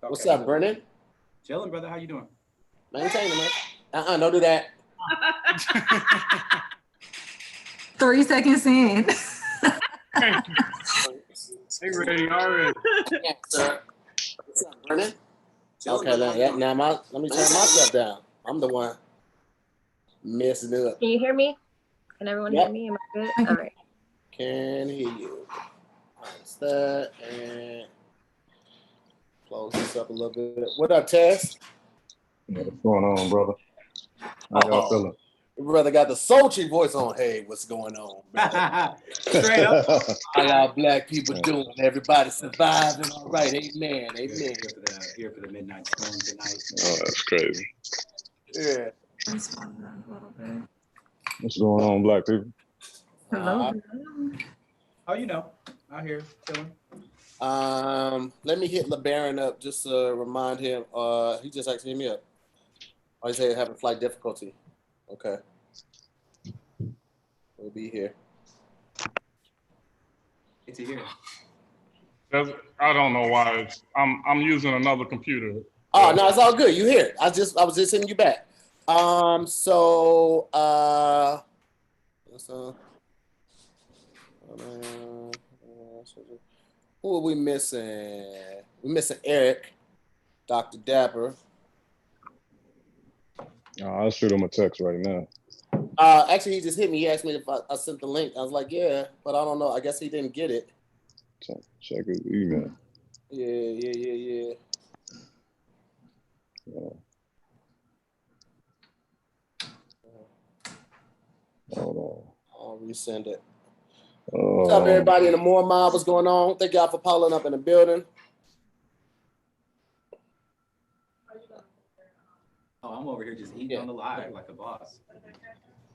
Okay. What's up, Brennon? Chilling, brother. How you doing? Maintaining, man. Don't do that. 3 seconds in. Hey, ready already. Yeah, sir. What's up, Brennon? Chilling, Okay, brother. now let me turn myself down. I'm the one messing it up. Can you hear me? Can everyone hear me? Am I good? All right. Can hear you. That's that, and close this up a little bit. What up, Tess? What's going on, brother? How y'all feeling? Your brother got the sultry voice on. Hey, what's going on, man? Straight up. How y'all black people doing? Everybody surviving? All right, amen, amen. Here for the midnight storm tonight. Oh, that's crazy. Yeah. What's going on, black people? Hello. Oh, you know, out here chilling. Let me hit Lebarron up just to remind him. He just actually hit me up. Oh, he said having flight difficulty. Okay. We'll be here. Good to hear. I don't know why. I'm using another computer. Oh no, it's all good. You here? I was just hitting you back. Who are we missing? We're missing Eric, Dr. Dapper. I'll shoot him a text right now. Actually, he just hit me. He asked me if I sent the link. I was like, yeah, but I don't know. I guess he didn't get it. Check his email. Yeah. Hold on. I'll resend it. What's up, everybody in the Moore Mob? What's going on? Thank y'all for pulling up in the building. Oh, I'm over here just eating on the live like a boss.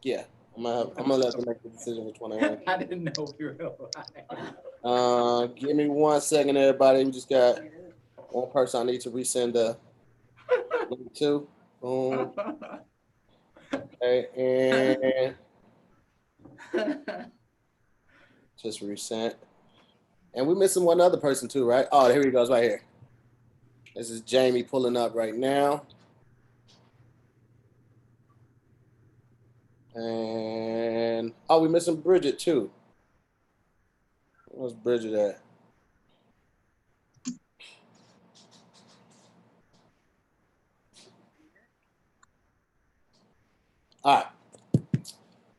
Yeah, I'm gonna let them make the decision which one I want. I didn't know we were live. Give me 1 second, everybody. We just got one person I need to resend the link to. Boom. Okay, and just resent. And we're missing one other person too, right? Oh, here he goes right here. This is Jamey pulling up right now. And we're missing Bridget too. Where's Bridget at?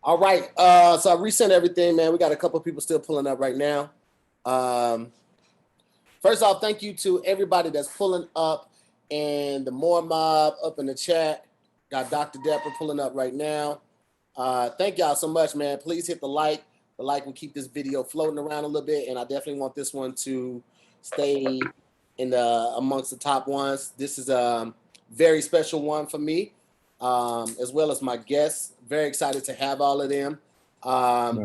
All right. So I resent everything, man. We got a couple of people still pulling up right now. First off, thank you to everybody that's pulling up and the Moore Mob up in the chat. Got Dr. Dapper pulling up right now. Thank y'all so much, man. Please hit the like. The like will keep this video floating around a little bit, and I definitely want this one to stay in the amongst the top ones. This is a very special one for me, as well as my guests. Very excited to have all of them.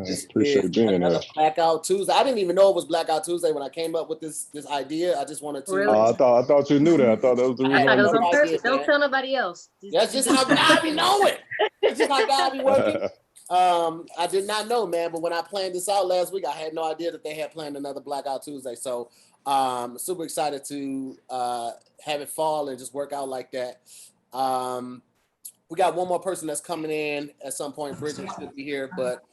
This appreciate being another there. Blackout Tuesday. I didn't even know it was Blackout Tuesday when I came up with this idea. I just wanted to. Really? I thought you knew that. I thought that was the reason. I thought it was no on idea, purpose. Don't man. tell nobody else. That's just how God be knowing. That's just how God be working. I did not know, man, but when I planned this out last week, I had no idea that they had planned another Blackout Tuesday. So super excited to have it fall and just work out like that. We got one more person that's coming in at some point. Bridget should be here, but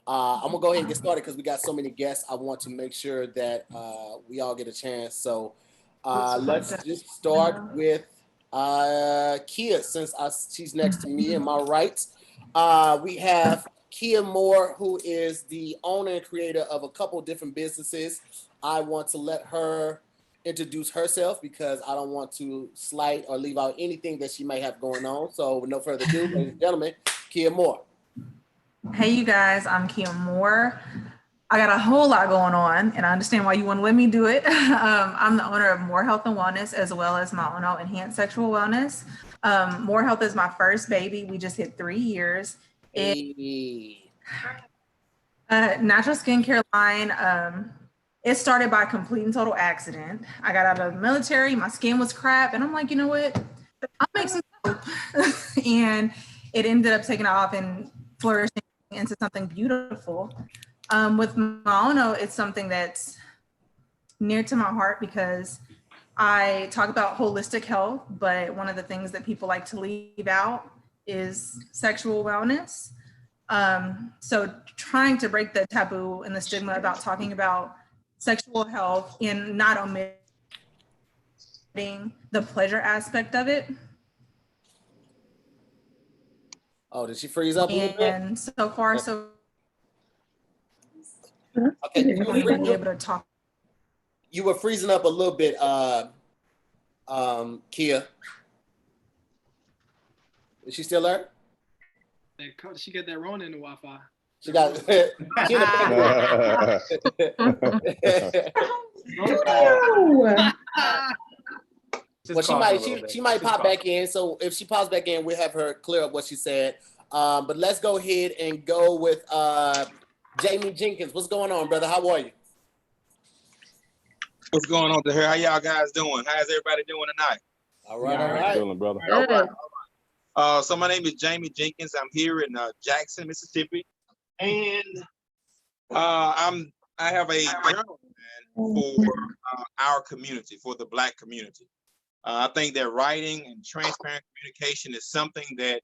I'm gonna go ahead and get started because we got so many guests. I want to make sure that we all get a chance. So let's just start with Kia, since she's next to me in my right. We have Kia Moore, who is the owner and creator of a couple different businesses. I want to let her introduce herself because I don't want to slight or leave out anything that she may have going on. So with no further ado, ladies and gentlemen, Kia Moore. Hey, you guys, I'm Kia Moore. I got a whole lot going on, and I understand why you want to let me do it. I'm the owner of More Health and Wellness, as well as Mauno Enhanced Sexual Wellness. More Health is my first baby. We just hit 3 years. Natural skincare line. It started by complete and total accident. I got out of the military, my skin was crap, and I'm like, you know what? I'll make some soap. And it ended up taking off and flourishing into something beautiful. With Mauno, it's something that's near to my heart because I talk about holistic health, but one of the things that people like to leave out is sexual wellness. So trying to break the taboo and the stigma about talking about sexual health and not omitting the pleasure aspect of it. Oh, did she freeze up a little bit? And so far, so Okay, I want to be able to talk. you were freezing up a little bit, Kia. Is she still there? She got that Rona in the Wi-Fi. She got. She in the well, she might pop back in. So if she pops back in, we'll have her clear up what she said. But let's go ahead and go with Jamey Jenkins. What's going on, brother? How are you? What's going on here? How y'all guys doing? How's everybody doing tonight? All right, all right. Feeling, brother. Good. So my name is Jamey Jenkins. I'm here in Jackson, Mississippi, and I have a journal for our community, for the Black community. I think that writing and transparent communication is something that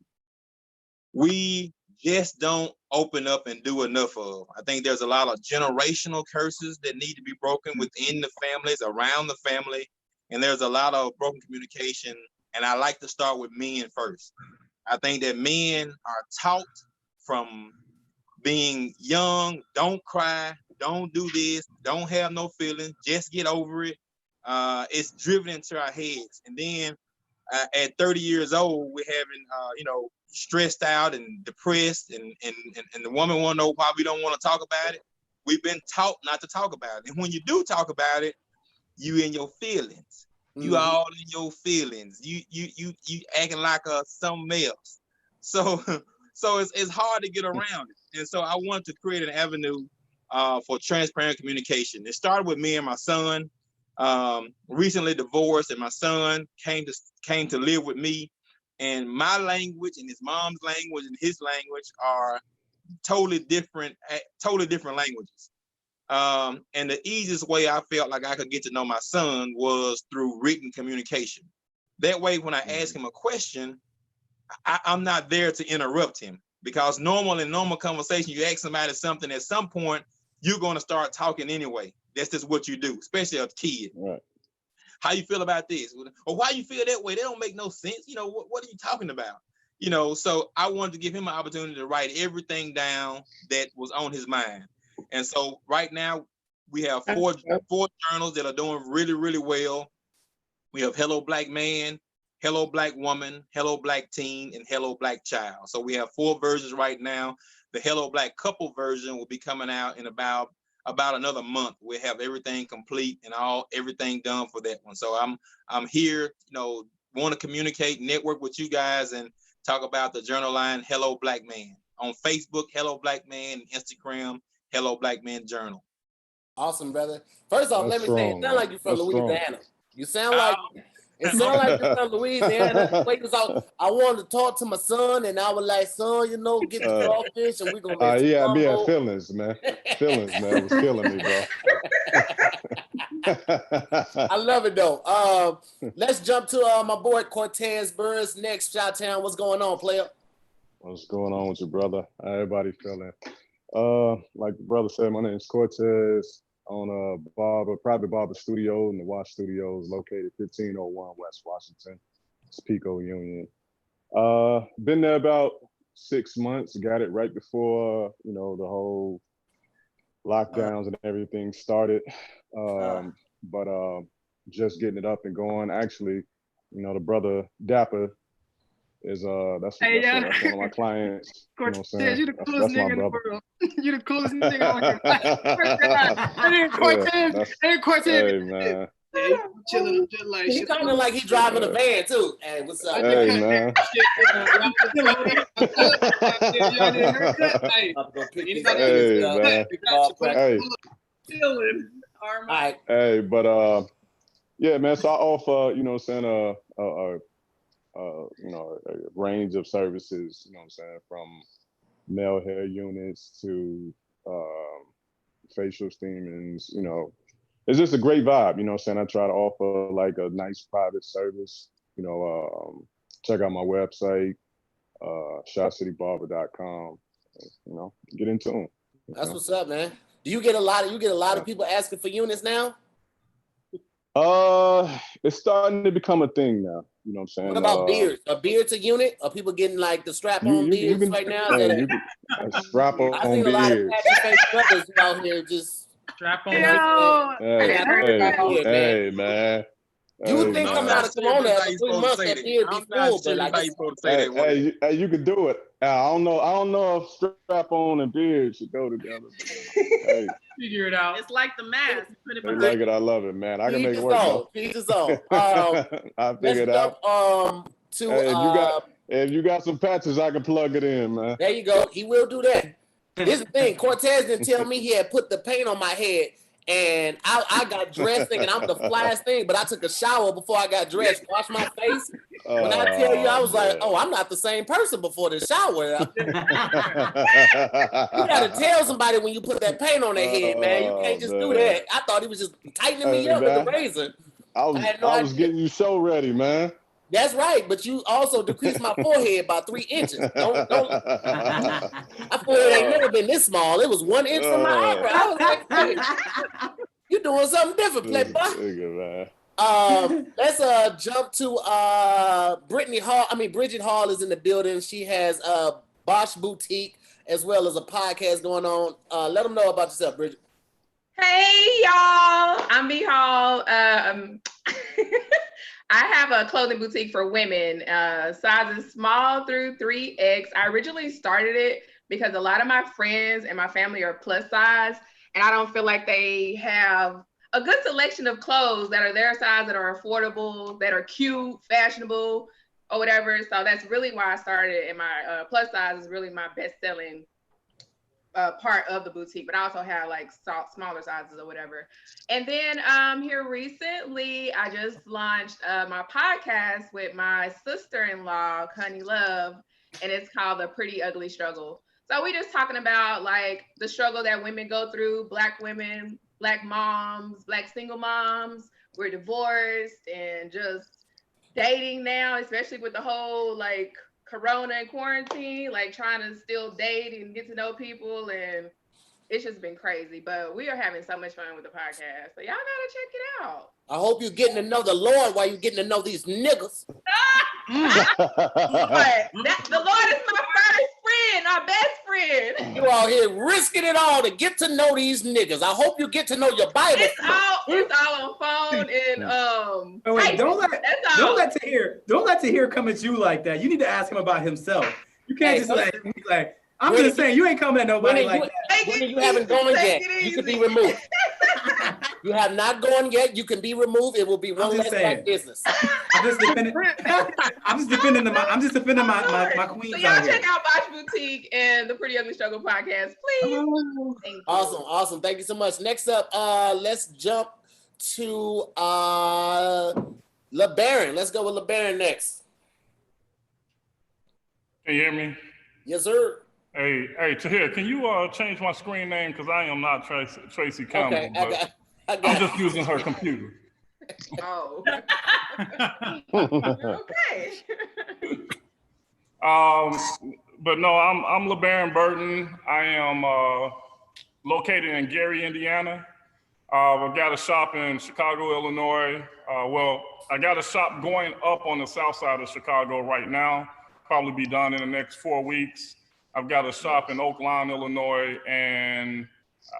we just don't open up and do enough of. I think there's a lot of generational curses that need to be broken within the families, around the family, and there's a lot of broken communication. And I like to start with men first. I think that men are taught from being young, don't cry, don't do this, don't have no feelings, just get over it. It's driven into our heads. And then at 30 years old, we're having, stressed out and depressed, and the woman want to know why we don't want to talk about it. We've been taught not to talk about it. And when you do talk about it, you in your feelings. You all in your feelings. You acting like something else. So it's hard to get around it. And so I wanted to create an avenue for transparent communication. It started with me and my son. Recently divorced, and my son came to live with me. And my language and his mom's language and his language are totally different languages. And the easiest way I felt like I could get to know my son was through written communication. That way, when I ask him a question, I'm not there to interrupt him, because in normal conversation, you ask somebody something, at some point, you're going to start talking anyway. That's just what you do, especially a kid. Right. How you feel about this? Or why you feel that way? They don't make no sense. What are you talking about? So I wanted to give him an opportunity to write everything down that was on his mind. And so right now we have four journals that are doing really, really well. We have Hello Black Man, Hello Black Woman, Hello Black Teen, and Hello Black Child. So we have 4 versions right now. The Hello Black Couple version will be coming out in about another month. We'll have everything complete and everything done for that one. So I'm here, want to communicate, network with you guys, and talk about the journal line Hello Black Man. On Facebook, Hello Black Man, Instagram, Hello Black Man Journal. Awesome, brother. First off, let me say, it sounds like you're from Louisiana. You sound like you're from Louisiana. Wait, because I wanted to talk to my son, and I was like, son, get the crawfish, and we're gonna make some yeah, I gumbo. had feelings, man. Feelings, man. It was killing me, bro. I love it though. Let's jump to my boy Cortez Bures next. Chi-Town, what's going on, player? What's going on with you, brother? How everybody feeling? Like the brother said, my name is Cortez. On Private Barber Studio in the Wash Studios, located 1501 West Washington. It's Pico Union. Been there about 6 months. Got it right before the whole lockdowns and everything started. But just getting it up and going. Actually, the brother Dapper is that's one of my clients. Cortez, you the coolest nigga in the world. You the coolest nigga on here. Cortez. Hey, man. Yeah, chilling, just like he kind of like he driving a van too. Hey, what's up? Hey, man. Hey, hey, but yeah, man. So I offer, a range of services, from male hair units to facial steamings, it's just a great vibe. You know what I'm saying? I try to offer like a nice private service. You know, check out my website, shotcitybarber.com. You know, get into them. That's what's up, man. Do you get a lot of people asking for units now? It's starting to become a thing now. You know what I'm saying? What about beards? Are beards a unit? Are people getting like the strap-on beards right now? Man, strap on I've seen a lot of patchy face brothers out here just strap on. Hey, man. You think I'm out of Corona after 3 months that beard be full, but like hey, you can do it. I don't know if strap on and beard should go together. Hey. Figure it out. It's like the mask. They like it. I love it, man. I can make it work. Peace on. I figured out. To if you got some patches, I can plug it in, man. There you go. He will do that. This is the thing. Cortez didn't tell me he had put the paint on my head, and I got dressed thinking I'm the flyest thing, but I took a shower before I got dressed, washed my face. When I tell you, I was like, oh, I'm not the same person before the shower. You gotta tell somebody when you put that paint on their head, man. You can't just do that. I thought he was just tightening me up with the razor. I was getting you show ready, man. That's right, but you also decreased my forehead by 3 inches. Don't. My forehead ain't never been this small. It was 1 inch from my eyebrow. I was like, hey, you doing something different, playboy. Let's jump to Bridget Hall is in the building. She has Bosch Boutique as well as a podcast going on. Let them know about yourself, Bridget. Hey y'all, I'm B Hall. I have a clothing boutique for women, sizes small through 3X. I originally started it because a lot of my friends and my family are plus size, and I don't feel like they have a good selection of clothes that are their size, that are affordable, that are cute, fashionable, or whatever. So that's really why I started, and my plus size is really my best-selling part of the boutique, but I also have like smaller sizes or whatever. And then here recently, I just launched my podcast with my sister-in-law, Honey Love, and it's called The Pretty Ugly Struggle. So we just talking about like the struggle that women go through, Black women, Black moms, Black single moms. We're divorced and just dating now, especially with the whole like Corona and quarantine, like trying to still date and get to know people, and it's just been crazy. But we are having so much fun with the podcast, so y'all gotta check it out. I hope you're getting to know the Lord while you're getting to know these niggas. The Lord is my first friend, our best friend. You out here risking it all to get to know these niggas. I hope you get to know your Bible. It's all on phone and wait, don't let Tahir come at you like that. You need to ask him about himself. You can't just like I'm just saying you ain't coming at nobody like that. When you haven't gone yet, you can be removed. You have not gone yet. You can be removed. It will be one less like business. I'm just defending my queen. So y'all check out Bosch Boutique and the Pretty Ugly Struggle podcast, please. Awesome. Thank you so much. Next up, let's jump to Lebarron. Let's go with Lebarron next. Can you hear me? Yes, sir. Hey, Tahir, can you change my screen name? Because I am not Tracy Campbell. Okay, I'm just using her computer. Oh. Okay. But no, I'm Lebarron Burton. I am located in Gary, Indiana. I've got a shop in Chicago, Illinois. I got a shop going up on the south side of Chicago right now. Probably be done in the next 4 weeks. I've got a shop in Oak Lawn, Illinois, and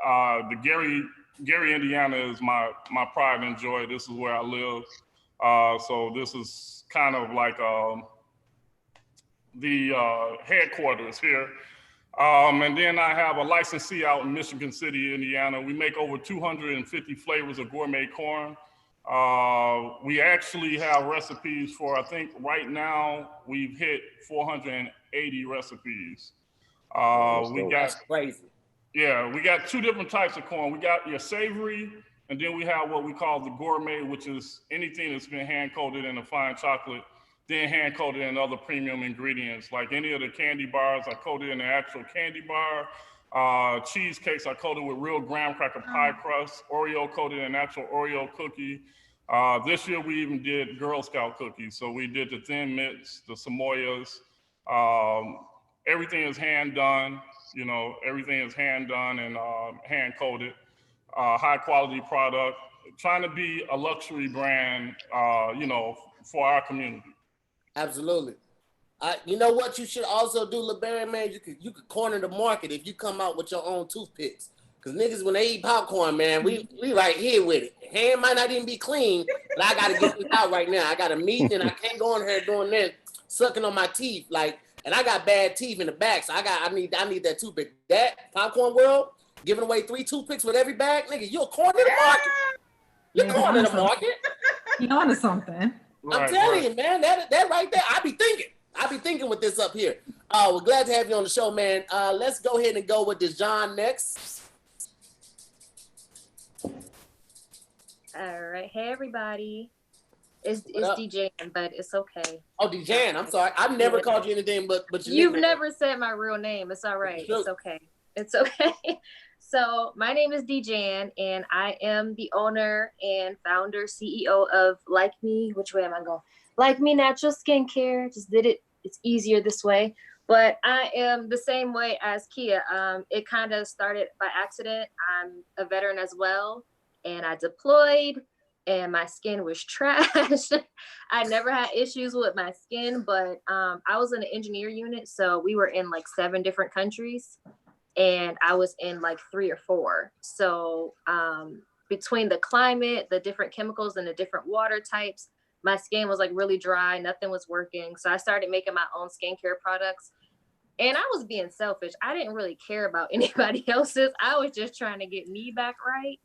the Gary, Indiana is my pride and joy. This is where I live. So this is kind of like the headquarters here. And then I have a licensee out in Michigan City, Indiana. We make over 250 flavors of gourmet corn. We actually have recipes for, I think right now we've hit 480 recipes. That's crazy. Yeah, we got 2 different types of corn. We got your savory, and then we have what we call the gourmet, which is anything that's been hand-coated in a fine chocolate, then hand-coated in other premium ingredients. Like any of the candy bars are coated in the actual candy bar. Cheesecakes are coated with real graham cracker pie crust, Oreo coated in natural Oreo cookie. This year we even did Girl Scout cookies. So we did the Thin Mints, the Samoyas. Everything is hand done, you know, everything is hand done and hand coated. High quality product, trying to be a luxury brand, you know, for our community. Absolutely. You know what you should also do, Lebarron, man? You could corner the market if you come out with your own toothpicks. Because niggas, when they eat popcorn, man, we right here with it. Hand might not even be clean, but I got to get this out right now. I got a meeting and I can't go in here doing this, sucking on my teeth. Like, and I got bad teeth in the back, so I need that toothpick. That Popcorn World, giving away 3 toothpicks with every bag, nigga, you're corner the market. You're corner the market. You on to something. I'm telling you, man, that right there, I be thinking with this up here. We're glad to have you on the show, man. Let's go ahead and go with Dejan next. All right. Hey, everybody. It's Dejan, but it's okay. Oh, Dejan. I'm sorry. I've never called you anything but your You've nickname. never said my real name. It's all right. It's okay. It's okay. So my name is Dejan, and I am the owner and founder, CEO of Like Me. Which way am I going? Like Me Natural Skincare. Just did it. It's easier this way. But I am the same way as Kia. It kind of started by accident. I'm a veteran as well, and I deployed. And my skin was trash. I never had issues with my skin, but I was in an engineer unit. So we were in like 7 different countries and I was in like 3 or 4. So between the climate, the different chemicals and the different water types, my skin was like really dry. Nothing was working. So I started making my own skincare products. And I was being selfish. I didn't really care about anybody else's. I was just trying to get me back right.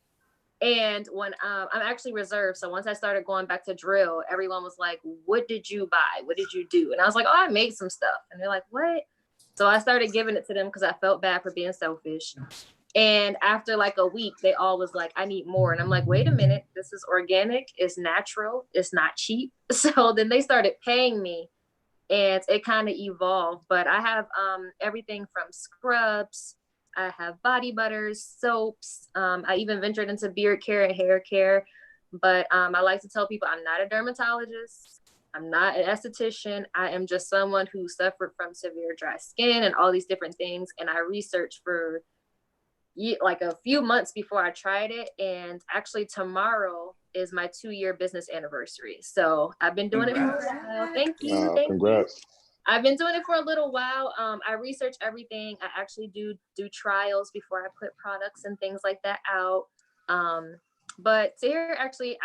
And when I'm actually reserved, so once I started going back to drill, everyone was like, what did you buy? What did you do? And I was like, oh, I made some stuff. And they're like, what? So I started giving it to them because I felt bad for being selfish. And after like a week, they all was like, I need more. And I'm like, wait a minute, this is organic, it's natural, it's not cheap. So then they started paying me and it kind of evolved. But I have everything from scrubs, I have body butters, soaps. I even ventured into beard care and hair care. But I like to tell people I'm not a dermatologist. I'm not an esthetician. I am just someone who suffered from severe dry skin and all these different things. And I researched for like a few months before I tried it. And actually tomorrow is my 2-year business anniversary. So I've been doing it for a while. Thank you. Congrats. You. I've been doing it for a little while. I research everything. I actually do trials before I put products and things like that out. But Tahir, actually,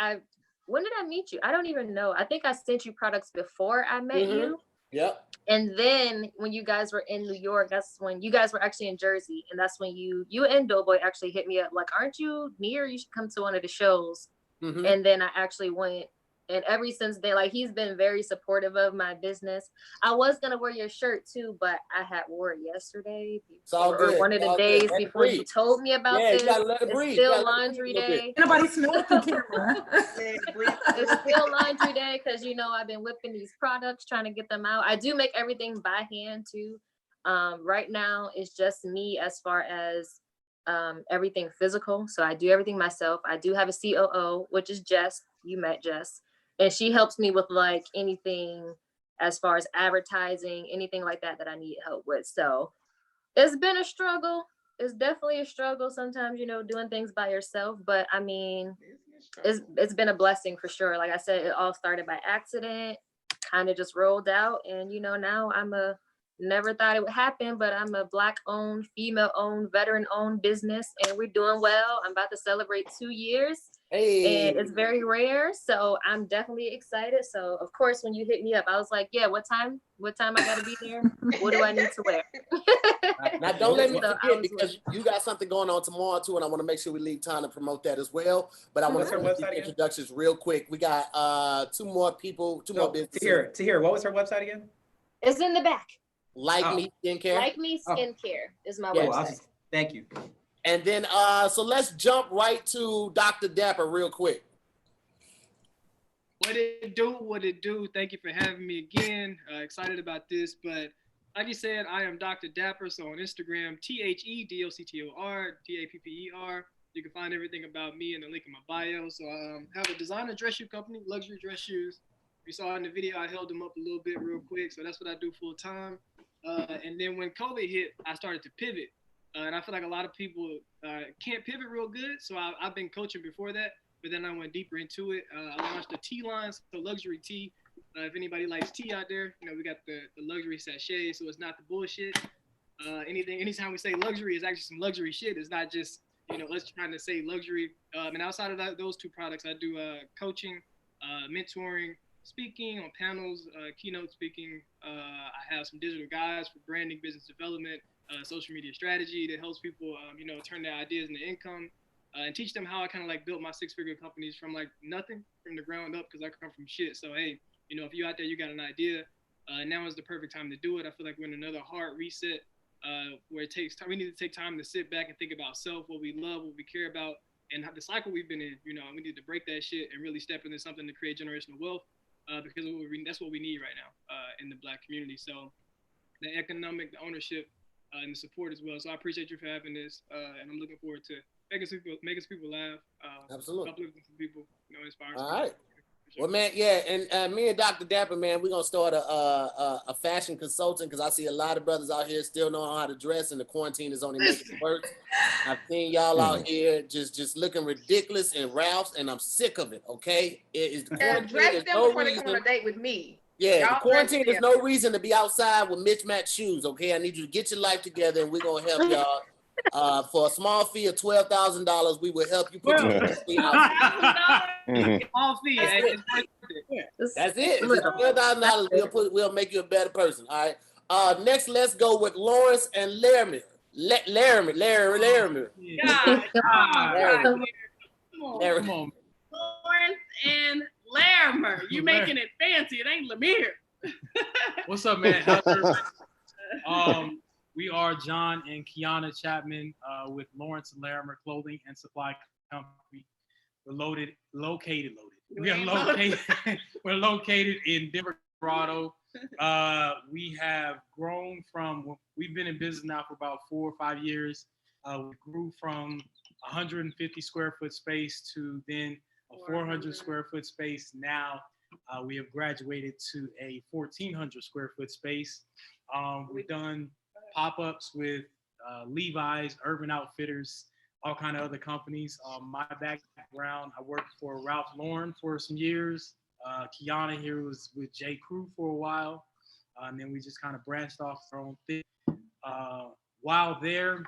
when did I meet you? I don't even know. I think I sent you products before I met you. Yep. And then when you guys were in New York, that's when you guys were actually in Jersey. And that's when you and Doughboy actually hit me up. Like, aren't you near? You should come to one of the shows. Mm-hmm. And then I actually went. And ever since then, like, he's been very supportive of my business. I was going to wear your shirt too, but I had wore it yesterday. Or one of the days before you told me about this. You gotta let it breathe. It's still laundry day. Nobody smells the camera. It's still laundry day because, you know, I've been whipping these products, trying to get them out. I do make everything by hand too. Right now, it's just me as far as everything physical. So I do everything myself. I do have a COO, which is Jess. You met Jess. And she helps me with like anything as far as advertising, anything like that I need help with. So it's been a struggle. It's definitely a struggle sometimes, you know, doing things by yourself. But I mean, it's been a blessing for sure. Like I said, it all started by accident, kind of just rolled out. And, you know, now never thought it would happen, but I'm a Black-owned, female-owned, veteran-owned business. And we're doing well. I'm about to celebrate 2 years. Hey. And it's very rare, so I'm definitely excited. So of course, when you hit me up, I was like, yeah, what time I gotta be there? What do I need to wear? Now don't let me forget, because you got something going on tomorrow too, and I want to make sure we leave time to promote that as well. But I want to make these introductions real quick. We got 2 more people, 2 more businesses. Tahir, what was her website again? It's in the back. Like Me Skincare. Like Me Skincare is my website. Thank you. And then, so let's jump right to Dr. Dapper real quick. What it do? Thank you for having me again. Excited about this, but like you said, I am Dr. Dapper. So on Instagram, THEDOCTOR, DAPPER. You can find everything about me in the link in my bio. So I have a designer dress shoe company, luxury dress shoes. You saw in the video, I held them up a little bit real quick. So that's what I do full time. And then when COVID hit, I started to pivot. And I feel like a lot of people can't pivot real good. So I've been coaching before that, but then I went deeper into it. I launched the tea line, so luxury tea. If anybody likes tea out there, you know, we got the luxury sachet, so it's not the bullshit. Anytime we say luxury, it's actually some luxury shit. It's not just, you know, us trying to say luxury. And outside of that, those two products, I do coaching, mentoring, speaking on panels, keynote speaking. I have some digital guides for branding, business development, social media strategy that helps people, you know, turn their ideas into income, and teach them how I kind of like built my 6-figure companies from like nothing, from the ground up, because I come from shit. So, hey, you know, if you're out there, you got an idea, now is the perfect time to do it. I feel like we're in another hard reset where it takes time. We need to take time to sit back and think about self, what we love, what we care about, and the cycle we've been in. You know, we need to break that shit and really step into something to create generational wealth, because that's what we need right now in the Black community. So the economic, the ownership, and the support as well. So I appreciate you for having this, and I'm looking forward to making some people laugh. Absolutely. Uplifting some people, you know, inspiring. All right. Well, man, yeah, and me and Dr. Dapper, man, we're gonna start a fashion consulting, because I see a lot of brothers out here still know how to dress, and the quarantine is only making it worse. I've seen y'all out here just looking ridiculous in Ralph's, and I'm sick of it. Okay, it is the quarantine. Dress them no before they reason. come on a date with me. Yeah, Y'all the quarantine dress is no reason to be outside with mismatched shoes. Okay, I need you to get your life together, and we're gonna help y'all. For a small fee of $12,000, we will help you put your fee out. Small fee. That's it. $12,000. We'll make you a better person. All right. Next, let's go with Lawrence and Larimer. Larimer. God. Come on. Lawrence and Larimer. You making it fancy. It ain't Lemire. What's up, man? We are John and Kiana Chapman with Lawrence and Larimer Clothing and Supply Company. We're located. We're located in Denver, Colorado. We have grown we've been in business now for about 4 or 5 years. We grew from 150 square foot space to then a 400 square foot space. Now we have graduated to a 1,400 square foot space. We've done pop-ups with Levi's, Urban Outfitters, all kind of other companies. My background, I worked for Ralph Lauren for some years. Kiana here was with J. Crew for a while. And then we just kind of branched off our own thing. While there,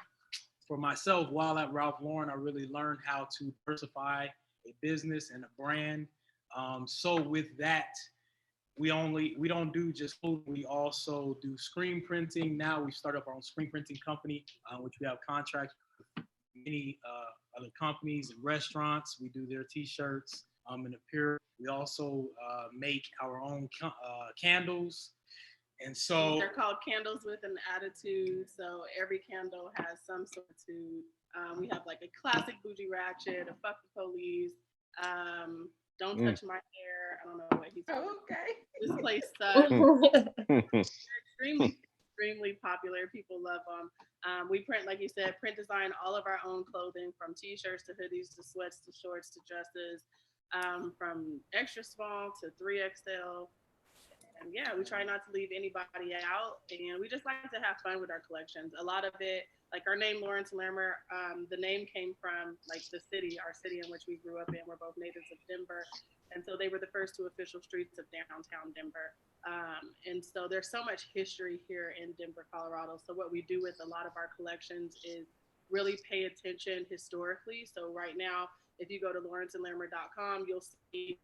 for myself, while at Ralph Lauren, I really learned how to diversify a business and a brand. So with that, we don't do just food. We also do screen printing. Now we start up our own screen printing company, which we have contracts with many other companies and restaurants. We do their T-shirts and appear. We also make our own candles. And so they're called Candles with an Attitude. So every candle has some sort of attitude. We have like a classic bougie ratchet, a fuck the police. Don't touch my hair. I don't know what he's saying. Okay. This place sucks. extremely popular. People love them. We print, like you said, print design all of our own clothing, from t-shirts to hoodies to sweats to shorts to dresses, from extra small to 3XL. And yeah, we try not to leave anybody out, and we just like to have fun with our collections. A lot of it, like our name, Lawrence and Larimer, the name came from like the city, our city in which we grew up in. We're both natives of Denver. And so they were the first 2 official streets of downtown Denver. And so there's so much history here in Denver, Colorado. So what we do with a lot of our collections is really pay attention historically. So right now, if you go to lawrenceandlarimer.com, you'll see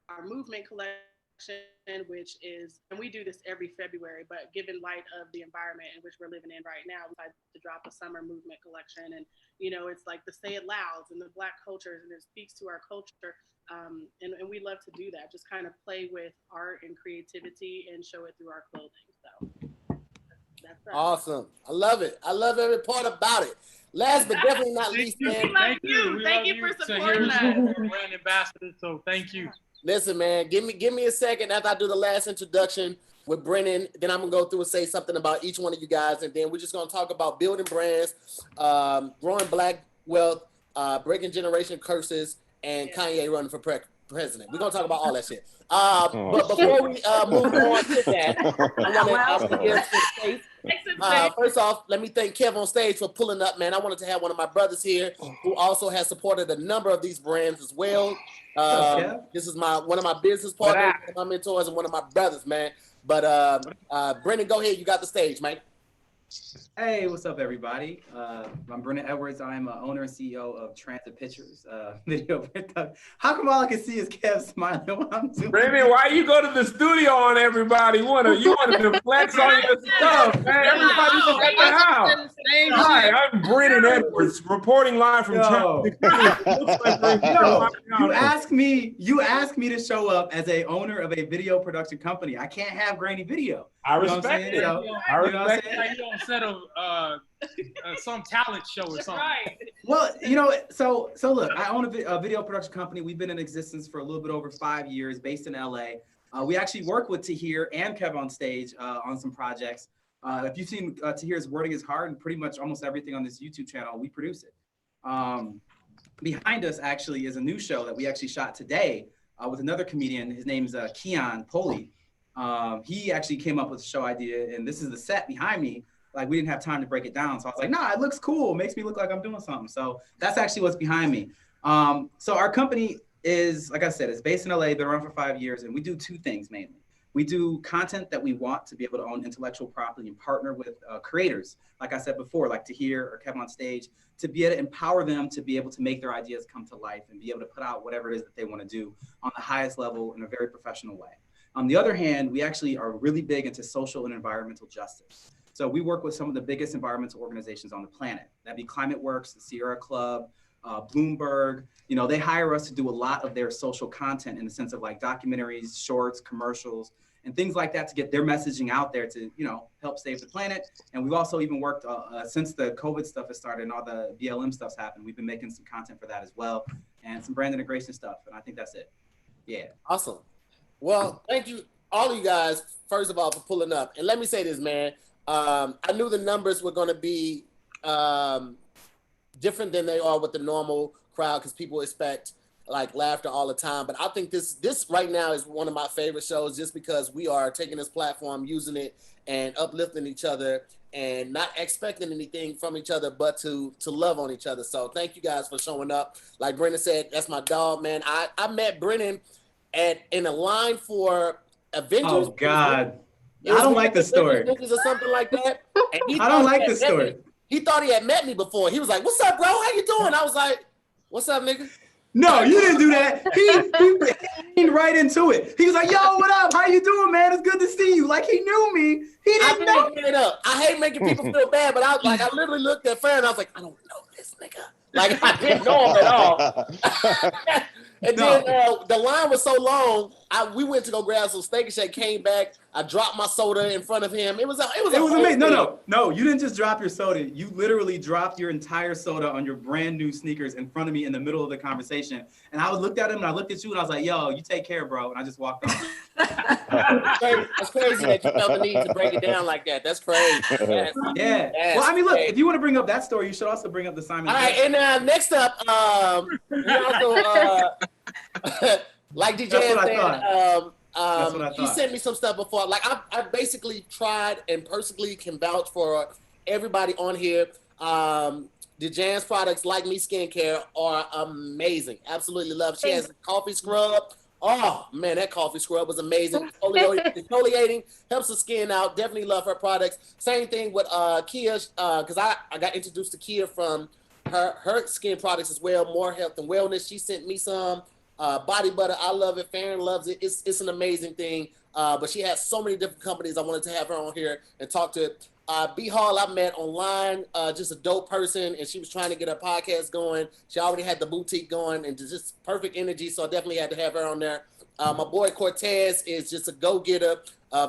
our movement collection, which is, and we do this every February, but given light of the environment in which we're living in right now, we decided to drop a summer movement collection. And, you know, it's like the Say It Louds and the Black cultures, and it speaks to our culture. And we love to do that, just kind of play with art and creativity and show it through our clothing. So that's that. Awesome. I love it. I love every part about it. Last but definitely not least, man. Thank you for supporting us. Brand ambassador, so thank you. Listen, man, give me a second after I do the last introduction. with Brennon. Then I'm gonna go through and say something about each one of you guys, and then we're just gonna talk about building brands, growing Black wealth, breaking generation curses, and Kanye running for president. We're gonna talk about all that shit. But before we move on to that, I want to give some space. First off, let me thank Kev on stage for pulling up, man. I wanted to have one of my brothers here who also has supported a number of these brands as well. This is one of my business partners, one of my mentors, and one of my brothers, man. But Brennon, go ahead. You got the stage, man. Hey, what's up, everybody? I'm Brennon Edwards. I'm owner and CEO of Transit Pictures. Video. How come all I can see is Kev smiling while I'm doing Brennon, why you go to the studio on everybody? You wanted to flex on your stuff, man. Everybody's at the house. Hi, I'm Brennon Edwards, reporting live from Transit. You asked me to show up as a owner of a video production company. I can't have grainy video. I respect it. I respect it. Like you're on set of some talent show or something. Right. Well, so look, I own a video production company. We've been in existence for a little bit over 5 years, based in LA. We actually work with Tahir and Kev on stage on some projects. If you've seen Tahir's Wording is Hard and pretty much almost everything on this YouTube channel, we produce it. Behind us actually is a new show that we actually shot today with another comedian. His name's Keon Poli. He actually came up with the show idea, and this is the set behind me. Like, we didn't have time to break it down. So I was like, nah, it looks cool. It makes me look like I'm doing something. So that's actually what's behind me. So our company is, like I said, it's based in LA, been around for 5 years, and we do two things mainly. We do content that we want to be able to own intellectual property and partner with creators, like I said before, like Tahir or Kev on stage, to be able to empower them to be able to make their ideas come to life and be able to put out whatever it is that they want to do on the highest level in a very professional way. On the other hand, we actually are really big into social and environmental justice. So we work with some of the biggest environmental organizations on the planet. That'd be Climate Works, the Sierra Club, Bloomberg. They hire us to do a lot of their social content in the sense of like documentaries, shorts, commercials, and things like that to get their messaging out there to, help save the planet. And we've also even worked since the COVID stuff has started and all the BLM stuff's happened. We've been making some content for that as well and some brand integration stuff. And I think that's it. Yeah. Awesome. Well, thank you, all of you guys, first of all, for pulling up. And let me say this, man. I knew the numbers were going to be different than they are with the normal crowd because people expect like laughter all the time. But I think this right now is one of my favorite shows just because we are taking this platform, using it, and uplifting each other and not expecting anything from each other but to love on each other. So thank you guys for showing up. Like Brennon said, that's my dog, man. I met Brennon in a line for Avengers. Oh, God. I don't like the story. Or something like that. And I don't like the story. He thought he had met me before. He was like, "What's up, bro? How you doing?" I was like, "What's up, nigga?" No, you didn't do that. He leaned right into it. He was like, "Yo, what up? How you doing, man? It's good to see you." Like he knew me. He didn't know. It up. I hate making people feel bad, but I literally looked at Fran and I was like, "I don't know this nigga." Like I didn't know him at all. And then the line was so long, we went to go grab some Steak and Shake, came back, I dropped my soda in front of him. It was amazing. No, you didn't just drop your soda. You literally dropped your entire soda on your brand new sneakers in front of me in the middle of the conversation. And I looked at him and I looked at you and I was like, "Yo, you take care, bro." And I just walked off. That's crazy that you felt the need to break it down like that. That's crazy. Yes. Yeah. Well, I mean, look, if you want to bring up that story, you should also bring up the Simon. All right, and next up, we also like DJ said, he sent me some stuff before. Like I basically tried and personally can vouch for everybody on here. Dejan's products, Like Me Skincare, are amazing. Absolutely love it. She has a coffee scrub. Oh man, that coffee scrub was amazing. Exfoliating, helps the skin out. Definitely love her products. Same thing with Kia, because I got introduced to Kia from her skin products as well. More Health and Wellness. She sent me some body butter. I love it. Farron loves it. It's an amazing thing. But she has so many different companies. I wanted to have her on here and talk to. B Hall I met online, just a dope person, and she was trying to get her podcast going. She already had the boutique going and just perfect energy, so I definitely had to have her on there. My boy Cortez is just a go-getter.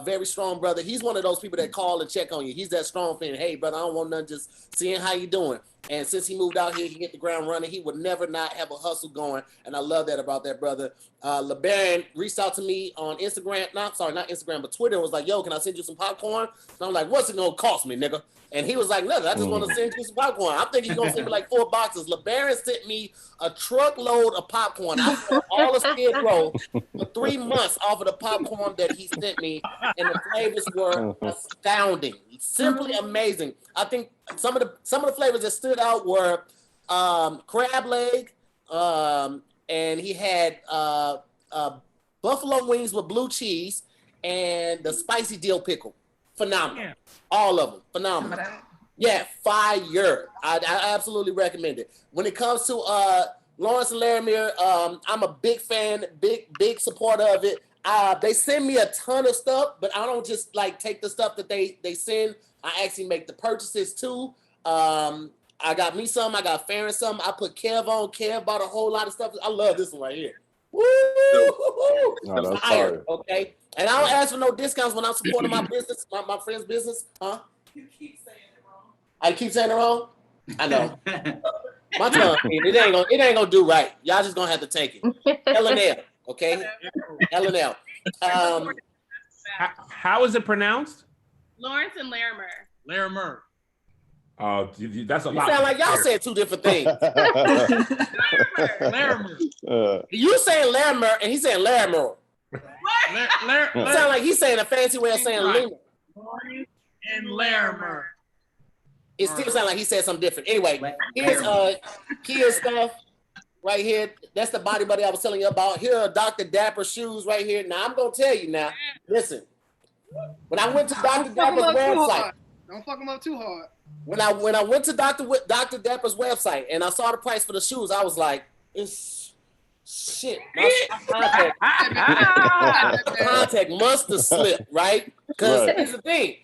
Very strong brother. He's one of those people that call and check on you. He's that strong fan. Hey, brother, I don't want nothing, just seeing how you doing. And since he moved out here, he hit the ground running. He would never not have a hustle going. And I love that about that brother. Lebarron reached out to me on Instagram. Not Instagram, but Twitter. Was like, yo, can I send you some popcorn? And I'm like, what's it going to cost me, nigga? And he was like, nothing. I just want to send you some popcorn. I think he's going to send me like 4 boxes. Lebarron sent me a truckload of popcorn. I spent all of Skid Row for 3 months off of the popcorn that he sent me. And the flavors were astounding. Simply amazing. I think some of the flavors that stood out were crab leg, and he had buffalo wings with blue cheese and the spicy dill pickle. Phenomenal. Yeah. All of them. Phenomenal. Yeah, fire. I absolutely recommend it. When it comes to Lawrence and Larimer, I'm a big fan, big supporter of it. They send me a ton of stuff, but I don't just like take the stuff that they send. I actually make the purchases too. I got me some, I got Farron some. I put Kev on. Kev bought a whole lot of stuff. I love this one right here. Woo! No, fire, okay? And I don't ask for no discounts when I'm supporting my business, my friend's business. Huh? You keep saying it wrong. I keep saying it wrong? I know. My tongue, it ain't gonna do right. Y'all just gonna have to take it. L&L, okay? L&L. How is it pronounced? Lawrence and Larimer. Larimer. Oh, that's a You lot. sound like y'all said 2 different things. Larimer. You saying Larimer and he's saying Larimer. Larimer. It sound like he's saying a fancy way of saying Larimer. Lawrence and Larimer. It still sounds like he said something different. Anyway, here's Kia's stuff right here. That's the body buddy I was telling you about. Here are Dr. Dapper shoes right here. Now I'm gonna tell you now. Listen, when I went to Dr. Dapper's website, don't fuck him up too hard. When I went to Dr. Dapper's website and I saw the price for the shoes, I was like, it's shit. My contact must have slipped, right? Because here's the thing.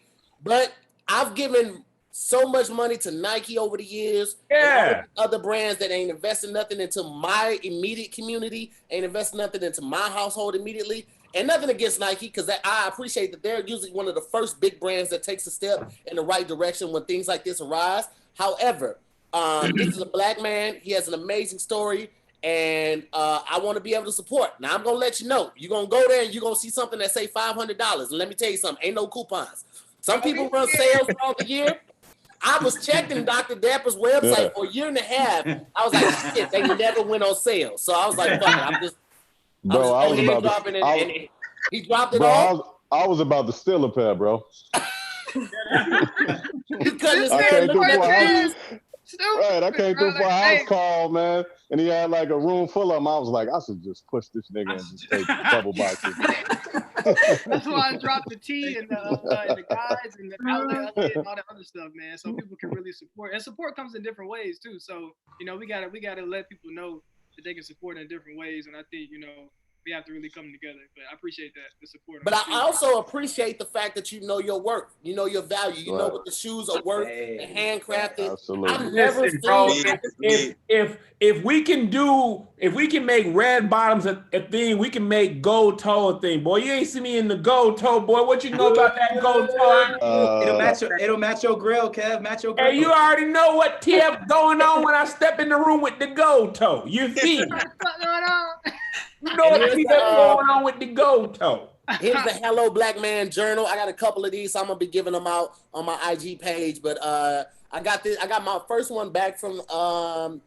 But I've given so much money to Nike over the years. Yeah. Other brands that ain't investing nothing into my immediate community, ain't investing nothing into my household immediately. And nothing against Nike, because I appreciate that they're usually one of the first big brands that takes a step in the right direction when things like this arise. However, this is a black man. He has an amazing story, and I want to be able to support. Now, I'm going to let you know. You're going to go there, and you're going to see something that say $500. And let me tell you something. Ain't no coupons. Some people run sales throughout the year. I was checking Dr. Dapper's website for a year and a half. I was like, shit, they never went on sale. So I was like, fuck it. I'm just... Bro, I was about to. He dropped it off. I was about to steal a pair, bro. I came through for a house. Right, I came through for a house call, man, and he had like a room full of them. I was like, I should just push this nigga and just take a couple boxes. That's why I dropped the T and the guys and the outlet and all that other stuff, man. So people can really support, and support comes in different ways too. So we gotta let people know that they can support in different ways, and I think we have to really come together. But I appreciate that, the support. But I also appreciate the fact that you know your work, you know your value, you know what the shoes are worth, the handcrafted. Absolutely. I've never seen. If we can make red bottoms a thing, we can make gold toe a thing. Boy, you ain't see me in the gold toe, boy. What you know about that gold toe? It'll match your grill, Kev. Match your grill. Hey, you already know what TF going on when I step in the room with the gold toe. You see? You know what TF going on with the gold toe. Here's the Hello Black Man Journal. I got a couple of these, so I'm gonna be giving them out on my IG page. But I got my first one back from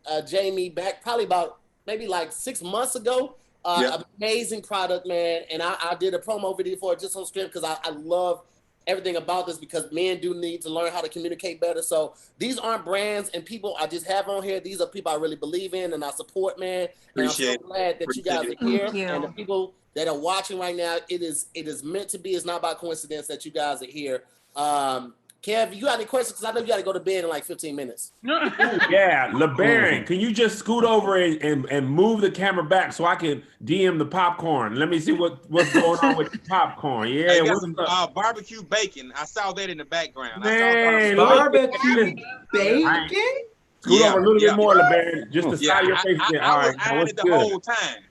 Jamey back probably about maybe like 6 months ago. Amazing product, man. And I did a promo video for it just on script because I love everything about this, because men do need to learn how to communicate better. So these aren't brands and people I just have on here. These are people I really believe in and I support, man. And I'm so glad that you guys are here. And the people that are watching right now, it is meant to be. It's not by coincidence that you guys are here. Kev, you got any questions? Because I know you got to go to bed in like 15 minutes. Yeah, Lebarron, can you just scoot over and move the camera back so I can DM the popcorn? Let me see what's going on with the popcorn. Yeah, I got some barbecue bacon. I saw that in the background. Man, barbecue bacon? Scoot over a little bit more, Lebarron, just to side your face. I was eyeing it the whole time.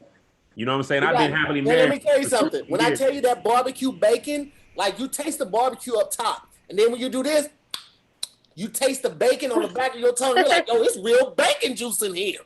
You know what I'm saying? I've been happily married. Let me tell you something. When I tell you that barbecue bacon, Like you taste the barbecue up top, and then when you do this, you taste the bacon on the back of your tongue. You're like, yo, it's real bacon juice in here.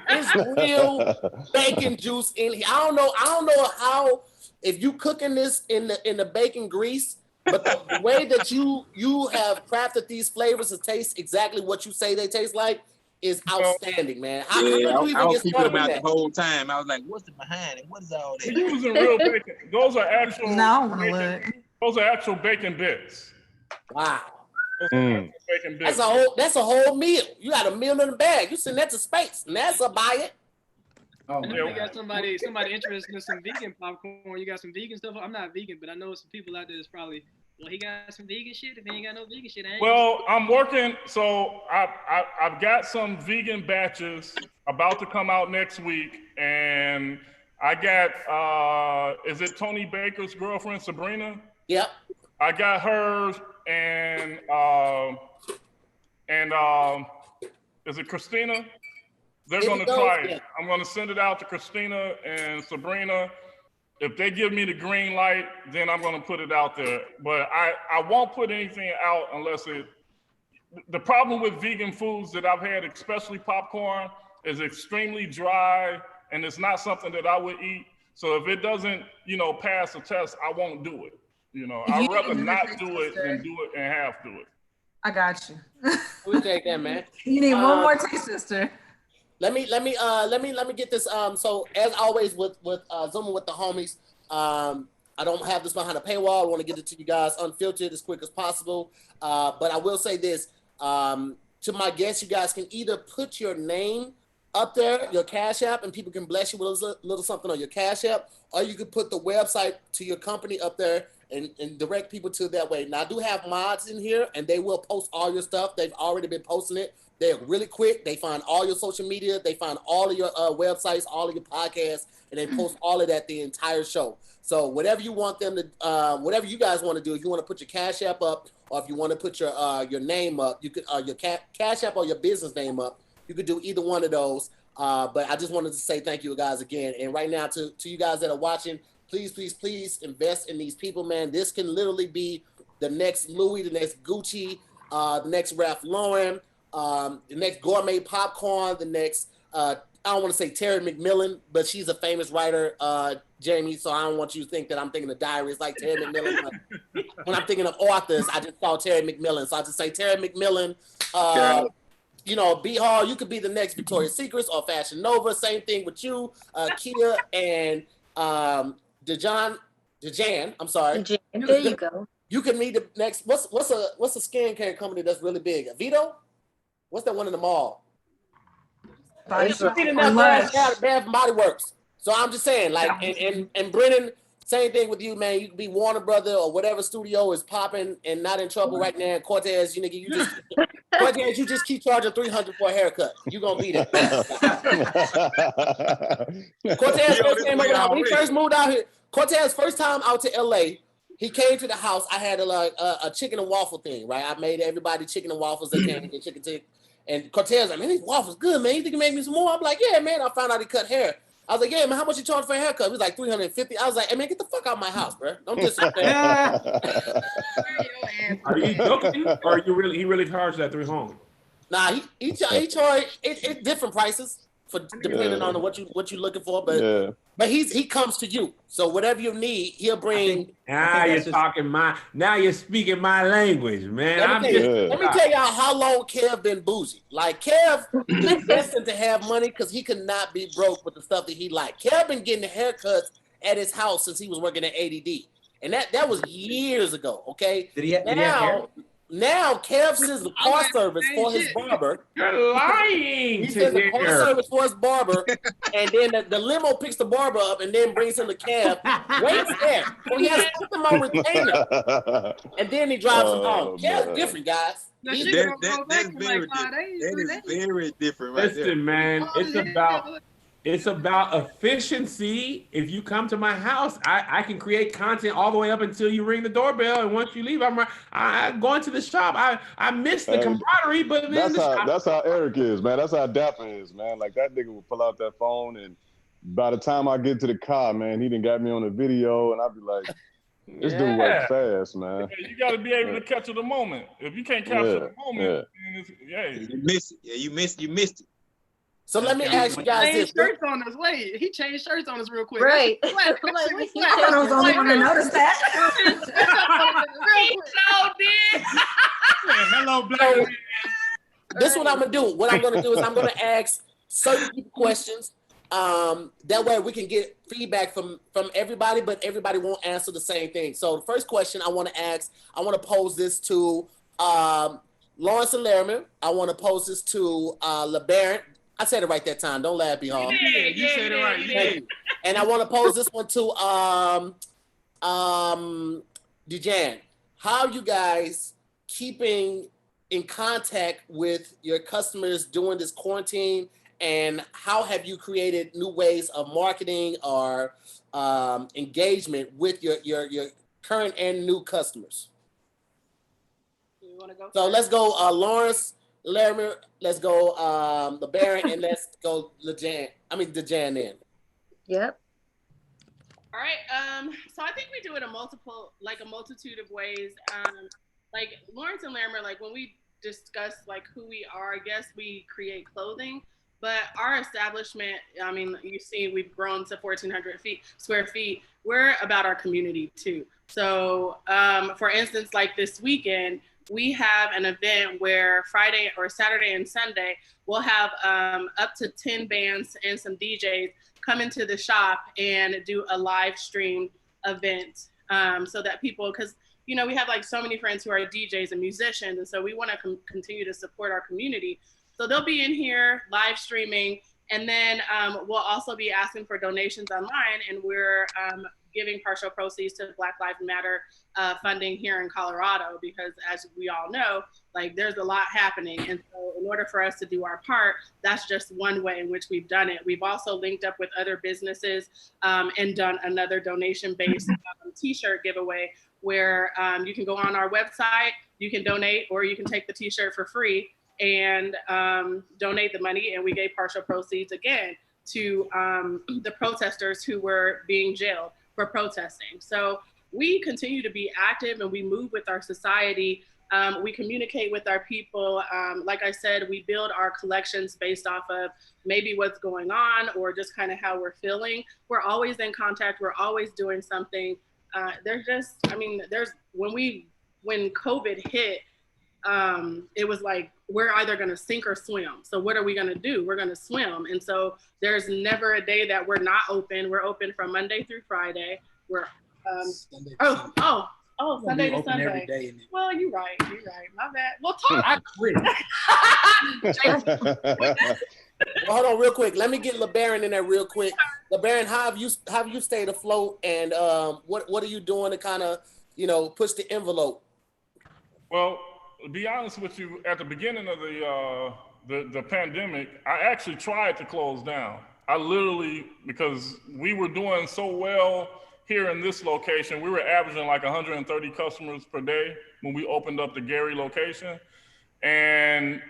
It's real bacon juice in here. I don't know how, if you cooking this in the bacon grease, but the way that you have crafted these flavors to taste exactly what you say they taste like is outstanding, man. How did you I even was get keeping started them with out that? the whole time. I was like, what's the behind it? What is all that? We're using real bacon. Those are actual. Now I want to look. Those are actual bacon bits. Wow. Those are actual bacon bits. That's a whole meal. You got a meal in the bag. You send that to space, and that's a buy it. Oh, And if you got somebody interested in some vegan popcorn, you got some vegan stuff. I'm not vegan, but I know some people out there that's probably, well, he got some vegan shit. If he ain't got no vegan shit, I ain't Well, I'm working, so I've got some vegan batches about to come out next week, and I got is it Tony Baker's girlfriend Sabrina? Yep. I got hers, and is it Christina? They're going to try it. I'm going to send it out to Christina and Sabrina. If they give me the green light, then I'm going to put it out there. But I won't put anything out unless the problem with vegan foods that I've had, especially popcorn, is extremely dry, and it's not something that I would eat. So if it doesn't, pass the test, I won't do it. I'd rather not do it than do it and half do it. I got you. We take that, man. You need one more taste, sister. Let me get this. So as always with Zooming with the homies, I don't have this behind a paywall. I want to get it to you guys unfiltered as quick as possible. But I will say this to my guests: you guys can either put your name up there, your Cash App, and people can bless you with a little something on your Cash App, or you could put the website to your company up there and direct people to that way. Now I do have mods in here, and they will post all your stuff. They've already been posting it. They're really quick. They find all your social media. They find all of your websites, all of your podcasts, and they post all of that the entire show. So whatever you want them to, whatever you guys want to do, if you want to put your Cash App up, or if you want to put your name up, you could your Cash App or your business name up. You could do either one of those. But I just wanted to say thank you guys again. And right now to you guys that are watching, please, please, please invest in these people, man. This can literally be the next Louis, the next Gucci, the next Ralph Lauren, the next gourmet popcorn, the next, I don't want to say Terry McMillan, but she's a famous writer, Jamie, so I don't want you to think that I'm thinking of diaries like Terry McMillan. But when I'm thinking of authors, I just saw Terry McMillan. So I just say Terry McMillan, B Hall, you could be the next Victoria's Secrets or Fashion Nova. Same thing with you, Kia and Dejan, I'm sorry. Dejan, there you go. You can meet the next, what's a skincare company that's really big? Vito? What's that one in the mall? Bath and Body Works. So I'm just saying, like, and Brennon, same thing with you, man. You can be Warner Brother or whatever studio is popping and not in trouble right now. Cortez, Cortez, you just keep charging $300 for a haircut. You gonna be there. Cortez first came over when he first moved out here. Cortez first time out to LA. He came to the house. I had a chicken and waffle thing, right? I made everybody chicken and waffles. They came and get chicken tick. And Cortez, man, these waffles good, man. You think you make me some more? I'm like, yeah, man. I found out he cut hair. I was like, yeah, man, how much you charge for a haircut? He was like $350. I was like, hey, man, get the fuck out of my house, bro. Don't just sit there. Are you joking? Or he really charged that $300? Nah, he charged it's different prices for depending on what you're looking for, but he comes to you. So whatever you need, he'll bring. Now you're speaking my language, man. Let me tell y'all how long Kev been bougie. Like Kev is destined to have money because he could not be broke with the stuff that he liked. Kev been getting haircuts at his house since he was working at ADD. And that was years ago, okay? Did he have hair? Now Kev sends the car service for his barber. You're lying. He sends the car service for his barber, and then the limo picks the barber up and then brings him the cab. Waits there. So he has to put them on retainer. And then he drives him home. Kev's different, guys. That's very different right there. Listen, man, it's about efficiency. If you come to my house, I can create content all the way up until you ring the doorbell, and once you leave, I'm going to the shop. I miss the camaraderie, but that's how Eric is, man. That's how Dapper is, man. Like that nigga will pull out that phone, and by the time I get to the car, man, he done got me on the video, and I'll be like, This dude work fast, man. Yeah, you got to be able to capture the moment. If you can't capture the moment, then it's, you missed it. Yeah, you missed it. So let me ask you guys this. Shirts on us. Wait, he changed shirts on us real quick. Right. I'm like, I was the only one to notice that. He so did. Hello, Black. This is what I'm gonna do. What I'm gonna do is I'm gonna ask certain people questions. That way we can get feedback from everybody, but everybody won't answer the same thing. So the first question I want to pose this to Lawrence and Larimer. I want to pose this to Lebarron. I said it right that time. Don't laugh, B-Hall. You said it right. Thank you. And I want to pose this one to Dejan. How are you guys keeping in contact with your customers during this quarantine? And how have you created new ways of marketing or engagement with your current and new customers? You want to go? So let's go, Lawrence, Larimer. Let's go, Lebarron, and let's go Dejan in. Yep. All right. So I think we do it a multitude of ways. Like Lawrence and Larimer, like when we discuss like who we are, I guess we create clothing. But our establishment, I mean, you see, we've grown to 1,400 square feet. We're about our community too. So, for instance, like this weekend, we have an event where Friday or Saturday and Sunday, we'll have up to 10 bands and some DJs come into the shop and do a live stream event so that people, because, you know, we have like so many friends who are DJs and musicians. And so we want to continue to support our community. So they'll be in here live streaming, and then we'll also be asking for donations online, and we're giving partial proceeds to Black Lives Matter funding here in Colorado, because as we all know, like there's a lot happening. And so in order for us to do our part, that's just one way in which we've done it. We've also linked up with other businesses and done another donation-based t-shirt giveaway where you can go on our website, you can donate, or you can take the t-shirt for free and donate the money, and we gave partial proceeds again to the protesters who were being jailed for protesting. So we continue to be active and we move with our society. We communicate with our people. Like I said, we build our collections based off of maybe what's going on or just kind of how we're feeling. We're always in contact. We're always doing something. When COVID hit, it was like, we're either going to sink or swim. So what are we going to do? We're going to swim. And so there's never a day that we're not open. We're open from Monday through Friday. We're Sunday to Sunday. Every day well, you're right. My bad. Well, talk. I quit. Well, hold on real quick. Let me get Lebarron in there real quick. Lebarron, how have you stayed afloat, and what are you doing to kind of, push the envelope? Well, to be honest with you, at the beginning of the pandemic, I actually tried to close down. I literally, because we were doing so well here in this location, we were averaging like 130 customers per day when we opened up the Gary location, and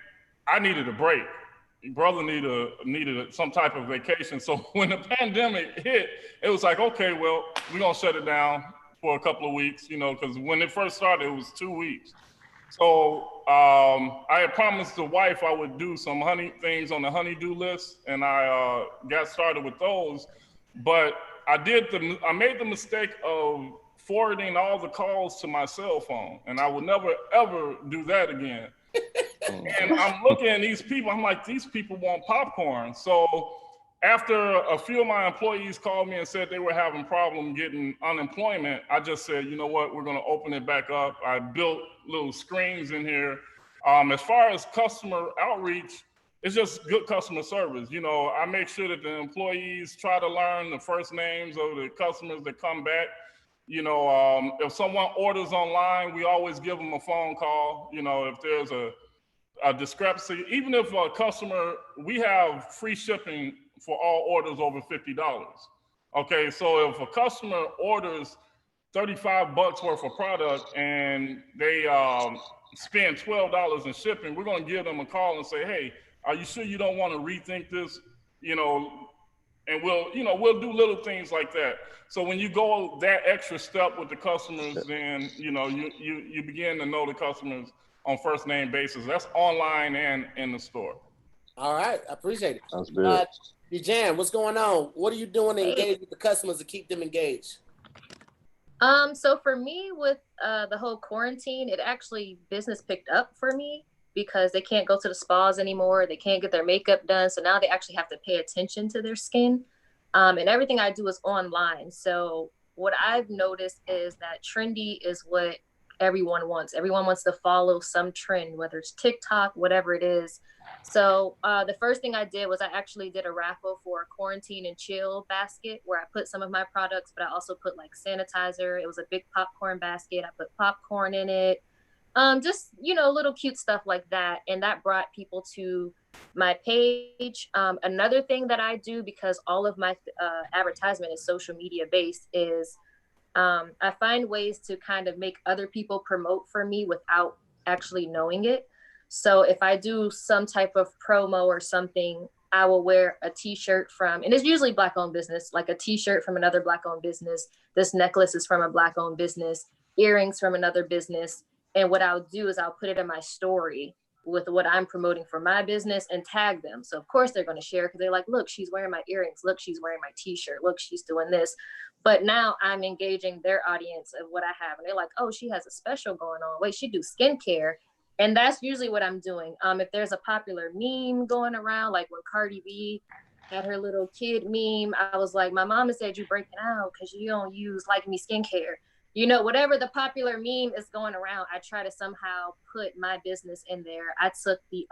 I needed a break. Brother needed some type of vacation. So when the pandemic hit, it was like, okay, well, we're gonna shut it down for a couple of weeks, because when it first started, it was 2 weeks. So I had promised the wife I would do some things on the honey-do list, and I got started with those. But I made the mistake of forwarding all the calls to my cell phone, and I will never ever do that again. And I'm looking at these people, I'm like, these people want popcorn. So after a few of my employees called me and said they were having problem getting unemployment, I just said, you know what, we're gonna open it back up. I built little screens in here. As far as customer outreach, it's just good customer service. I make sure that the employees try to learn the first names of the customers that come back. If someone orders online, we always give them a phone call. If there's a discrepancy, even if a customer, we have free shipping for all orders over $50. Okay, so if a customer orders $35 worth of product and they spend $12 in shipping, we're gonna give them a call and say, hey, are you sure you don't want to rethink this, And we'll do little things like that. So when you go that extra step with the customers, then you begin to know the customers on first name basis. That's online and in the store. All right, I appreciate it. Sounds good. Dejan, what's going on? What are you doing to engage with the customers to keep them engaged? So for me, with the whole quarantine, it actually business picked up for me because they can't go to the spas anymore. They can't get their makeup done. So now they actually have to pay attention to their skin. And everything I do is online. So what I've noticed is that trendy is what everyone wants. Everyone wants to follow some trend, whether it's TikTok, whatever it is. So the first thing I did was I actually did a raffle for a quarantine and chill basket where I put some of my products, but I also put like sanitizer. It was a big popcorn basket. I put popcorn in it. Just, little cute stuff like that. And that brought people to my page. Another thing that I do, because all of my advertisement is social media based, is I find ways to kind of make other people promote for me without actually knowing it. So if I do some type of promo or something, I will wear a t-shirt from, and it's usually Black owned business, like a t-shirt from another Black owned business. This necklace is from a Black owned business, earrings from another business. And what I'll do is I'll put it in my story with what I'm promoting for my business and tag them. So of course they're going to share because they're like, look, she's wearing my earrings. Look, she's wearing my t-shirt. Look, she's doing this. But now I'm engaging their audience of what I have. And they're like, oh, she has a special going on. Wait, she do skincare. And that's usually what I'm doing. If there's a popular meme going around, like when Cardi B had her little kid meme, I was like, my mama said you breaking out because you don't use Like Me skincare. Whatever the popular meme is going around, I try to somehow put my business in there. I took the,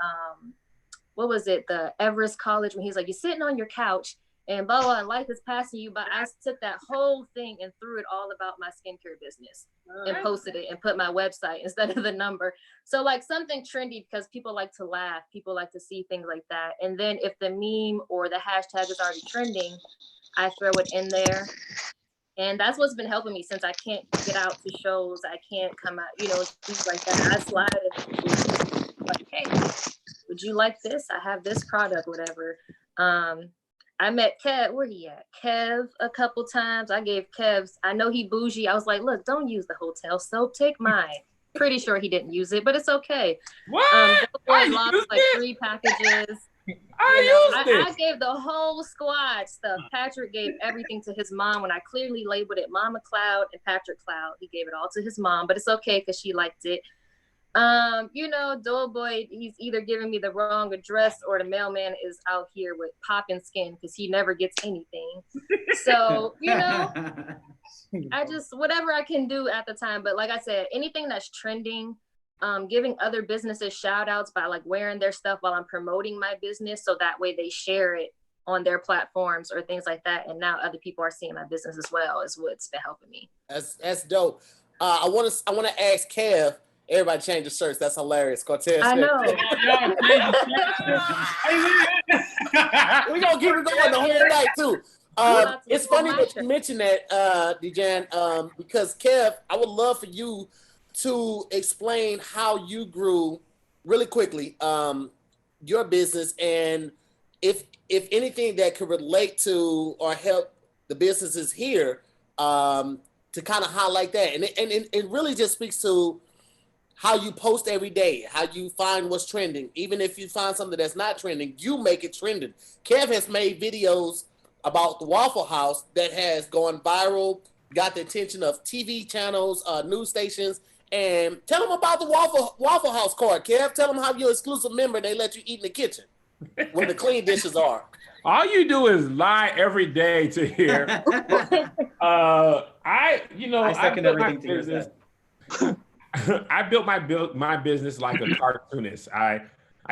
the Everest College when he's like, you're sitting on your couch and blah, blah, and life is passing you. But I took that whole thing and threw it all about my skincare business and posted it and put my website instead of the number. So like something trendy because people like to laugh. People like to see things like that. And then if the meme or the hashtag is already trending, I throw it in there. And that's what's been helping me since I can't get out to shows. I can't come out, things like that. I slide it like, hey, would you like this? I have this product, whatever. I met Kev, where he at? Kev a couple times. I gave Kev's, I know he bougie. I was like, look, don't use the hotel soap, take mine. Pretty sure he didn't use it, but it's okay. What? I lost like 3 packages. I gave the whole squad stuff. Patrick gave everything to his mom when I clearly labeled it Mama Cloud and Patrick Cloud. He gave it all to his mom, but it's okay because she liked it. Doughboy, he's either giving me the wrong address or the mailman is out here with popping skin because he never gets anything. So, I just, whatever I can do at the time. But like I said, anything that's trending, giving other businesses shout outs by like wearing their stuff while I'm promoting my business. So that way they share it on their platforms or things like that. And now other people are seeing my business as well, is what's been helping me. That's dope. I want to ask Kev. Everybody change the shirts. That's hilarious. Cortez. I know. We're going to keep it going the whole night, too. It's funny that you mentioned that, Dejan, because Kev, I would love for you to explain how you grew really quickly, your business, and if anything that could relate to or help the businesses here to kind of highlight that. And it really just speaks to how you post every day, how you find what's trending. Even if you find something that's not trending, you make it trending. Kev has made videos about the Waffle House that has gone viral, got the attention of TV channels, news stations. And tell them about the Waffle House card, Kev. Tell them how you're an exclusive member and they let you eat in the kitchen where the clean dishes are. All you do is lie every day to here. I second everything to business. I built my business like a cartoonist. I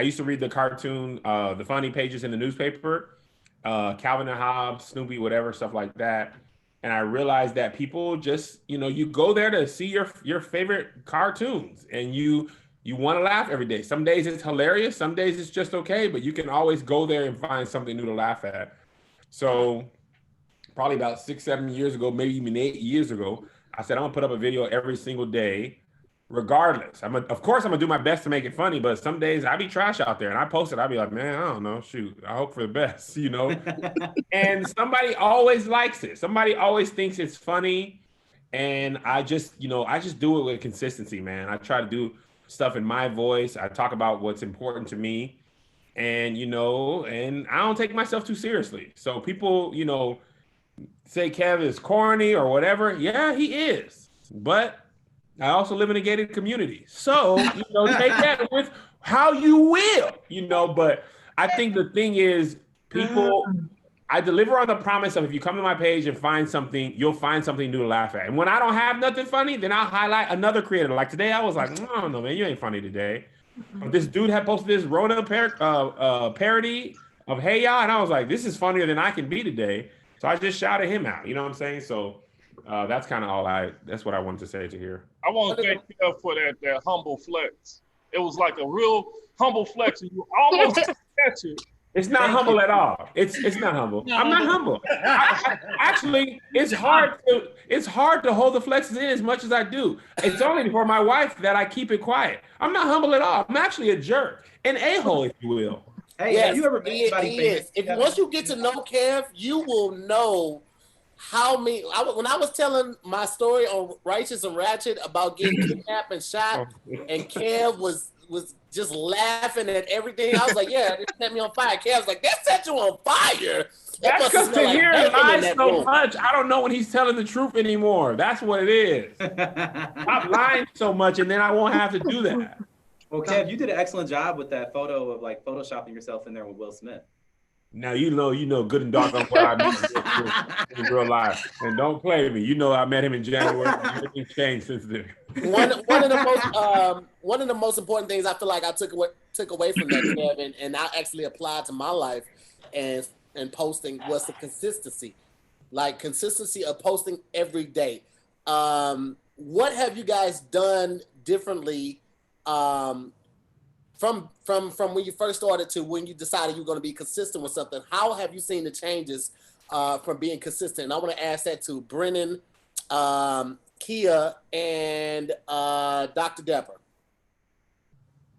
used to read the cartoon, the funny pages in the newspaper, Calvin and Hobbes, Snoopy, whatever, stuff like that. And I realized that people just, you go there to see your favorite cartoons and you want to laugh every day. Some days it's hilarious. Some days it's just okay, but you can always go there and find something new to laugh at. So probably about 6-7 years ago, maybe even 8 years ago, I said, I'm gonna put up a video every single day regardless. Of course, I'm gonna do my best to make it funny, but some days I be trash out there and I post it. I be like, man, I don't know, shoot, I hope for the best, you know? And somebody always likes it. Somebody always thinks it's funny. And I just do it with consistency, man. I try to do stuff in my voice. I talk about what's important to me. And, and I don't take myself too seriously. So people, say Kev is corny or whatever. Yeah, he is. But I also live in a gated community. So, take that with how you will, but I think the thing is I deliver on the promise of if you come to my page and find something, you'll find something new to laugh at. And when I don't have nothing funny, then I'll highlight another creator. Like today, I was like, I don't know, man, you ain't funny today. This dude had posted this Rona parody of Hey Ya, and I was like, this is funnier than I can be today. So I just shouted him out. You know what I'm saying? So that's kind of that's what I wanted to say to here. I want to thank you for that humble flex. It was like a real humble flex, and you almost catch it. It's not humble at all. It's not humble. I'm not humble. Actually, it's hard to hold the flexes in as much as I do. It's only for my wife that I keep it quiet. I'm not humble at all. I'm actually a jerk, an a-hole, if you will. Hey, have you ever met anybody famous? Once you get to know Kev, you will know how many. When I was telling my story on Righteous and Ratchet about getting kidnapped and shot, and Kev was just laughing at everything. I was like, yeah, it set me on fire. Kev's like, that set you on fire. That's because to hear him lie so much, I don't know when he's telling the truth anymore. That's what it is. Stop lying so much, and then I won't have to do that. Well, Kev, you did an excellent job with that photo of like photoshopping yourself in there with Will Smith. Now you know good and dark on what I mean in real life, and don't play me. I met him in January. Everything's changed since then. One of the most important things I feel like I took away from that, Kevin, and I actually applied to my life and posting was the consistency, like consistency of posting every day. What have you guys done differently from when you first started to when you decided you were going to be consistent with something? How have you seen the changes from being consistent? And I want to ask that to Brennon, Kia, and Dr. Dapper.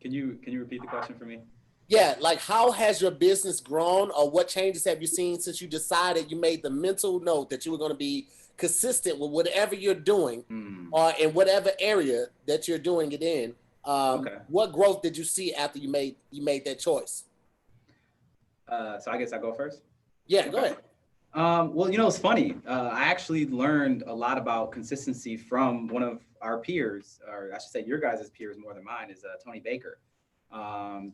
Can you repeat the question for me? Yeah, like how has your business grown, or what changes have you seen since you decided you made the mental note that you were going to be consistent with whatever you're doing, or in whatever area that you're doing it in? What growth did you see after you made that choice? So I guess I go first. Yeah, go ahead. Well, it's funny. I actually learned a lot about consistency from one of our peers, or I should say your guys' peers more than mine, is Tony Baker.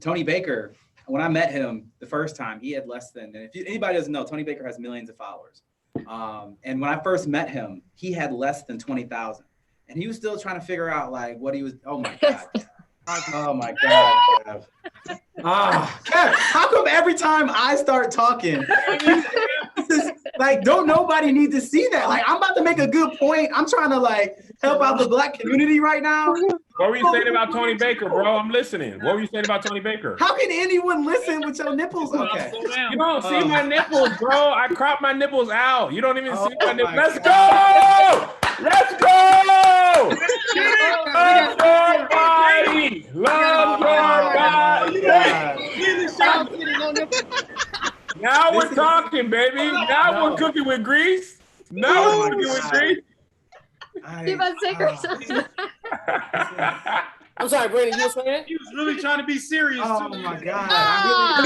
Tony Baker, when I met him the first time, he had less than, and if anybody doesn't know, Tony Baker has millions of followers. And when I first met him, he had less than 20,000. And he was still trying to figure out like what he was, oh my God. Oh my God, Kev. Kev, how come every time I start talking, don't nobody need to see that? Like, I'm about to make a good point. I'm trying to help out the Black community right now. What were you saying about Tony Baker, bro? I'm listening. What were you saying about Tony Baker? How can anyone listen with your nipples? Okay. You don't see my nipples, bro. I crop my nipples out. You don't even see my nipples. Let's go! Let's go! Love your body! Love your body! Now we're talking, baby. Now we're cooking with grease. Now we're cooking with grease. Keep on secret. I'm sorry, Brandon, you were saying? He was really trying to be serious. Oh my God.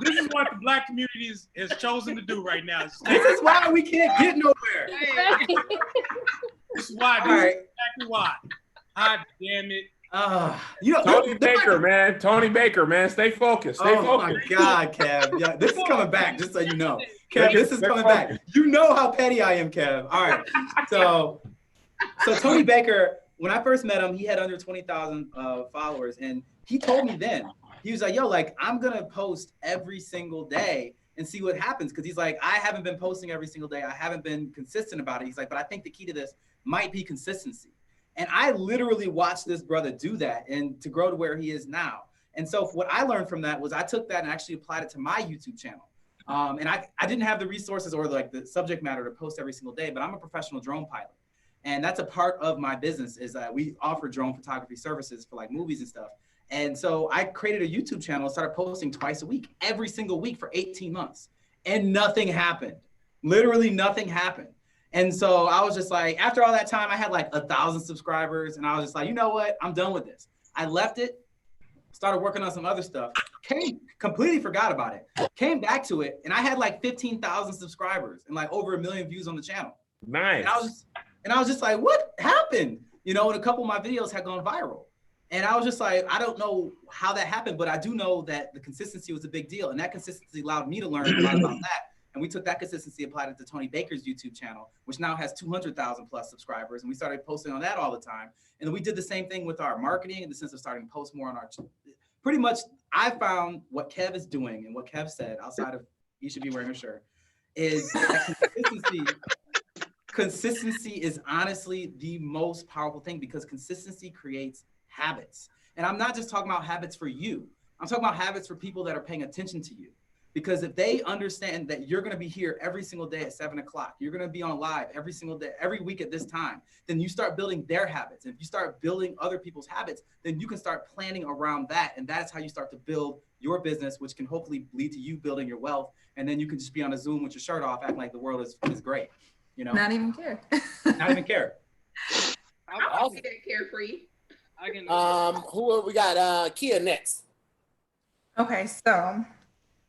This is what the Black community has chosen to do right now. This is why we can't get nowhere. This is why. This is exactly why. God damn it. Tony Baker, man. Stay focused. Stay focused. Oh my God, Kev. Yeah, this is coming back, just so you know. Kev, this is coming back. You know how petty I am, Kev. All right. So Tony Baker, when I first met him, he had under 20,000 followers. And he told me then, he was like, yo, I'm going to post every single day and see what happens. Because he's like, I haven't been posting every single day. I haven't been consistent about it. He's like, but I think the key to this might be consistency. And I literally watched this brother do that and to grow to where he is now. And so what I learned from that was I took that and actually applied it to my YouTube channel. And I didn't have the resources or the subject matter to post every single day, but I'm a professional drone pilot. And that's a part of my business is that we offer drone photography services for like movies and stuff. And so I created a YouTube channel and started posting twice a week, every single week for 18 months. And nothing happened. Literally nothing happened. And so I was just like, after all that time, I had like 1,000 subscribers. And I was just like, you know what? I'm done with this. I left it, started working on some other stuff, completely forgot about it, came back to it. And I had like 15,000 subscribers and like over 1 million views on the channel. Nice. And I was just like, what happened? You know, and a couple of my videos had gone viral. And I was just like, I don't know how that happened, but I do know that the consistency was a big deal. And that consistency allowed me to learn a lot about that. And we took that consistency, applied it to Tony Baker's YouTube channel, which now has 200,000 plus subscribers. And we started posting on that all the time. And then we did the same thing with our marketing in the sense of starting to post more on our, pretty much I found what Kev is doing and what Kev said outside of, you should be wearing a shirt, is that consistency is honestly the most powerful thing because consistency creates habits. And I'm not just talking about habits for you. I'm talking about habits for people that are paying attention to you. Because if they understand that you're going to be here every single day at 7 o'clock, you're going to be on live every single day, every week at this time, then you start building their habits. And if you start building other people's habits, then you can start planning around that. And that's how you start to build your business, which can hopefully lead to you building your wealth. And then you can just be on a Zoom with your shirt off, acting like the world is great. You know, not even care. Not even care. I'll be carefree. Who we got? Kia next. Okay, so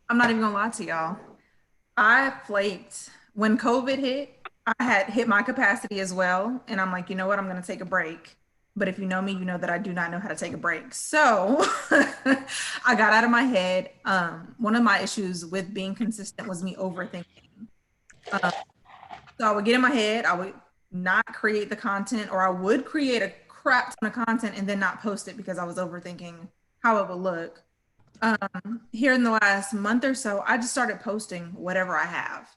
I'm not even gonna lie to y'all. I flaked when COVID hit. I had hit my capacity as well, and I'm like, you know what? I'm gonna take a break. But if you know me, you know that I do not know how to take a break. So I got out of my head. One of my issues with being consistent was me overthinking. So I would get in my head, I would not create the content, or I would create a crap ton of content and then not post it because I was overthinking how it would look. Here in the last month or so, I just started posting whatever I have.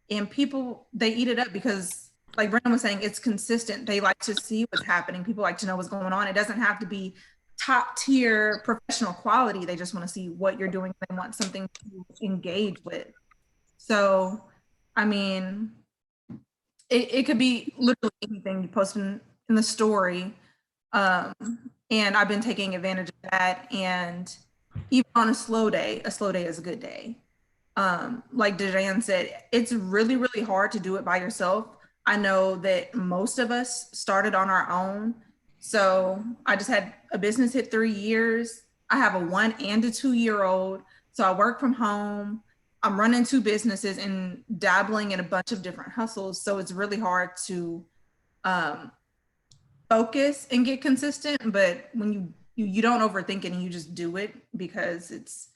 And people, they eat it up because, like Brennon was saying, it's consistent. They like to see what's happening. People like to know what's going on. It doesn't have to be top tier professional quality. They just want to see what you're doing. They want something to engage with. So, I mean, it could be literally anything you post in the story. And I've been taking advantage of that. And even on a slow day is a good day. Like Dejan said, it's really, really hard to do it by yourself. I know that most of us started on our own. So I just had a business hit 3 years. I have a 1 and a 2-year-old. So I work from home. I'm running 2 businesses and dabbling in a bunch of different hustles. So it's really hard to focus and get consistent. But when you don't overthink it and you just do it, because it's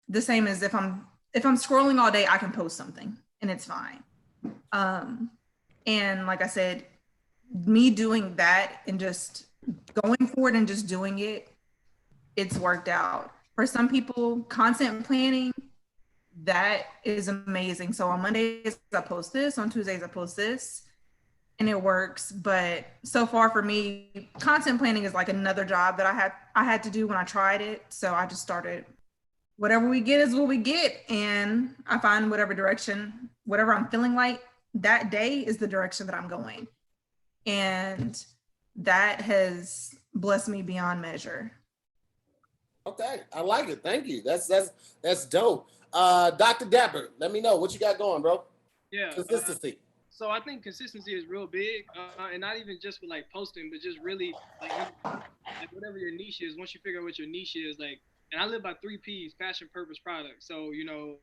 the same as if I'm scrolling all day, I can post something and it's fine. And like I said, me doing that and just going for it and just doing it, it's worked out. For some people, content planning, that is amazing. So on Mondays, I post this, on Tuesdays, I post this, and it works. But so far for me, content planning is like another job that I had to do when I tried it. So I just started, whatever we get is what we get. And I find whatever direction, whatever I'm feeling like that day is the direction that I'm going. And that has blessed me beyond measure. Okay, I like it. Thank you. That's dope. Dr. Dapper, let me know what you got going, bro. Yeah. Consistency. So I think consistency is real big, and not even just with like posting, but just really like whatever your niche is. Once you figure out what your niche is, like, and I live by 3 P's: passion, purpose, product. So you know,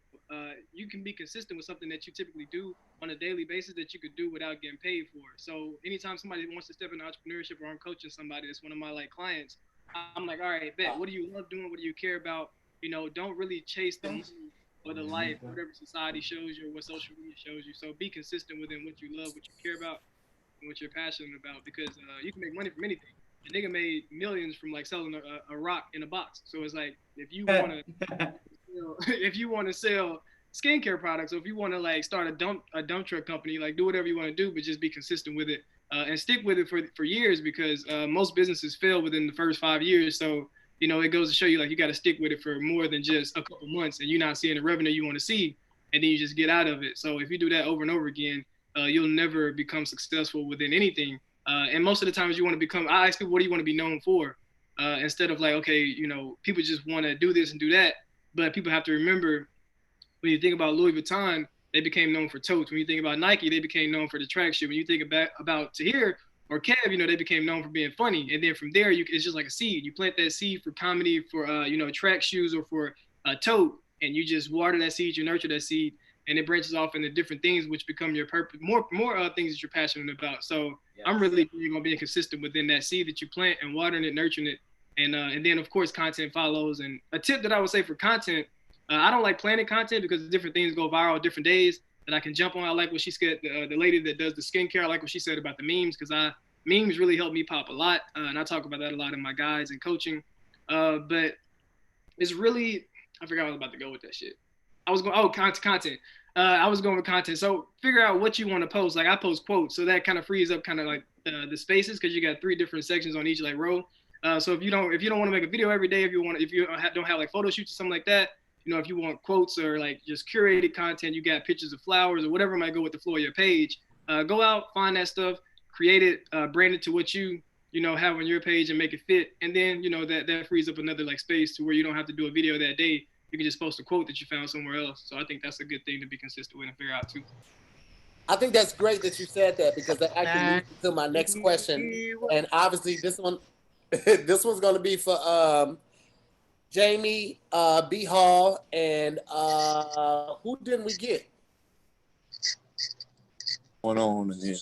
you can be consistent with something that you typically do on a daily basis that you could do without getting paid for. So anytime somebody wants to step into entrepreneurship, or I'm coaching somebody that's one of my like clients, I'm like, all right, bet. What do you love doing? What do you care about? You know, don't really chase the money or the life, whatever society shows you or what social media shows you. So be consistent within what you love, what you care about, and what you're passionate about, because you can make money from anything. A nigga made millions from like selling a rock in a box. So it's like, if you want to sell skincare products, or if you want to like start a dump truck company, like do whatever you want to do, but just be consistent with it and stick with it for years, because most businesses fail within the first 5 years. So you know, it goes to show you, like, you got to stick with it for more than just a couple months, and you're not seeing the revenue you want to see, and then you just get out of it. So if you do that over and over again, you'll never become successful within anything. And most of the times you want to become, I ask people, what do you want to be known for? Instead of like, okay, you know, people just want to do this and do that. But people have to remember, when you think about Louis Vuitton, they became known for totes. When you think about Nike, they became known for the track shoe. When you think about Tahir or Kev, you know, they became known for being funny. And then from there, it's just like a seed. You plant that seed for comedy, for, you know, track shoes, or for a tote, and you just water that seed, you nurture that seed, and it branches off into different things, which become your purpose, more things that you're passionate about. So yes. I'm really going to be consistent within that seed that you plant and watering it, nurturing it. And then of course, content follows. And a tip that I would say for content, I don't like planning content because different things go viral different days that I can jump on. I like what she said, the lady that does the skincare. I like what she said about the memes, because memes really help me pop a lot. And I talk about that a lot in my guides and coaching. But it's really, I forgot I was about to go with that shit. I was going, content. I was going with content. So figure out what you want to post. Like I post quotes, so that kind of frees up kind of like the spaces, because you got 3 different sections on each like row. So if you don't want to make a video every day, if you don't have like photo shoots or something like that, you know, if you want quotes or like just curated content, you got pictures of flowers or whatever might go with the flow of your page. Go out, find that stuff, create it, brand it to what you know, have on your page and make it fit. And then, you know, that frees up another like space to where you don't have to do a video that day. You can just post a quote that you found somewhere else. So I think that's a good thing to be consistent with and figure out too. I think that's great that you said that, because that actually leads to my next question. And obviously this one's going to be for Jamey, B Hall, and who didn't we get? What's going on in here?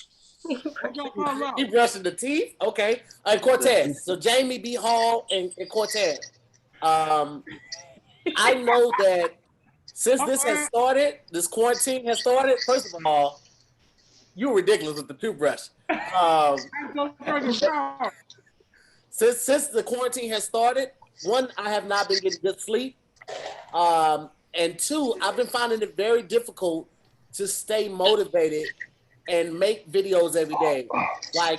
You brushing the teeth? Okay. All right, Cortez. So Jamey, B Hall, and Cortez. I know that since this has started, this quarantine has started, first of all, you're ridiculous with the toothbrush. Since the quarantine has started, 1, I have not been getting good sleep. And 2, I've been finding it very difficult to stay motivated and make videos every day. Like,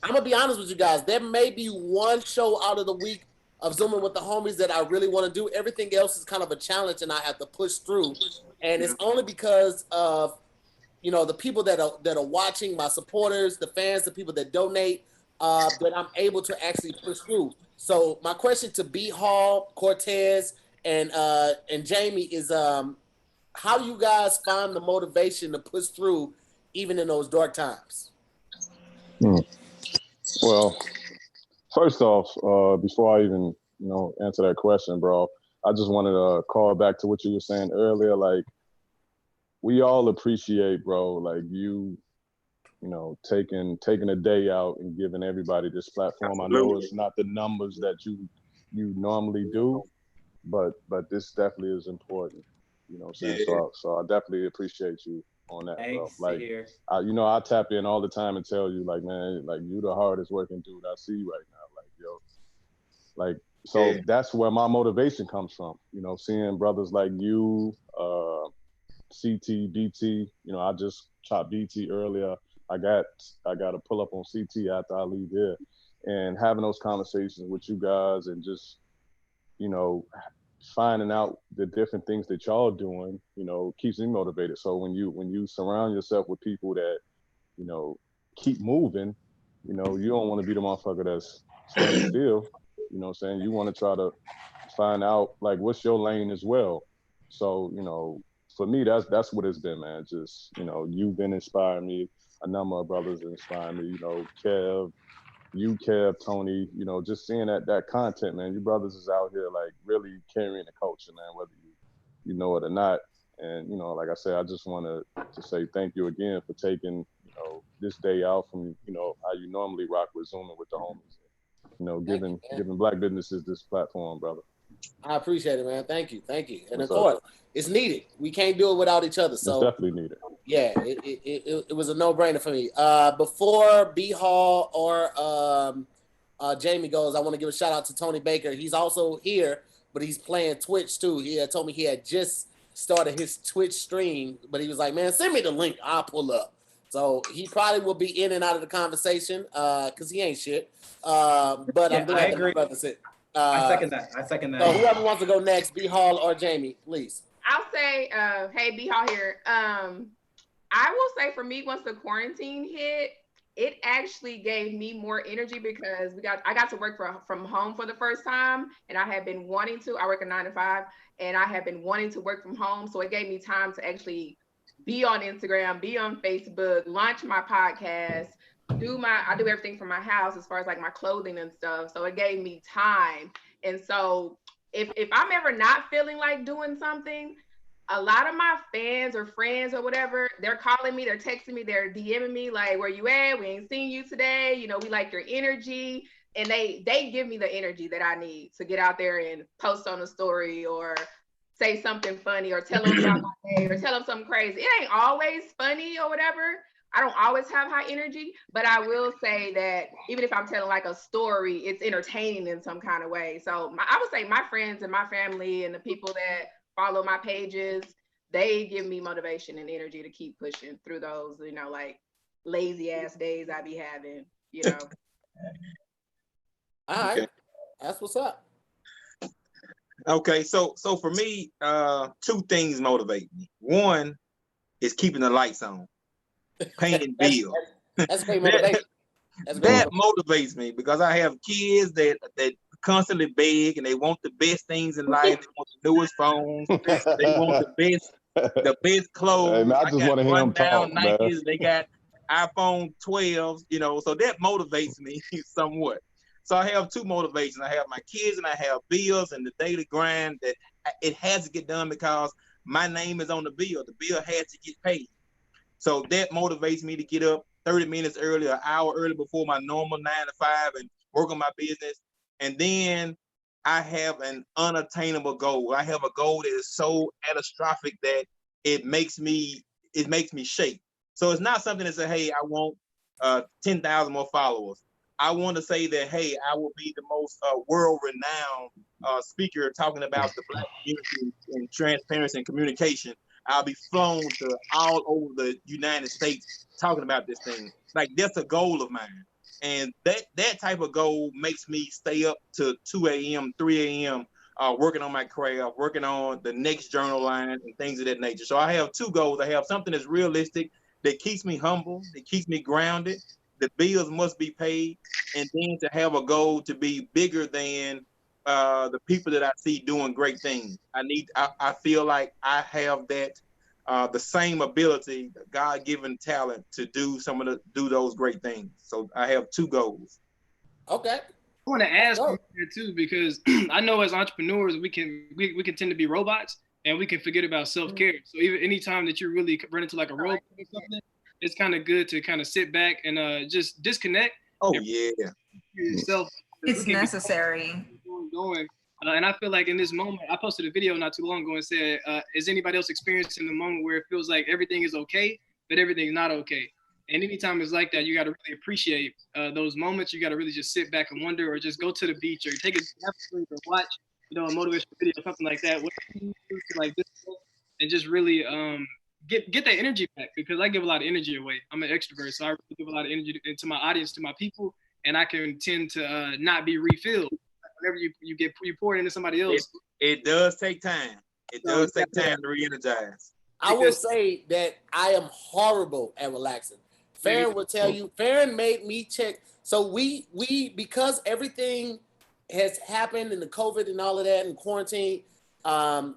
I'm gonna be honest with you guys, there may be one show out of the week of Zooming with the homies that I really want to do. Everything else is kind of a challenge and I have to push through. And it's only because of, you know, the people that are watching, my supporters, the fans, the people that donate, that I'm able to actually push through. So my question to B Hall, Cortez, and Jamey is, how do you guys find the motivation to push through even in those dark times? Well, first off, before I even, you know, answer that question, bro, I just wanted to call back to what you were saying earlier. Like, we all appreciate, bro, like you know, taking a day out and giving everybody this platform. I know it's not the numbers that you normally do, but this definitely is important. You know what I'm saying? Yeah. So I definitely appreciate you on that, bro. Like, you know, I tap in all the time and tell you, like, man, like, you the hardest working dude I see right now. Like, yo, like, so that's where my motivation comes from. You know, seeing brothers like you, CT, BT. You know, I just chopped BT earlier. I got to pull up on CT after I leave here, and having those conversations with you guys and just, you know, finding out the different things that y'all doing, you know, keeps me motivated. So when you surround yourself with people that, you know, keep moving, you know, you don't want to be the motherfucker that's standing still. You know what I'm saying? You want to try to find out, like, what's your lane as well. So, you know, for me, that's what it's been, man. Just, you know, you've been inspiring me. A number of brothers inspiring me, you know, Kev, Tony, you know, just seeing that content, man. You brothers is out here, like, really carrying the culture, man, whether you know it or not. And, you know, like I said, I just want to say thank you again for taking, you know, this day out from, you know, how you normally rock with Zooming with the homies. You know, giving Black businesses this platform, brother. I appreciate it, man. Thank you. And of course, it's needed. We can't do it without each other. So it's definitely needed. Yeah, it was a no-brainer for me. Before B Hall or Jamey goes, I want to give a shout out to Tony Baker. He's also here, but he's playing Twitch too. He had told me he had just started his Twitch stream, but he was like, man, send me the link. I'll pull up. So he probably will be in and out of the conversation because he ain't shit. But yeah, I'm glad I agree. I second that. So whoever wants to go next, B Hall or Jamey, please. I'll say, hey, B Hall here. I will say for me, once the quarantine hit, it actually gave me more energy because I got to work from home for the first time, and I had been wanting to. I work a 9 to 5, and I have been wanting to work from home, so it gave me time to actually be on Instagram, be on Facebook, launch my podcast, I do everything from my house as far as like my clothing and stuff. So it gave me time. And so if I'm ever not feeling like doing something, a lot of my fans or friends or whatever, they're calling me, they're texting me, they're DMing me like, where you at? We ain't seen you today. You know, we like your energy. And they give me the energy that I need to get out there and post on a story or say something funny or tell them about my day or tell them something crazy. It ain't always funny or whatever. I don't always have high energy, but I will say that even if I'm telling like a story, it's entertaining in some kind of way. So I would say my friends and my family and the people that follow my pages, they give me motivation and energy to keep pushing through those, you know, like lazy ass days I be having, you know. All right, that's what's up. Okay, so for me, 2 things motivate me. One is keeping the lights on, paying bills. That's great motivation. That motivates me because I have kids that constantly beg and they want the best things in life. They want the newest phones. They want the best clothes. Hey, man, I just want to hear them talk, Nikes. man. They got iPhone 12s, you know, so that motivates me somewhat. So I have 2 motivations. I have my kids and I have bills and the daily grind that it has to get done because my name is on the bill. The bill has to get paid. So that motivates me to get up 30 minutes early, an hour early before my normal 9 to 5 and work on my business. And then I have an unattainable goal. I have a goal that is so catastrophic that it makes me shake. So it's not something that says, hey, I want 10,000 more followers. I want to say that, hey, I will be the most world-renowned speaker talking about the Black community and transparency and communication. I'll be flown to all over the United States talking about this thing. Like, that's a goal of mine. And that type of goal makes me stay up to 2 a.m., 3 a.m., working on my craft, working on the next journal line and things of that nature. So I have 2 goals. I have something that's realistic, that keeps me humble, that keeps me grounded. The bills must be paid, and then to have a goal to be bigger than the people that I see doing great things. I feel like I have that the same ability, God-given talent to do those great things. So I have 2 goals. Okay. I want to ask you here too, because I know as entrepreneurs we can tend to be robots and we can forget about self-care. So even anytime that you really run into like a robot or something, it's kind of good to kind of sit back and just disconnect. Oh yeah. Yourself. It's necessary. Going. And I feel like in this moment, I posted a video not too long ago and said, is anybody else experiencing the moment where it feels like everything is okay, but everything's not okay? And anytime it's like that, you got to really appreciate those moments. You got to really just sit back and wonder, or just go to the beach, or take a Netflix or watch, a motivational video, something like that. What you do to like this, and just really get that energy back, because I give a lot of energy away. I'm an extrovert, so I really give a lot of energy to my audience, to my people, and I can tend to not be refilled. Whenever you pour it into somebody else, it does take time. It does take time to re-energize. I will say that I am horrible at relaxing. Farron will tell you. Farron made me check. So we because everything has happened in the COVID and all of that and quarantine. I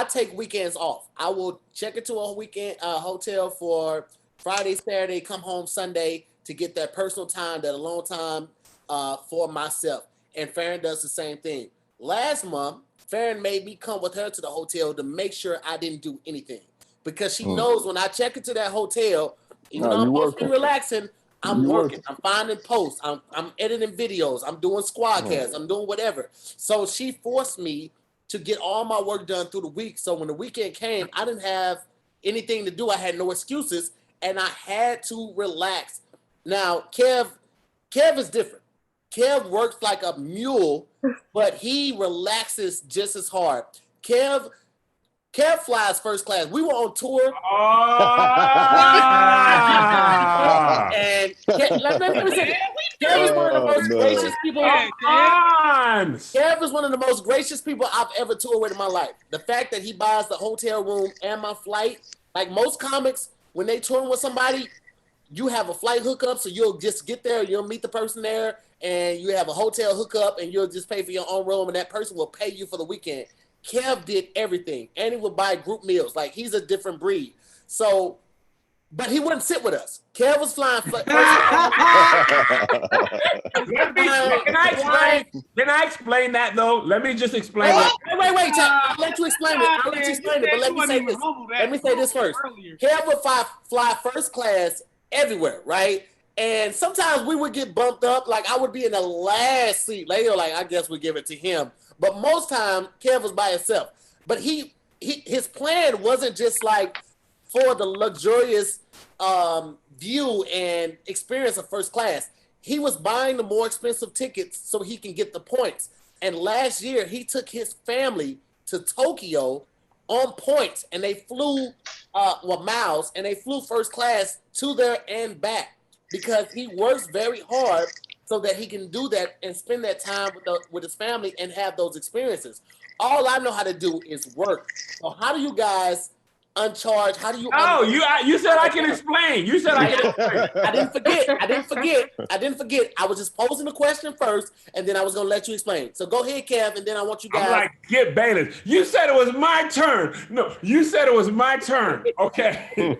take weekends off. I will check into a weekend hotel for Friday, Saturday, come home Sunday to get that personal time, that alone time for myself. And Farron does the same thing. Last month, Farron made me come with her to the hotel to make sure I didn't do anything, because she knows when I check into that hotel, even though I'm supposed to be relaxing, I'm working. I'm finding posts. I'm editing videos. I'm doing squadcasts. I'm doing whatever. So she forced me to get all my work done through the week. So when the weekend came, I didn't have anything to do. I had no excuses, and I had to relax. Now, Kev is different. Kev works like a mule, but he relaxes just as hard. Kev flies first class. We were on tour. And let me say, Kev is one of the most gracious people. Kev is one of the most gracious people I've ever toured with in my life. The fact that he buys the hotel room and my flight, like most comics, when they touring with somebody, you have a flight hookup, so you'll just get there, you'll meet the person there, and you have a hotel hookup, and you'll just pay for your own room, and that person will pay you for the weekend. Kev did everything, and he would buy group meals. Like, he's a different breed. So, but he wouldn't sit with us. Kev was flying first. Can I explain that though? Let me just explain it. Wait. I'll let you explain it. But let me say this. Let me say this first. Kev would fly first class everywhere, right? And sometimes we would get bumped up. Like, I would be in the last seat. Later, like, I guess we give it to him. But most time, Kev was by himself. But his plan wasn't just like for the luxurious view and experience of first class. He was buying the more expensive tickets so he can get the points. And last year, he took his family to Tokyo on points, and they flew miles, and they flew first class to there and back because he works very hard so that he can do that and spend that time with his family and have those experiences. All I know how to do is work. So how do you guys uncharge? How do you? Oh, you said I can explain. You said I can explain. I didn't forget. I was just posing the question first, and then I was gonna let you explain. So go ahead, Kev, and then I want you guys. I'm like, get Bayless. You said it was my turn. No, you said it was my turn. Okay.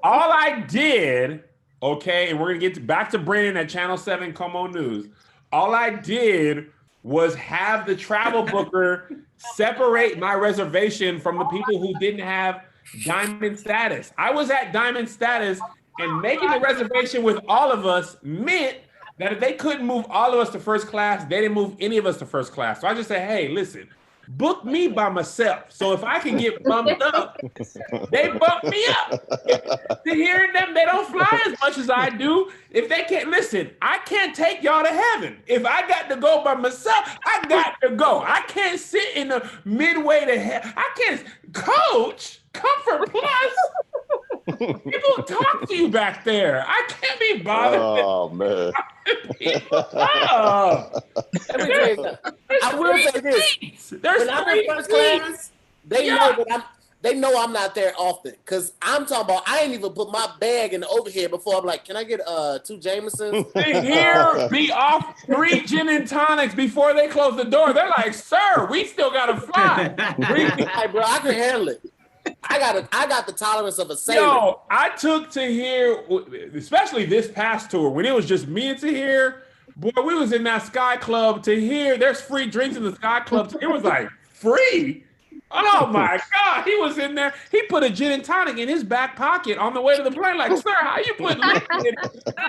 All I did, okay, and we're gonna get back to Brennon at Channel 7 Como News. All I did was have the travel booker separate my reservation from the people who didn't have diamond status. I was at diamond status, and making the reservation with all of us meant that if they couldn't move all of us to first class, they didn't move any of us to first class. So I just said, hey, listen, book me by myself. So if I can get bumped up, they bump me up. To hearing them, they don't fly as much as I do. If they can't, listen, I can't take y'all to heaven. If I got to go by myself, I got to go. I can't sit in the midway to heaven. I can't, Coach, Comfort Plus. People talk to you back there. I can't be bothered. Oh, man. Let me tell you something. I will say this. When I'm in first class, they know I'm not there often. Because I'm talking about, I ain't even put my bag in the overhead before. I'm like, can I get 2 Jamesons? They hear me off 3 gin and tonics before they close the door. They're like, sir, we still got to fly. Hey, bro, I can handle it. I got the tolerance of a sailor. Yo, I took Tahir, especially this past tour, when it was just me and Tahir. Boy, we was in that Sky Club. Tahir, there's free drinks in the Sky Club. It was like free. Oh my God, he was in there. He put a gin and tonic in his back pocket on the way to the plane. Like, sir, how you put liquid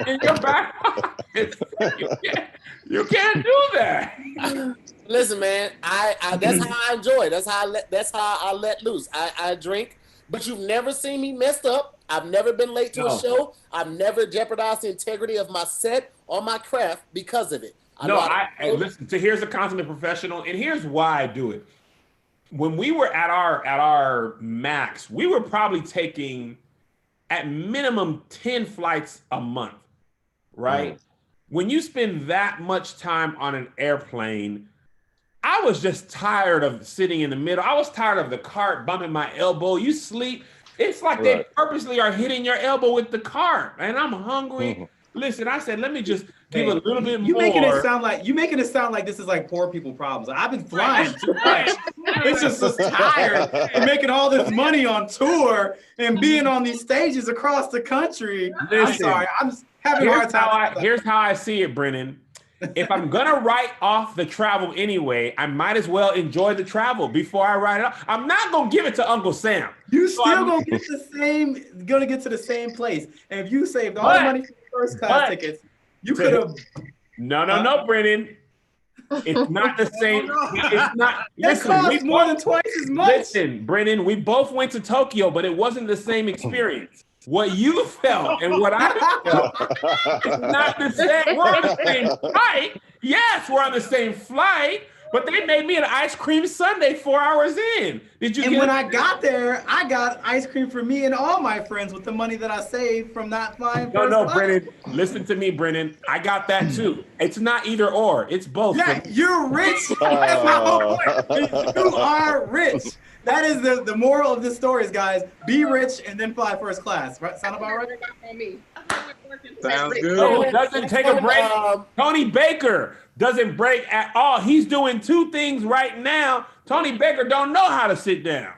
in your back pocket? You can't do that. Listen, man, I that's how I enjoy it. That's how I let loose. I drink, but you've never seen me messed up. I've never been late to a show. I've never jeopardized the integrity of my set or my craft because of it. Listen, here's a consummate professional, and here's why I do it. When we were at our max, we were probably taking at minimum 10 flights a month, right? When you spend that much time on an airplane, I was just tired of sitting in the middle. I was tired of the cart bumping my elbow. You sleep. It's like they purposely are hitting your elbow with the cart, and I'm hungry. Listen, I said, let me just give a little bit more. You making it sound like this is like poor people problems. I've been flying too much. It's just tired and making all this money on tour and being on these stages across the country. Listen, I'm sorry. I'm just having a hard time. Here's how I see it, Brennon. If I'm gonna write off the travel anyway, I might as well enjoy the travel before I write it off. I'm not gonna give it to Uncle Sam. You still gonna get to the same place. And if you saved all the money for the first class tickets, you could have. No, Brennon. It's not the same. It's not. It costs more than twice as much. Listen, Brennon, we both went to Tokyo, but it wasn't the same experience. What you felt and what I felt is not the same. We're on the same flight. Yes, we're on the same flight, But they made me an ice cream sundae 4 hours in. Did you? And when I got there, I got ice cream for me and all my friends with the money that I saved from not flying. No, Brennan. Listen to me, Brennan. I got that too. It's not either or. It's both. Yeah, you're rich. That's my whole point. You are rich. That is the moral of this story, is, guys, be rich and then fly first class. Right? Sound about right? Sounds good. No, doesn't take a break. Tony Baker doesn't break at all. He's doing two things right now. Tony Baker don't know how to sit down.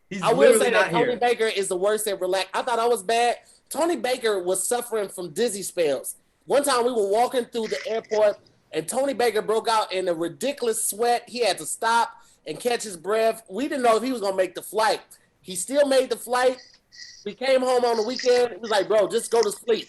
He's I will say not that Tony here. Baker is the worst at relax. I thought I was bad. Tony Baker was suffering from dizzy spells. One time we were walking through the airport and Tony Baker broke out in a ridiculous sweat. He had to stop and catch his breath. We didn't know if he was gonna make the flight. He still made the flight. We came home on the weekend. He was like, bro, just go to sleep.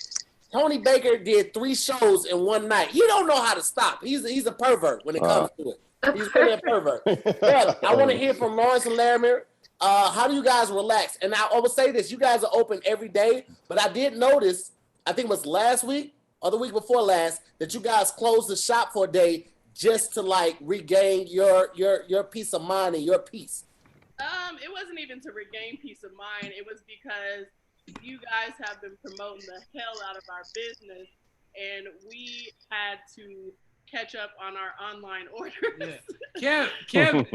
Tony Baker did 3 shows in one night. He don't know how to stop. He's a pervert when it comes to it. He's really a pervert. Yeah, I want to hear from Lawrence and Larimer. How do you guys relax? And I will say this, you guys are open every day, but I did notice, I think it was last week or the week before last, that you guys closed the shop for a day just to like regain your peace of mind and your peace. It wasn't even to regain peace of mind. It was because you guys have been promoting the hell out of our business, and we had to catch up on our online orders. Yeah. Kev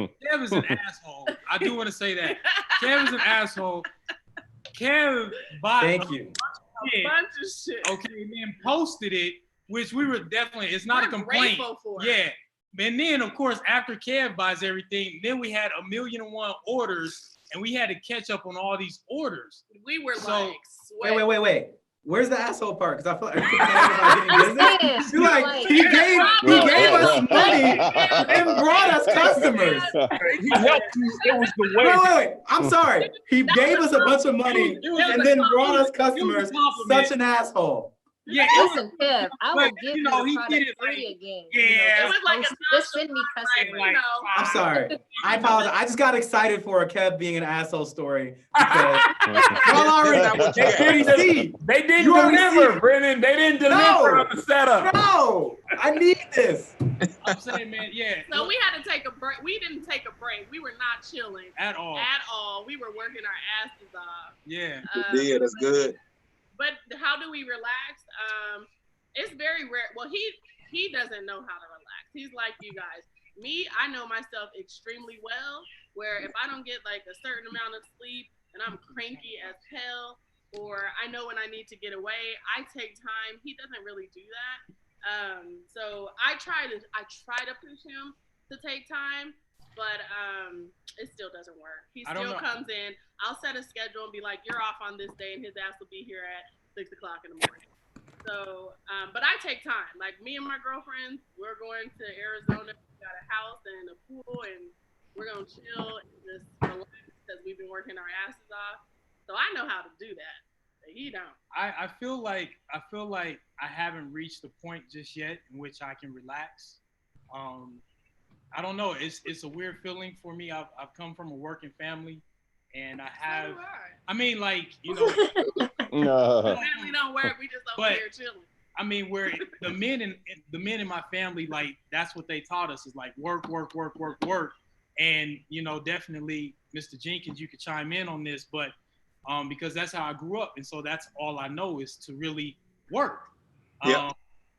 is an asshole. I do want to say that. Kev is an asshole. Kev bought Thank you. A bunch of shit. Okay, and then posted it, which we were definitely, it's not We're a complaint. grateful for it. Yeah. And then, of course, after Kev buys everything, then we had 1,000,001 orders, and we had to catch up on all these orders. We were So- like, Wait. Where's the asshole part? Because I feel like everybody's getting business. You're like, he gave us money and brought us customers. He helped you. It was the way. Wait. I'm sorry. He gave us a bunch of money and then brought us customers. Such an asshole. Yeah, Listen, Kev, I will give you the he product did it free like, again. yeah. it was like a Just send me customers. I'm sorry. I apologize. I just got excited for a Kev being an asshole story because y'all already see. They didn't You already deliver, see. Brennan. They didn't deliver on the setup. No, I need this. I'm saying, man, yeah. So we had to take a break. We didn't take a break. We were not chilling At all. at all. We were working our asses off. Yeah. Yeah, that's good. But how do we relax? It's very rare. Well, he doesn't know how to relax. He's like you guys. Me, I know myself extremely well, where if I don't get like a certain amount of sleep and I'm cranky as hell, or I know when I need to get away, I take time. He doesn't really do that. So I try to push him to take time, but it still doesn't work. He still comes in. I'll set a schedule and be like, you're off on this day, and his ass will be here at 6 o'clock in the morning. So, but I take time. Like me and my girlfriends, we're going to Arizona. We got a house and a pool, and we're gonna chill and just relax because we've been working our asses off. So I know how to do that. But he don't. I feel like I haven't reached the point just yet in which I can relax. I don't know. It's a weird feeling for me. I've come from a working family, and I have. I mean, like, you know. Family don't work. We just over here chilling. I mean, where the men in my family, like, that's what they taught us is like work. And, you know, definitely, Mr. Jenkins, you could chime in on this, but because that's how I grew up. And so that's all I know is to really work. Yeah.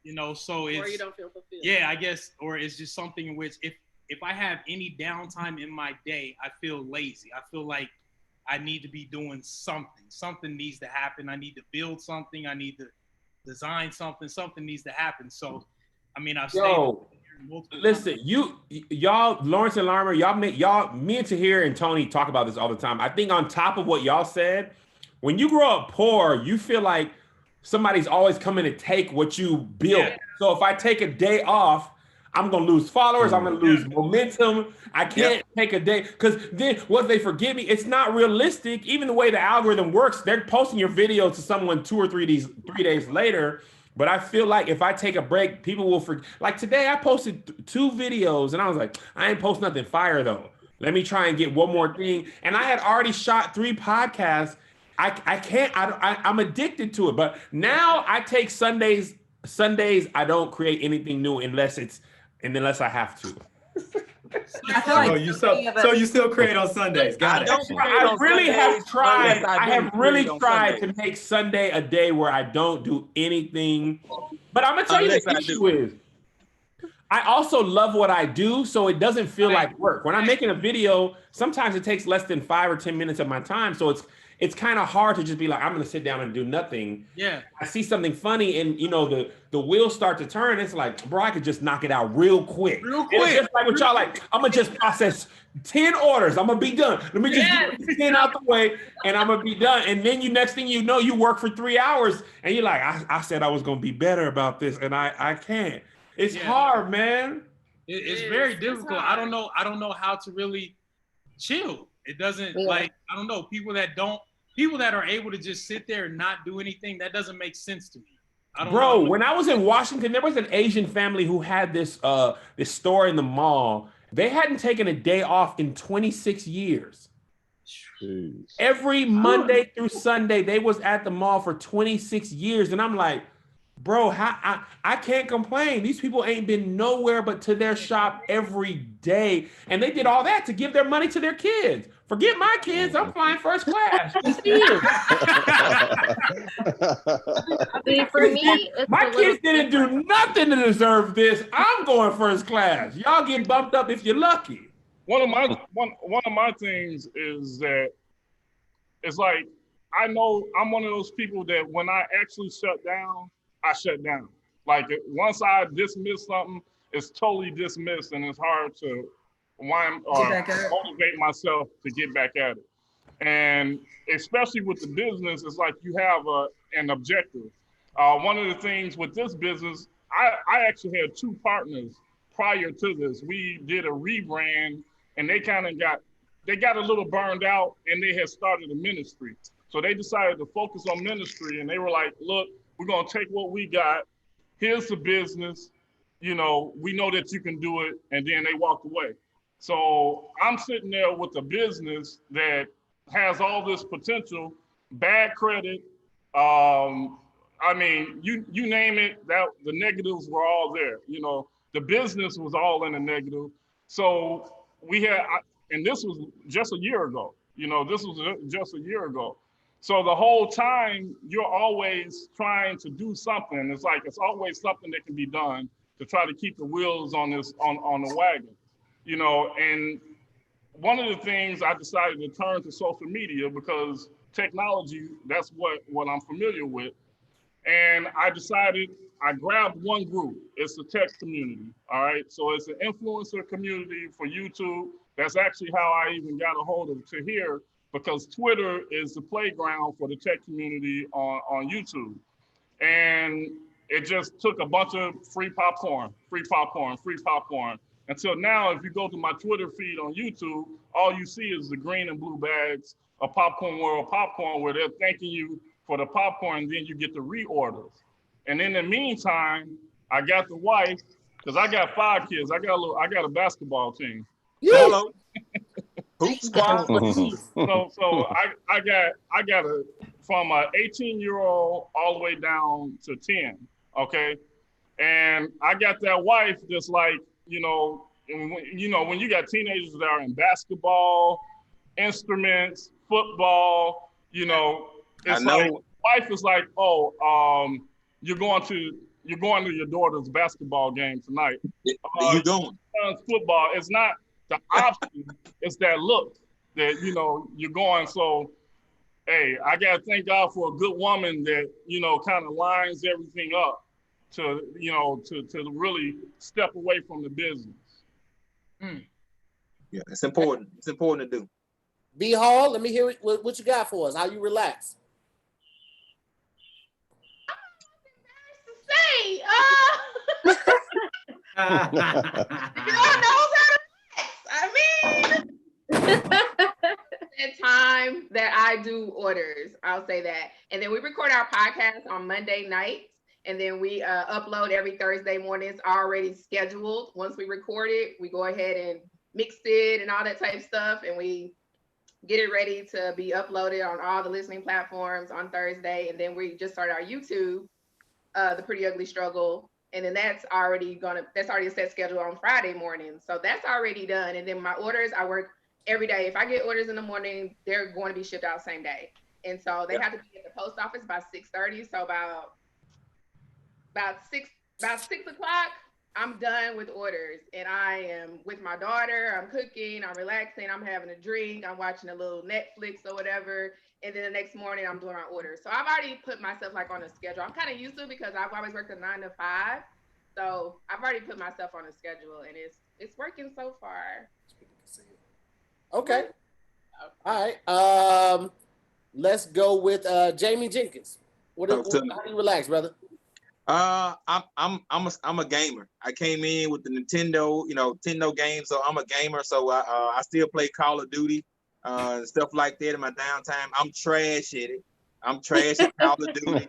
You know, so it's. Or you don't feel fulfilled. Yeah, I guess, or it's just something in which if I have any downtime in my day, I feel lazy. I feel like I need to be doing something. Something needs to happen. I need to build something. I need to design something. Something needs to happen. So, I mean, I've listen, y'all, Lawrence and Larimer, me and Tahir and Tony talk about this all the time. I think on top of what y'all said, when you grow up poor, you feel like somebody's always coming to take what you built. Yeah. So if I take a day off, I'm going to lose followers. I'm going to lose momentum. I can't take a day because then what they forgive me, it's not realistic. Even the way the algorithm works, they're posting your video to someone 2 or 3 days later. But I feel like if I take a break, people will forget. Like today, I posted 2 videos and I was like, I ain't post nothing fire though. Let me try and get one more thing. And I had already shot 3 podcasts. I'm addicted to it. But now I take Sundays, I don't create anything new unless I have to. I feel like you still create on Sundays. Got it. I really have tried. I have really tried to make Sunday a day where I don't do anything. But I'm gonna tell you the issue is, I also love what I do, so it doesn't feel like work. When I'm making a video, sometimes it takes less than 5 or 10 minutes of my time, so it's kind of hard to just be like, I'm gonna sit down and do nothing. Yeah. I see something funny, and the wheels start to turn. It's like, bro, I could just knock it out real quick. It's just like what y'all like. I'm gonna just process 10 orders. I'm gonna be done. Let me just get 10 out the way, and I'm gonna be done. And then next thing you know, you work for 3 hours, and you're like, I said I was gonna be better about this, and I can't. It's hard, man. It's very difficult. I don't know how to really chill. It doesn't I don't know, people that are able to just sit there and not do anything, that doesn't make sense to me. I don't know. When I was in Washington, there was an Asian family who had this store in the mall. They hadn't taken a day off in 26 years. Jeez. Every Monday through Sunday, they was at the mall for 26 years. And I'm like, bro, I can't complain. These people ain't been nowhere but to their shop every day. And they did all that to give their money to their kids. Forget my kids. I'm flying first class. For me, my kids didn't do nothing to deserve this. I'm going first class. Y'all get bumped up if you're lucky. One of my things is that it's like, I know I'm one of those people that when I actually shut down, I shut down. Like once I dismiss something, it's totally dismissed, and it's hard to motivate myself to get back at it. And especially with the business, it's like you have an objective. One of the things with this business, I actually had 2 partners prior to this. We did a rebrand, and they kind of got a little burned out, and they had started a ministry. So they decided to focus on ministry, and they were like, look, we're going to take what we got. Here's the business. We know that you can do it. And then they walked away. So I'm sitting there with a business that has all this potential, bad credit. I mean, you name it, that the negatives were all there. The business was all in the negative. So we had, and this was just a year ago. This was just a year ago. So the whole time you're always trying to do something. It's like, it's always something that can be done to try to keep the wheels on the wagon, and one of the things I decided to turn to social media because technology, that's what I'm familiar with. And I decided, I grabbed one group. It's the tech community, all right? So it's an influencer community for YouTube. That's actually how I even got a hold of Tahir, because Twitter is the playground for the tech community on YouTube. And it just took a bunch of free popcorn. Until now, if you go to my Twitter feed on YouTube, all you see is the green and blue bags of Popcorn World Popcorn, where they're thanking you for the popcorn, and then you get the reorders. And in the meantime, I got the wife, because I got 5 kids. I got a basketball team. Hello. Hoop squad. So I got from an 18-year-old all the way down to 10. Okay, and I got that wife that's like, when you got teenagers that are in basketball, instruments, football, it's like wife is like, you're going to your daughter's basketball game tonight. You going? Football. It's not the option. It's that look that you're going. So, hey, I gotta thank God for a good woman that kind of lines everything up to to really step away from the business. Yeah, it's important. It's important to do. B Hall, let me hear what you got for us. How you relax? Say, you don't know how to relax. I mean, the time that I do orders, I'll say that. And then we record our podcast on Monday nights, and then we upload every Thursday morning. It's already scheduled. Once we record it, we go ahead and mix it and all that type of stuff, and we get it ready to be uploaded on all the listening platforms on Thursday. And then we just started our YouTube, The Pretty Ugly Struggle, And then that's already a set schedule on Friday morning. So that's already done. And then my orders, I work every day. If I get orders in the morning, they're going to be shipped out same day. And so they have to be at the post office by 6:30. So about 6 o'clock, I'm done with orders. And I am with my daughter, I'm cooking, I'm relaxing, I'm having a drink, I'm watching a little Netflix or whatever. And then the next morning I'm doing my orders. So I've already put myself like on a schedule. I'm kind of used to it because I've always worked a 9 to 5. So I've already put myself on a schedule and it's working so far. Okay. All right. Let's go with Jamey Jenkins. How do you relax, brother? I'm a gamer. I came in with the Nintendo games, so I'm a gamer. So I still play Call of Duty and stuff like that in my downtime. I'm trash at it. I'm trash at Call of Duty.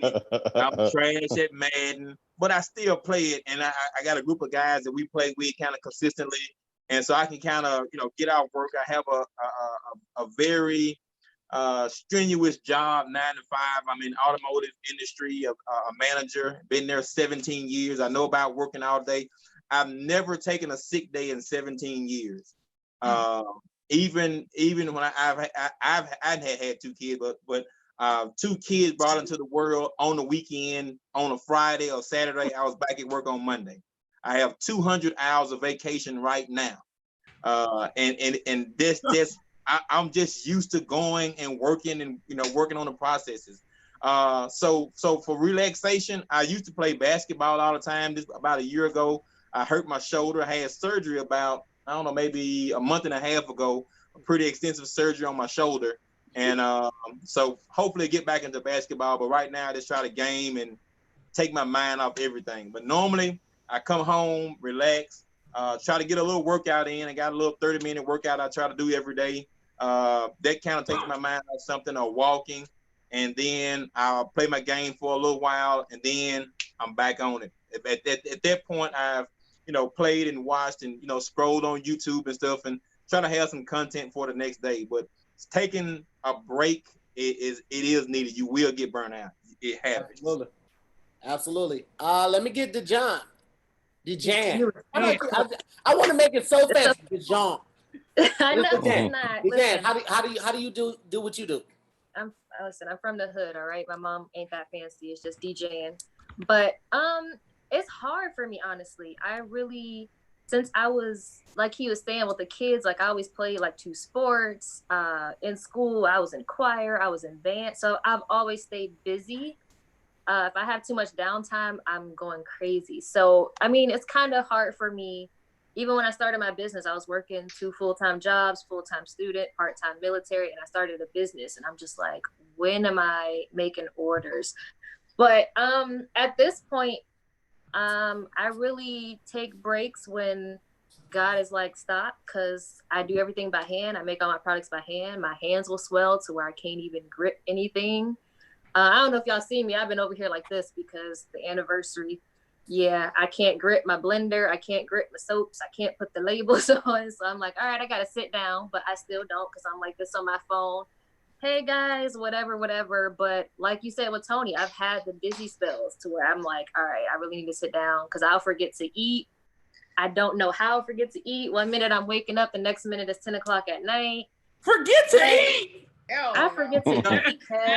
I'm trash at Madden, but I still play it. And I got a group of guys that we play with kind of consistently, and so I can kind of get out of work. I have a very strenuous job, 9 to 5. I'm in automotive industry, a manager, been there 17 years. I know about working all day. I've never taken a sick day in 17 years. Even when I've had 2 kids, but 2 kids brought into the world on the weekend, on a Friday or Saturday. I was back at work on Monday. I have 200 hours of vacation right now. And this I'm just used to going and working and working on the processes. So for relaxation, I used to play basketball all the time. This about a year ago, I hurt my shoulder. I had surgery about, I don't know, maybe a month and a half ago, a pretty extensive surgery on my shoulder. And so hopefully get back into basketball. But right now I just try to game and take my mind off everything. But normally I come home, relax, try to get a little workout in. I got a little 30-minute workout I try to do every day. That kind of takes my mind off something, or walking, and then I'll play my game for a little while, and then I'm back on it. At that point, I've played and watched and scrolled on YouTube and stuff, and trying to have some content for the next day. But taking a break is needed. You will get burnt out. It happens. Absolutely. Let me get Dejan. I want to make it so fast. Dejan. I know it's not. Dejan, how do you do what you do? I'm from the hood, all right? My mom ain't that fancy. It's just DJing. But it's hard for me, honestly. I really, since I was, like he was saying, with the kids, like I always played like 2 sports. In school, I was in choir, I was in band. So I've always stayed busy. If I have too much downtime, I'm going crazy. So, I mean, it's kind of hard for me. Even when I started my business, I was working 2 full-time jobs, full-time student, part-time military, and I started a business. And I'm just like, when am I making orders? But at this point, I really take breaks when God is like, stop, because I do everything by hand. I make all my products by hand. My hands will swell to where I can't even grip anything. I don't know if y'all see me. I've been over here like this because the anniversary. Yeah, I can't grip my blender. I can't grip my soaps. I can't put the labels on. So I'm like, all right, I got to sit down, but I still don't because I'm like this on my phone. Hey guys, whatever. But like you said with Tony, I've had the busy spells to where I'm like, all right, I really need to sit down because I'll forget to eat. I don't know how I forget to eat. 1 minute I'm waking up, the next minute it's 10 o'clock at night. Forget to eat. I forget to eat.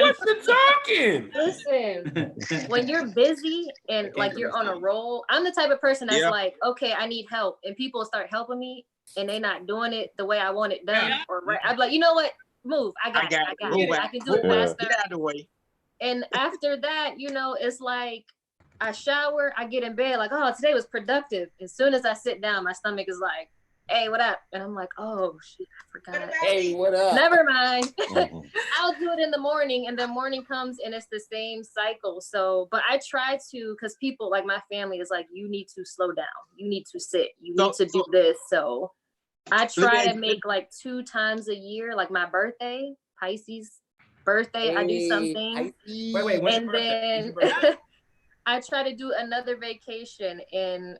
What's the talking? Listen, when you're busy and like you're on a roll, I'm the type of person that's like, okay, I need help, and people start helping me, and they're not doing it the way I want it done. Or right, I'm like, you know what? Move. I got it. I can do it faster. Get out of the way. And after that, it's like I shower, I get in bed, like, oh, today was productive. As soon as I sit down, my stomach is like, hey, what up? And I'm like, oh, shit, I forgot. Hey, what up? Never mind. I'll do it in the morning, and the morning comes, and it's the same cycle. So, but I try to, because people, like my family is like, you need to slow down. You need to sit. You need to do this. So I try to make like 2 times a year, like my birthday, Pisces birthday, I do something. Wait, what's and then I try to do another vacation and,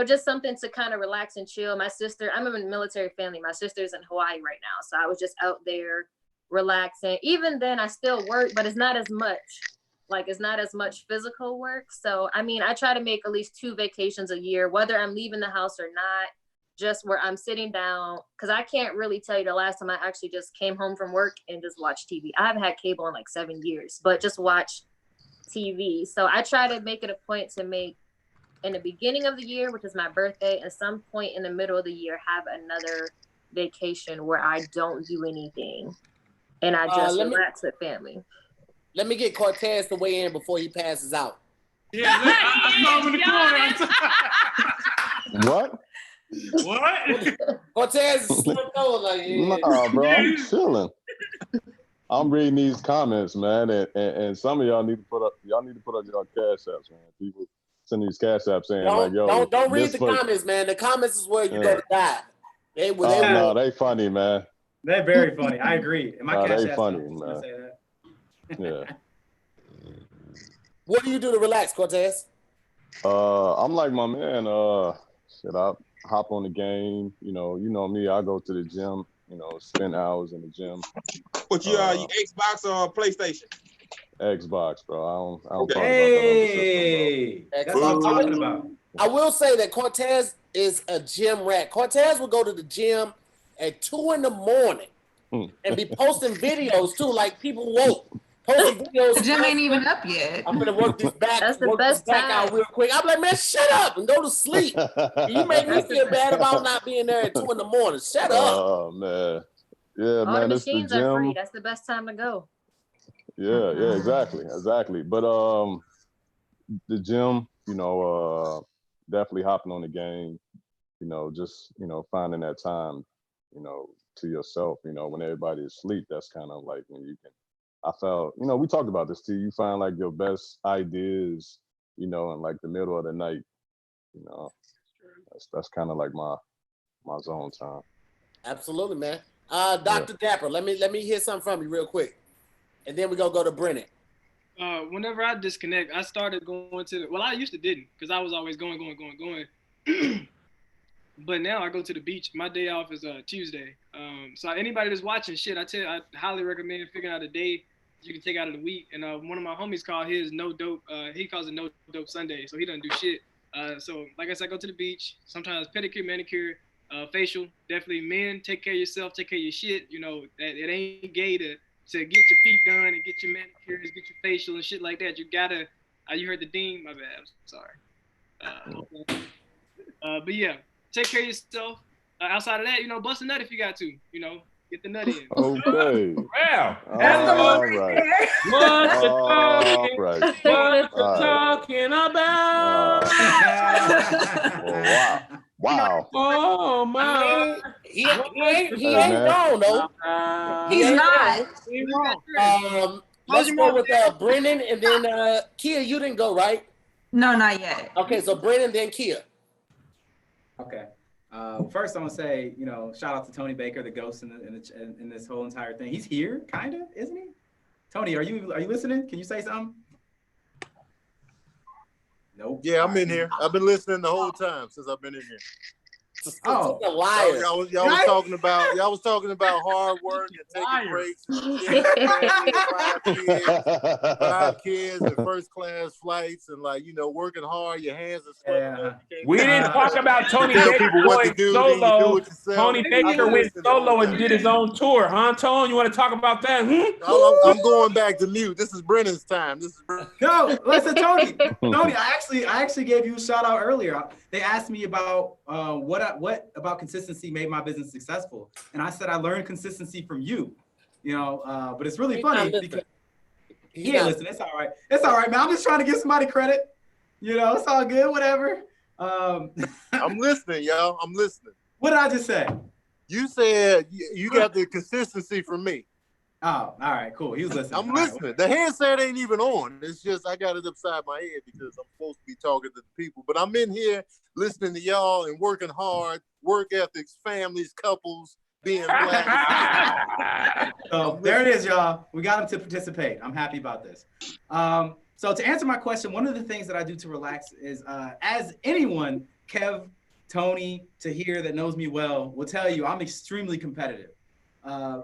just something to kind of relax and chill. My sister, I'm in a military family. My sister's in Hawaii right now. So I was just out there relaxing. Even then I still work, but it's not as much. Like it's not as much physical work. So, I mean, I try to make at least 2 vacations a year, whether I'm leaving the house or not, just where I'm sitting down. Cause I can't really tell you the last time I actually just came home from work and just watched TV. I haven't had cable in like 7 years, but just watch TV. So I try to make it a point to make in the beginning of the year, which is my birthday, and some point in the middle of the year, have another vacation where I don't do anything and I just relax with family. Let me get Cortez to weigh in before he passes out. Yeah, I saw him in the corner. What? What? Cortez is slipped over like, yeah. Nah, bro, I'm chilling. I'm reading these comments, man, and some of y'all need to put up your cash apps, man. People send these cash apps saying like, yo, don't read the comments, man. The comments is where you go to die. No, they funny, man. They're very funny. I agree. And my cash they apps funny, don't man. say that. Yeah. What do you do to relax, Cortez? I'm like my man. Shit, I hop on the game. You know me. I go to the gym. Spend hours in the gym. What you Xbox or PlayStation? Xbox, bro. I don't talk Hey, about that that's what I'm talking about. I will say that Cortez is a gym rat. Cortez will go to the gym at 2 a.m. and be posting videos too, like people woke. Posting videos. The gym ain't even up yet. I'm gonna work this back. That's the best back out real quick. I'm like, man, shut up and go to sleep. You make me feel bad about not being there at 2 a.m. Shut up. Oh man, yeah, All man. the It's the machines are free. gym. That's the best time to go. Yeah, exactly. But the gym, definitely hopping on the game. Just finding that time, to yourself. When everybody is asleep, that's kind of like when you can. I felt, we talked about this too. You find like your best ideas, in like the middle of the night. That's kind of like my zone time. Absolutely, man. Dr. Dapper, let me hear something from you real quick, and then we're gonna go to Brennon. Whenever I disconnect, I started going to I used to didn't, because I was always going. But now I go to the beach. My day off is Tuesday. So anybody that's watching shit, I highly recommend figuring out a day you can take out of the week. And one of my homies called his no dope. He calls it no dope Sunday. So he doesn't do shit. So like I said, I go to the beach. Sometimes pedicure, manicure, facial. Definitely men, take care of yourself, take care of your shit. It ain't gay to get your feet done and get your manicures, get your facial and shit like that. You gotta. You heard the ding? My bad. I'm sorry. But yeah. Take care of yourself. Outside of that, bust a nut if you got to. Get the nut in. Okay. Well, all right. What's the talking? Right. What's the talking about? Wow. Oh my. He ain't wrong though. He's not. Let's go with Brennon and then Kia. You didn't go, right? No, not yet. Okay, so Brennon then Kia. Okay. First, I'm gonna say, shout out to Tony Baker, the ghost in this whole entire thing. He's here, kind of, isn't he? Tony, are you listening? Can you say something? Nope. Yeah, I'm in here. I've been listening the whole time since I've been in here. Oh, a liar! Y'all was talking about hard work and taking breaks. And 5 kids and first class flights and working hard. Your hands are sweating. We didn't talk about Tony Baker going solo. Tony Baker went solo and did his own tour, huh, Tone? You want to talk about that? I'm going back to mute. This is Brennon's time. No, listen, Tony. Tony, I actually gave you a shout out earlier. They asked me about what about consistency made my business successful, and I said I learned consistency from you. But it's really funny because he ain't listening. It's all right. It's all right, man. I'm just trying to give somebody credit. It's all good. Whatever. I'm listening, y'all. I'm listening. What did I just say? You said you got the consistency from me. Oh, all right, cool. He was listening. I'm listening. The handset ain't even on. It's just I got it upside my head because I'm supposed to be talking to the people. But I'm in here listening to y'all and working hard, work ethics, families, couples, being black. So there it is, y'all. We got him to participate. I'm happy about this. So to answer my question, one of the things that I do to relax is, as anyone, Kev, Tony, Tahir that knows me well will tell you, I'm extremely competitive.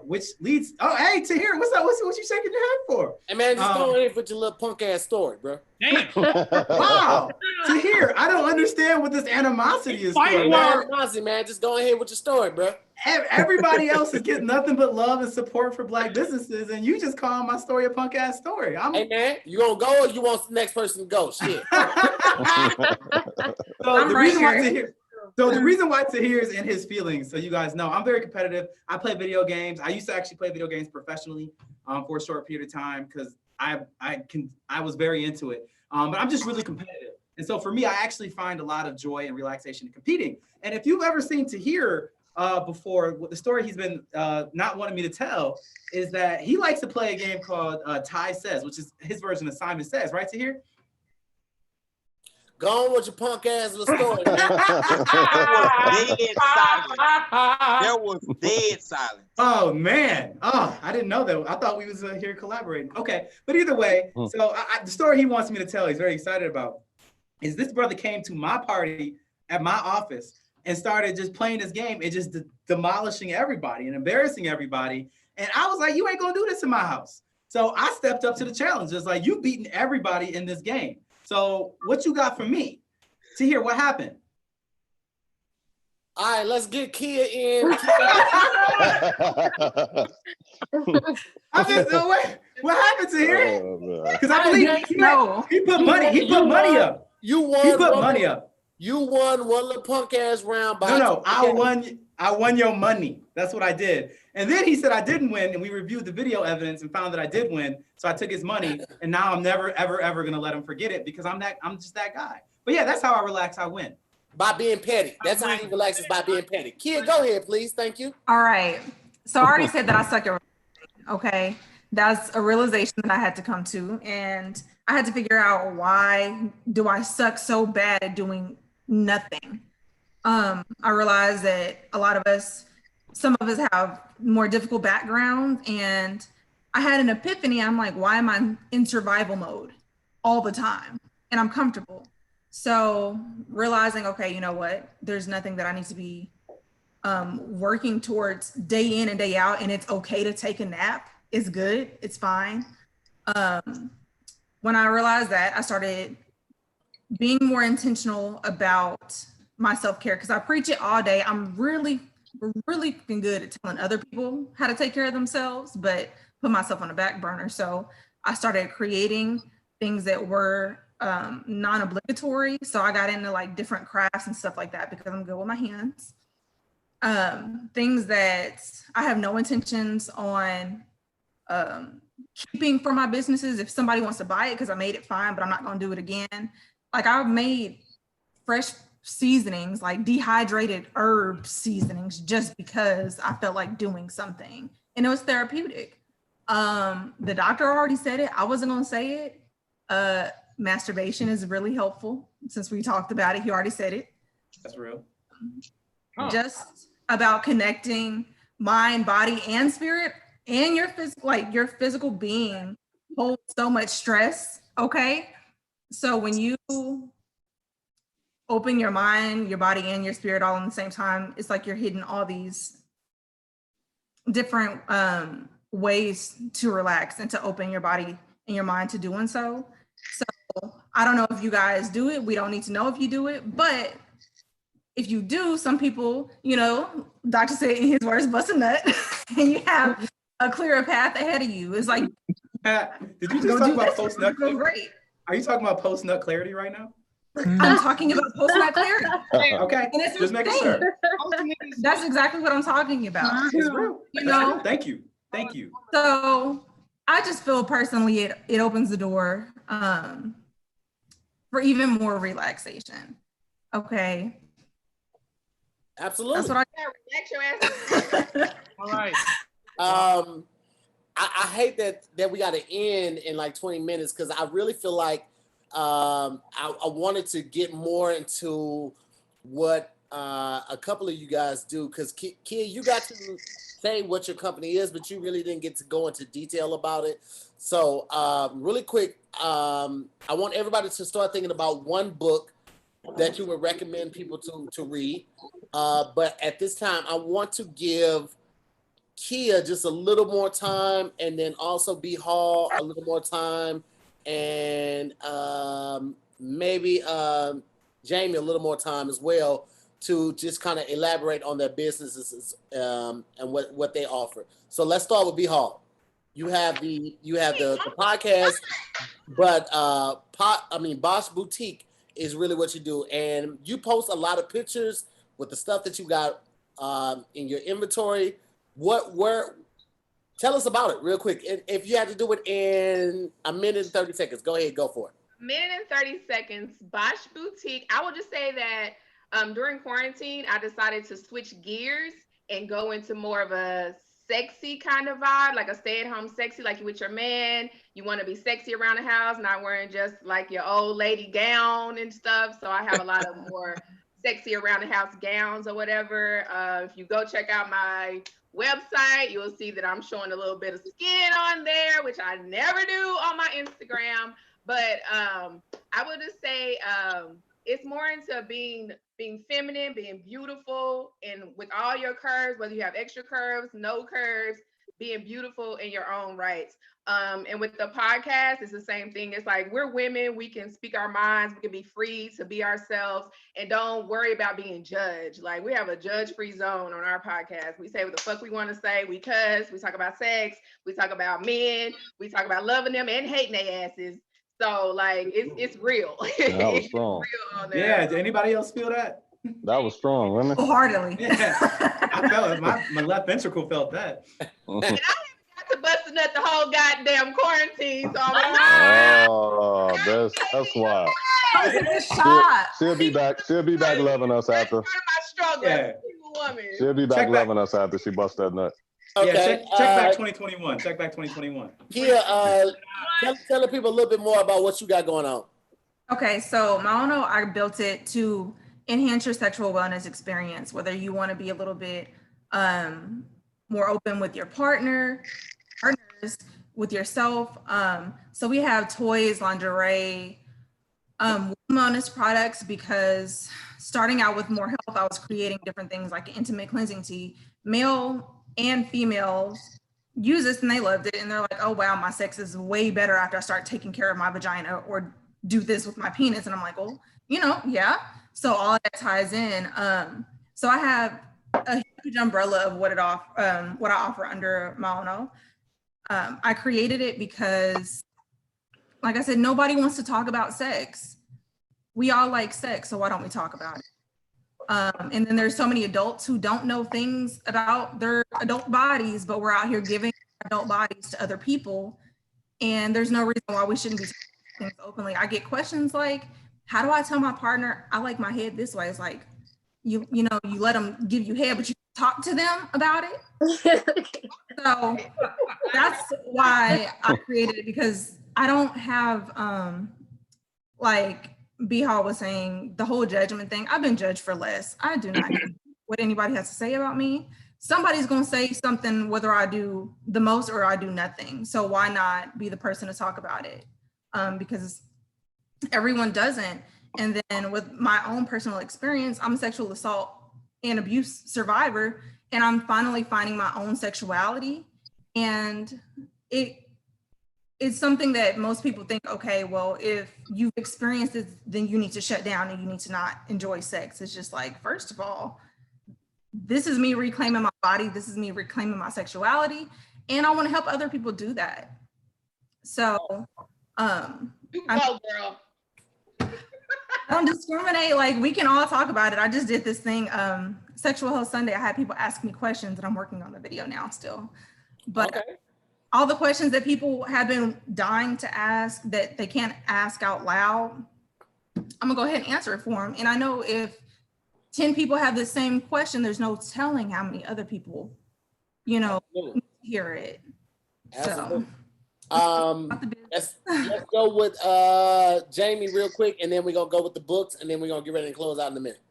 which leads. Oh, hey, Tahir, what's up? What you shaking your head for? Hey man, just go ahead with your little punk ass story, bro. Damn. Wow, Tahir, I don't understand what this animosity is for. Animosity, man. Just go ahead with your story, bro. Everybody else is getting nothing but love and support for Black businesses, and you just call my story a punk ass story. Hey man, you gonna go or you want the next person to go? Shit. So the reason why Tahir is in his feelings, so you guys know, I'm very competitive. I play video games. I used to actually play video games professionally for a short period of time because I was very into it. But I'm just really competitive. And so for me, I actually find a lot of joy and relaxation in competing. And if you've ever seen Tahir before, the story he's been not wanting me to tell is that he likes to play a game called Ty Says, which is his version of Simon Says, right, Tahir? Go on with your punk ass little story, man. There was dead silence. Oh man! Oh, I didn't know that. I thought we was here collaborating. Okay, but either way, so the story he wants me to tell, he's very excited about, is this brother came to my party at my office and started just playing this game and just demolishing everybody and embarrassing everybody. And I was like, you ain't gonna do this in my house. So I stepped up to the challenge. Just like, you beating everybody in this game. So what you got for me? Tahir, what happened? All right, let's get Kia in. I just know what happened to here? Because I believe he put money up. You won. He put money up. You won one little punk ass round. No, I won your money. That's what I did. And then he said I didn't win, and we reviewed the video evidence and found that I did win. So I took his money, and now I'm never, ever gonna let him forget it because I'm just that guy. But yeah, that's how I relax. I win. By being petty. That's how he relaxes, by being petty. Kid, go ahead, please. Thank you. All right. So I already said that I suck at okay. That's a realization that I had to come to. And I had to figure out, why do I suck so bad at doing nothing? I realized that a lot of us, some of us have more difficult backgrounds, and I had an epiphany. I'm like, why am I in survival mode all the time? And I'm comfortable. So realizing, okay, you know what? There's nothing that I need to be working towards day in and day out, and it's okay to take a nap. It's good. It's fine. When I realized that, I started being more intentional about my self-care, because I preach it all day. I'm really good at telling other people how to take care of themselves, but put myself on the back burner. So I started creating things that were non-obligatory. So I got into like different crafts and stuff like that because I'm good with my hands. Things that I have no intentions on keeping for my businesses. If somebody wants to buy it because I made it, fine, but I'm not going to do it again. Like, I've made fresh seasonings, like dehydrated herb seasonings, just because I felt like doing something, and it was therapeutic. The doctor already said it. I wasn't going to say it. Masturbation is really helpful. Since we talked about it, he already said it. That's real. Just about connecting mind, body, and spirit, and your physical being holds so much stress. Okay, so when you open your mind, your body, and your spirit all at the same time, it's like you're hitting all these different ways to relax and to open your body and your mind to doing so. So I don't know if you guys do it. We don't need to know if you do it, but if you do, some people, doctor said in his words, bust a nut, and you have a clearer path ahead of you. It's like, did you just talk about post-nut clarity? Great. Are you talking about post-nut clarity right now? I'm talking about post-nut clarity. Okay, just making sure. That's exactly what I'm talking about. It's real. Thank you. So I just feel personally it opens the door for even more relaxation. Okay. Absolutely. That's what I relax your ass. All right. I hate that we got to end in like 20 minutes, because I really feel like I wanted to get more into what a couple of you guys do, because Kid, you got to say what your company is, but you really didn't get to go into detail about it. So really quick, I want everybody to start thinking about one book that you would recommend people to read. But at this time, I want to give Kia just a little more time, and then also B Hall a little more time, and maybe Jamey a little more time as well to just kind of elaborate on their businesses and what they offer. So let's start with B Hall. You have the podcast, but Bosch Boutique is really what you do, and you post a lot of pictures with the stuff that you got in your inventory. Tell us about it real quick. If you had to do it in a minute and 30 seconds, go ahead, go for it. A minute and 30 seconds, Bosch Boutique. I will just say that during quarantine, I decided to switch gears and go into more of a sexy kind of vibe, like a stay-at-home sexy, like you with your man. You want to be sexy around the house, not wearing just like your old lady gown and stuff. So I have a lot of more sexy around the house gowns or whatever. If you go check out my website, you'll see that I'm showing a little bit of skin on there, which I never do on my Instagram. But I would just say it's more into being feminine, being beautiful, and with all your curves, whether you have extra curves, no curves, being beautiful in your own rights. And with the podcast, it's the same thing. It's like, we're women, we can speak our minds, we can be free to be ourselves and don't worry about being judged. Like, we have a judge-free zone on our podcast. We say what the fuck we want to say, we cuss, we talk about sex, we talk about men, we talk about loving them and hating their asses. So like, it's real. That was strong. Real on there. Yeah, did anybody else feel that? That was strong, wasn't it? Wholeheartedly. Yeah, I felt it. My left ventricle felt that. And I haven't got to bust a nut the whole goddamn quarantine, so I'm Oh, that's why. Shot. She'll be back. She'll be back loving us after. my struggle as a single woman. She'll be back loving us after she busts that nut. Okay. Yeah, check back 2021. Check back 2021. Yeah, tell the people a little bit more about what you got going on. Okay, so Maono, I built it to enhance your sexual wellness experience, whether you want to be a little bit more open with your partners, with yourself. So we have toys, lingerie, wellness products, because starting out with more health, I was creating different things like intimate cleansing tea. Male and females use this and they loved it, and they're like, oh wow, my sex is way better after I start taking care of my vagina or do this with my penis. And I'm like, well, yeah. So all of that ties in. So I have a huge umbrella of what I offer under Maono. I created it because, like I said, nobody wants to talk about sex. We all like sex, so why don't we talk about it? And then there's so many adults who don't know things about their adult bodies, but we're out here giving adult bodies to other people. And there's no reason why we shouldn't be talking things openly. I get questions like, how do I tell my partner I like my head this way? It's like, you let them give you head, but you talk to them about it. So that's why I created it, because I don't have, like B Hall was saying, the whole judgment thing. I've been judged for less. I do not care what anybody has to say about me. Somebody's going to say something, whether I do the most or I do nothing. So why not be the person to talk about it? Because everyone doesn't. And then with my own personal experience, I'm a sexual assault and abuse survivor, and I'm finally finding my own sexuality. And it's something that most people think, okay, well, if you've experienced it, then you need to shut down and you need to not enjoy sex. It's just like, first of all, this is me reclaiming my body. This is me reclaiming my sexuality. And I want to help other people do that. So, you go, girl. I don't discriminate. Like, we can all talk about it. I just did this thing, Sexual Health Sunday. I had people ask me questions, and I'm working on the video now still. But okay. All the questions that people have been dying to ask that they can't ask out loud, I'm gonna go ahead and answer it for them. And I know if 10 people have the same question, there's no telling how many other people, hear it. Absolutely. So, let's go with Jamey real quick, and then we're gonna go with the books, and then we're gonna get ready to close out in a minute.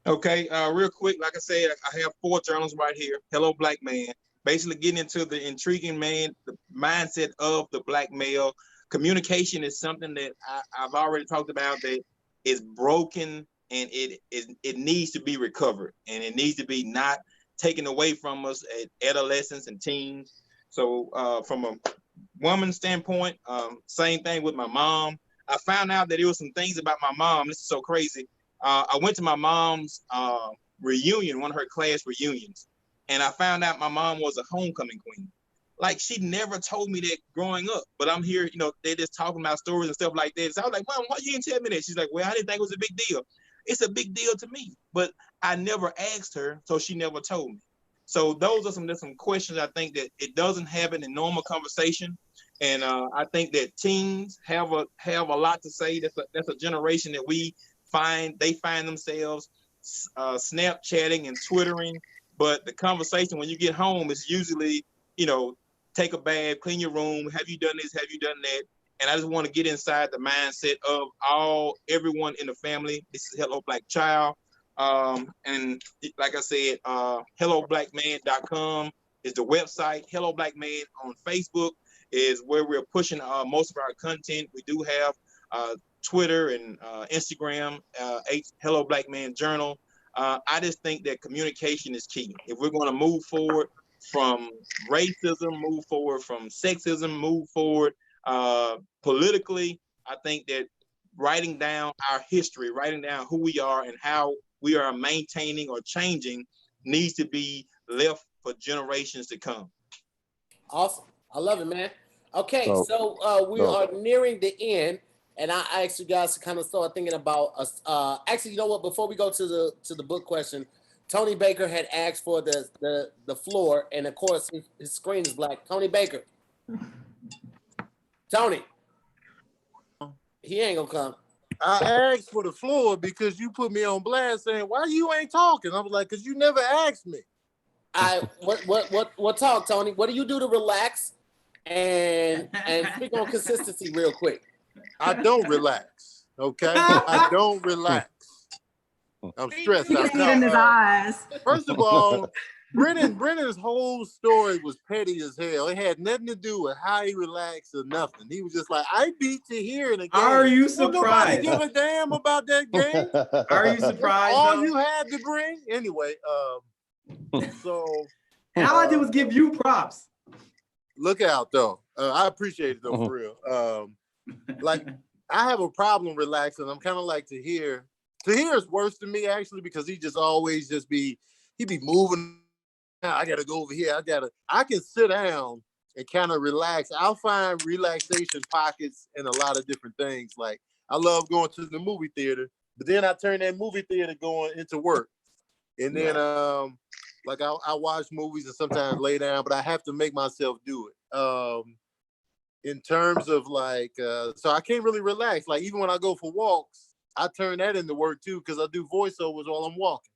Okay, real quick, like I said, I have 4 journals right here. Hello, Black Man. Basically getting into the intriguing man, the mindset of the Black male. Communication is something that I've already talked about, that is broken, and it needs to be recovered, and it needs to be not taken away from us at adolescence and teens. So from a woman standpoint, same thing with my mom. I found out that there was some things about my mom. This is so crazy. I went to my mom's reunion, one of her class reunions, and I found out my mom was a homecoming queen. Like, she never told me that growing up, but I'm here, you know, they're just talking about stories and stuff like that. So I was like, Mom, why you didn't tell me that? She's like, well, I didn't think it was a big deal. It's a big deal to me, but I never asked her, so she never told me. So those are some questions I think that it doesn't happen in normal conversation. And I think that teens have a lot to say. That's a generation that they find themselves Snapchatting and Twittering, but the conversation when you get home is usually, you know, take a bath, clean your room, have you done this, have you done that? And I just want to get inside the mindset of everyone in the family. This is Hello Black Child. And like I said, helloblackman.com is the website. Hello Black Man on Facebook is where we're pushing most of our content. We do have Twitter and Instagram, Hello Black Man Journal. I just think that communication is key. If we're going to move forward from racism, move forward from sexism, move forward politically, I think that writing down our history, writing down who we are and how we are maintaining or changing needs to be left for generations to come. Awesome. I love it, man. Okay, so we are nearing the end, and I asked you guys to kind of start thinking about actually, you know what? Before we go to the book question, Tony Baker had asked for the floor, and of course his screen is black. Tony Baker. Tony. He ain't gonna come. I asked for the floor because you put me on blast saying, why you ain't talking? I was like, because you never asked me. What talk, Tony? What do you do to relax and speak on consistency real quick? I don't relax. Okay? I don't relax. I'm stressed out. In his eyes. First of all, Brennon's whole story was petty as hell. It had nothing to do with how he relaxed or nothing. He was just like, I beat you here in a game. Are you surprised? Nobody give a damn about that game. Are you surprised? All though? you had to bring? Anyway, so all I did was give you props. Look out though. I appreciate it though, for real. Like, I have a problem relaxing. I'm kind of like Tahir. Tahir is worse than me actually, because he just always he be moving. I gotta go over here. I can sit down and kind of relax. I'll find relaxation pockets in a lot of different things. Like, I love going to the movie theater, but then I turn that movie theater going into work. And then like I watch movies and sometimes lay down, but I have to make myself do it. In terms of like, so I can't really relax. Like, even when I go for walks, I turn that into work too, because I do voiceovers while I'm walking.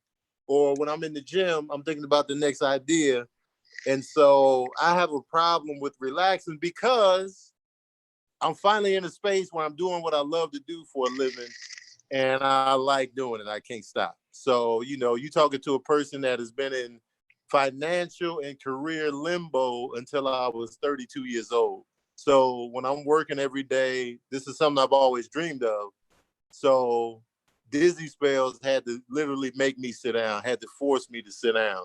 Or when I'm in the gym, I'm thinking about the next idea. And so I have a problem with relaxing because I'm finally in a space where I'm doing what I love to do for a living. And I like doing it. I can't stop. So, you know, you talking to a person that has been in financial and career limbo until I was 32 years old. So when I'm working every day, this is something I've always dreamed of. So dizzy spells had to literally make me sit down, had to force me to sit down,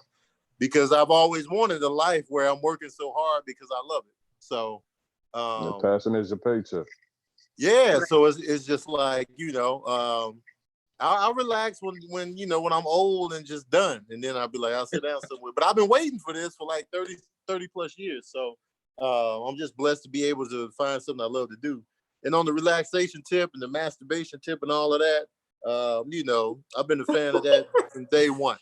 because I've always wanted a life where I'm working so hard because I love it. So your passion is your paycheck. Yeah, so it's just like, you know, I'll relax when you know, when I'm old and just done, and then I'll be like, I'll sit down somewhere. But I've been waiting for this for like 30 plus years. So I'm just blessed to be able to find something I love to do. And on the relaxation tip and the masturbation tip and all of that, you know, I've been a fan of that from day one.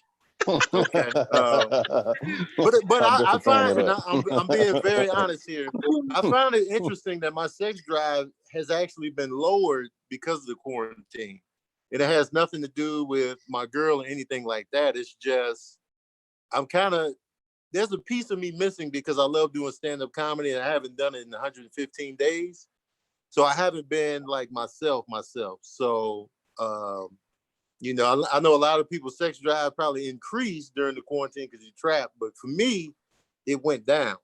Okay. But I find, and I'm being very honest here, I find it interesting that my sex drive has actually been lowered because of the quarantine. And it has nothing to do with my girl or anything like that. It's just, there's a piece of me missing because I love doing stand-up comedy and I haven't done it in 115 days. So I haven't been like myself. So, you know, I know a lot of people's sex drive probably increased during the quarantine because you're trapped. But for me, it went down.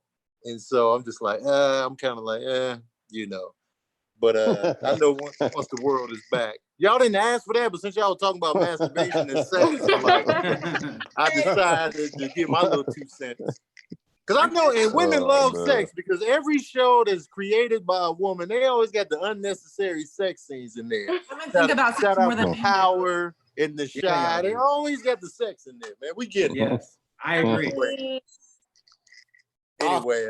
And so I'm just like, I'm kind of like, you know. But I know once the world is back. Y'all didn't ask for that, but since y'all were talking about masturbation and sex, I'm like, I decided to give my little 2 cents. Because I know, and women love sex, because every show that's created by a woman, they always got the unnecessary sex scenes in there. Women think about sex more than the Power in the Shy. They always got the sex in there, man. We get it. Yes, I agree. Anyway,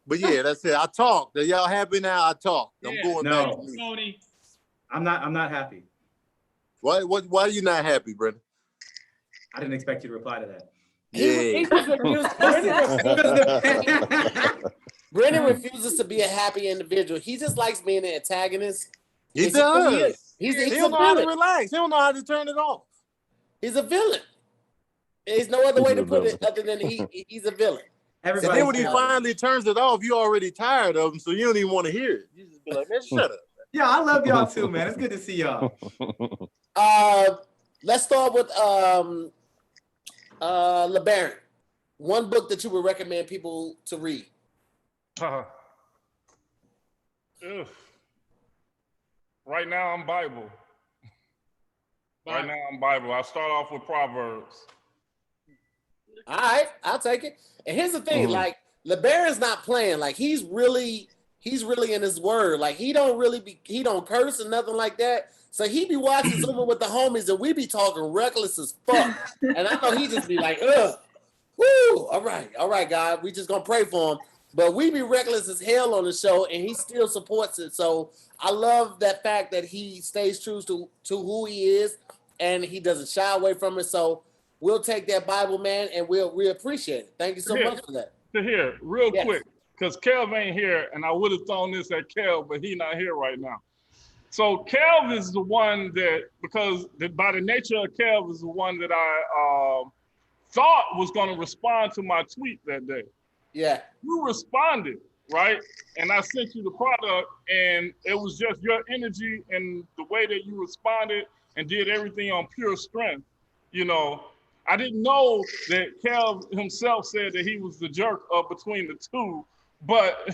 but yeah, that's it. I talked. Are y'all happy now? I talked. I'm going back to me. Tony. I'm not happy. Why are you not happy, Brennan? I didn't expect you to reply to that. Brennan refuses to be a happy individual. He just likes being an antagonist. He does. He's he don't know how to relax. He don't know how to turn it off. He's a villain. There's no other way to put it other than he's a villain. And then when he finally turns it off, you're already tired of him, so you don't even want to hear it. You just be like, man, shut up. Yeah, I love y'all too, man. It's good to see y'all. Let's start with Lebarron. One book that you would recommend people to read. Right now, I'm Bible. Right now, I'm Bible. I start off with Proverbs. All right, I'll take it. And here's the thing, like Lebarron's not playing. Like he's really in his word. Like he don't curse or nothing like that. So he be watching Zooming with the homies and we be talking reckless as fuck. And I know he just be like, ugh, woo, all right, God, we just gonna pray for him. But we be reckless as hell on the show and he still supports it. So I love that fact that he stays true to who he is and he doesn't shy away from it. So we'll take that Bible, man, and we appreciate it. Thank you so much for that. To hear, real quick, because Kev ain't here, and I would have thrown this at Kev, but he not here right now. So Kev is the one that, because by the nature of Kev is the one that I thought was going to respond to my tweet that day. Yeah. You responded, right? And I sent you the product, and it was just your energy and the way that you responded and did everything on pure strength, you know. I didn't know that Kev himself said that he was the jerk of between the two, but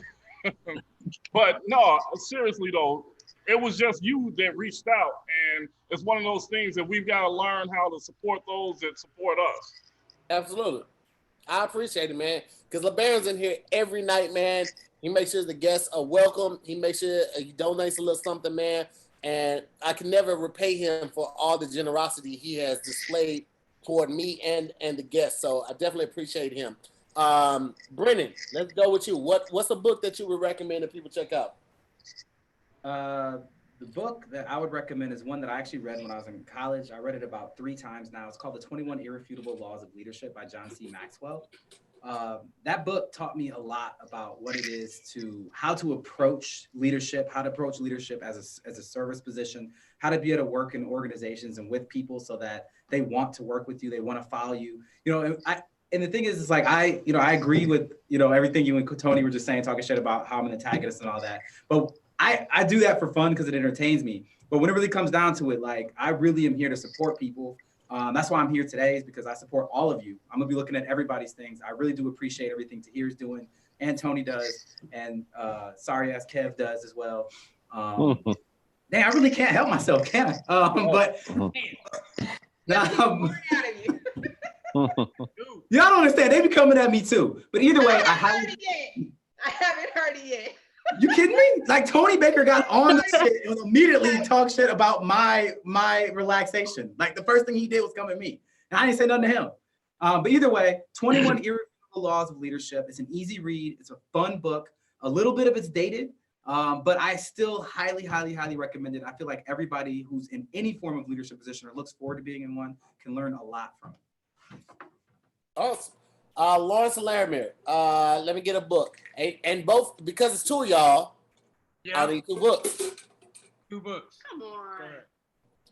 no, seriously though, it was just you that reached out, and it's one of those things that we've got to learn how to support those that support us. Absolutely. I appreciate it, man, because Lebarron's in here every night, man. He makes sure the guests are welcome. He makes sure he donates a little something, man, and I can never repay him for all the generosity he has displayed toward me and the guests. So I definitely appreciate him. Brennan, let's go with you. What's a book that you would recommend that people check out? The book that I would recommend is one that I actually read when I was in college. I read it about 3 times now. It's called The 21 Irrefutable Laws of Leadership by John C. Maxwell. That book taught me a lot about what it is how to approach leadership, as a service position, how to be able to work in organizations and with people so that they want to work with you, they want to follow you. You know, and the thing is, it's like I agree with everything you and Tony were just saying, talking shit about how I'm an antagonist and all that. But I do that for fun because it entertains me. But when it really comes down to it, like I really am here to support people. That's why I'm here today, is because I support all of you. I'm gonna be looking at everybody's things. I really do appreciate everything Tahir's doing and Tony does, and sorry ass Kev does as well. Dang, I really can't help myself, can I? But y'all don't understand. They be coming at me too. But either way, I haven't heard it yet. You kidding me? Like Tony Baker got on the shit and immediately talked shit about my relaxation. Like the first thing he did was come at me, and I didn't say nothing to him. But either way, 21 Irrefutable Laws of Leadership. It's an easy read. It's a fun book. A little bit of it's dated, but I still highly, highly, highly recommend it. I feel like everybody who's in any form of leadership position or looks forward to being in one can learn a lot from it. Awesome. Lawrence and Larimer, let me get a book. And both, because it's 2 of y'all, I need 2 books. 2 books. Come on.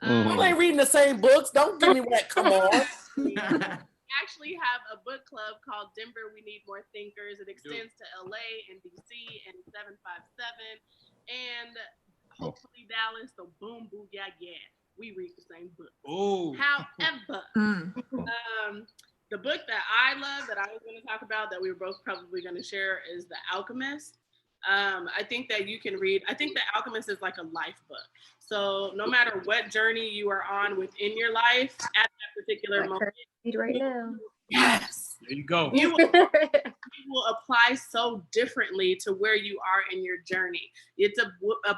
I ain't reading the same books. Don't give me that. Come on. We actually have a book club called Denver We Need More Thinkers. It extends to LA and DC and 757 and hopefully Dallas. So boom, boo, yeah. We read the same book. Oh. However, the book that I love that I was going to talk about that we were both probably going to share is The Alchemist. I think that you can read. I think The Alchemist is like a life book. So no matter what journey you are on within your life at that particular moment, right now. yes, There you go. you will apply so differently to where you are in your journey. It's a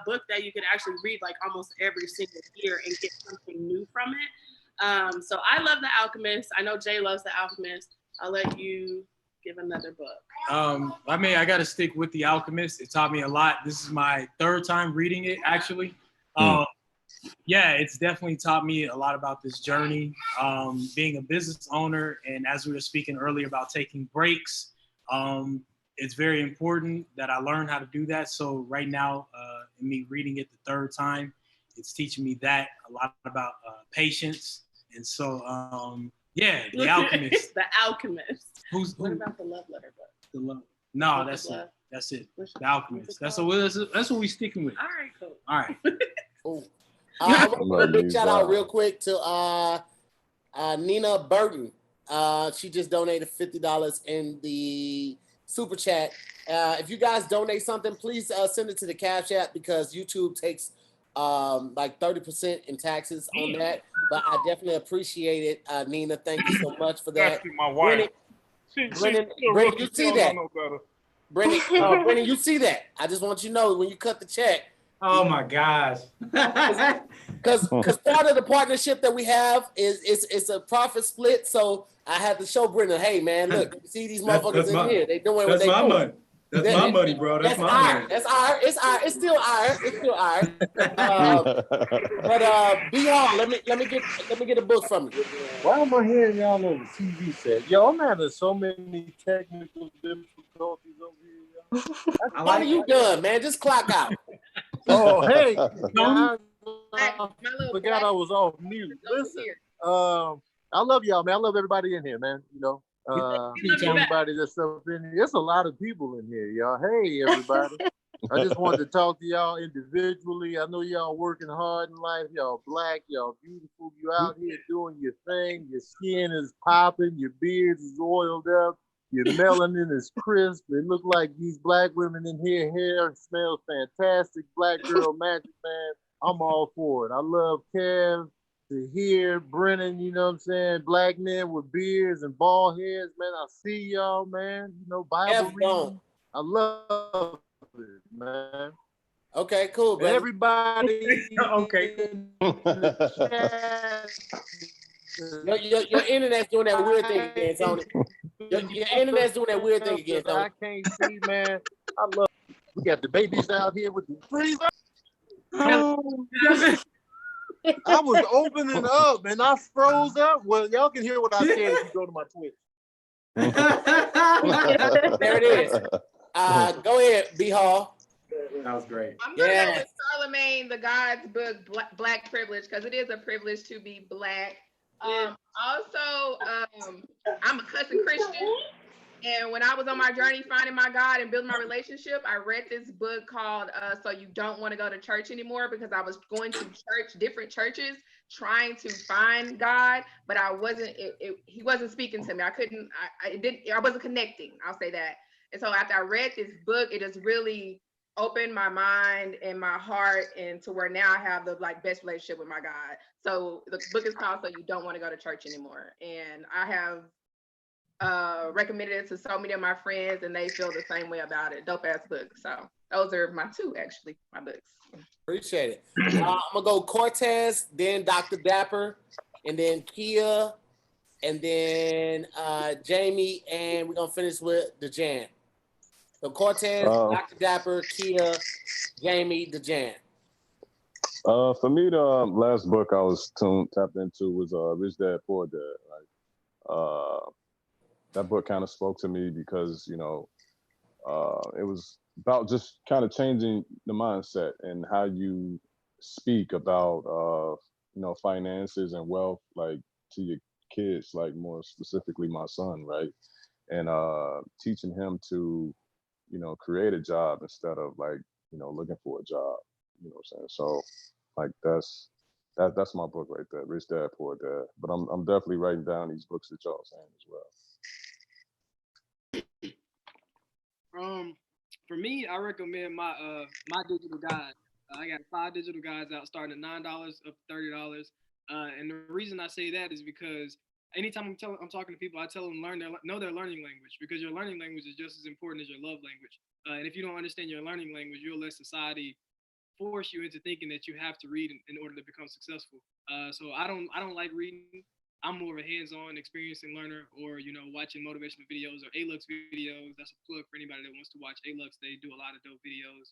book that you could actually read like almost every single year and get something new from it. So I love The Alchemist. I know Jay loves The Alchemist. I'll let you give another book. I mean, I got to stick with The Alchemist. It taught me a lot. This is my third time reading it, actually. Yeah, it's definitely taught me a lot about this journey, being a business owner. And as we were speaking earlier about taking breaks, it's very important that I learn how to do that. So right now, in me reading it the third time, it's teaching me that a lot about patience. And so, yeah, The Alchemist. The Alchemist. What about the love letter book? The love. No, that's it. That's it. The Alchemist. That's what we sticking with. All right, cool. All right. Cool. I want to big shout out real quick to Nina Burton. She just donated $50 in the super chat. If you guys donate something, please send it to the Cash App because YouTube takes like 30% in taxes on that. But I definitely appreciate it, Nina. Thank you so much for that. My wife. Brennan, you see that? Brennan, you see that? I just want you to know when you cut the check. Oh my gosh. Because part of the partnership that we have is it's a profit split. So I had to show Brennan, hey man, look, you see these motherfuckers in here. They doing what they doing. Money. That's my money, bro. That's my money. That's ours. It's still ours. It's still ours. But B-Hall, let me get a book from you. Why am I hearing y'all on the TV set? Yo, I'm having so many technical difficulties over here. What are you doing, man? Just clock out. Oh, hey. I forgot I was off mute. Listen, I love y'all, man. I love everybody in here, man. You know, everybody that's up in here. There's a lot of people in here, y'all. Hey, everybody. I just wanted to talk to y'all individually. I know y'all working hard in life. Y'all black, y'all beautiful. You out here doing your thing. Your skin is popping. Your beard is oiled up. Your melanin is crisp. It look like these black women in here. Hair smells fantastic. Black girl magic, man. I'm all for it. I love Kev, to hear Brennan, you know what I'm saying? Black men with beards and bald heads, man. I see y'all, man. You know, Bible reading. I love it, man. Okay, cool, brother. Everybody. Okay. Your internet's doing that weird thing again, Tony. Your internet's doing that weird thing again, Tony. I can't see, man. I love it. We got the babies out here with the freezer. Oh. I was opening up and I froze up. Well, y'all can hear what I said if you go to my Twitch. There it is. Go ahead, B-Hall. That was great. I'm going to go with Charlemagne the God's book, Black Privilege, because it is a privilege to be Black. Also, I'm a cousin Christian. And when I was on my journey finding my God and building my relationship, I read this book called So You Don't Want to Go to Church Anymore, because I was going to different churches, trying to find God, but I wasn't, he wasn't speaking to me. I wasn't connecting, I'll say that. And so after I read this book, it just really opened my mind and my heart, and to where now I have the best relationship with my God. So the book is called So You Don't Want to Go to Church Anymore. And I have recommended it to so many of my friends, and they feel the same way about it. Dope ass book. So those are my two, actually, my books. Appreciate it. I'm gonna go Cortez, then Dr. Dapper, and then Kia, and then Jamey, and we're gonna finish with Dejan. So Cortez, Dr. Dapper, Kia, Jamey, Dejan. For me, the last book I was tapped into was Rich Dad Poor Dad. Like, that book kind of spoke to me because, you know, it was about just kind of changing the mindset and how you speak about, you know, finances and wealth, like to your kids, like more specifically my son, right? And teaching him to, you know, create a job instead of like, you know, looking for a job, you know what I'm saying? So like that's my book right there, Rich Dad, Poor Dad. But I'm definitely writing down these books that y'all saying as well. for me, I recommend my my digital guide. I got 5 digital guides out starting at $9 up to $30. And the reason I say that is because anytime I'm talking to people, I tell them know their learning language, because your learning language is just as important as your love language. And if you don't understand your learning language, you'll let society force you into thinking that you have to read in order to become successful. So I don't like reading. I'm more of a hands-on experiencing learner, or watching motivational videos or ALUX videos. That's a plug for anybody that wants to watch ALUX. They do a lot of dope videos.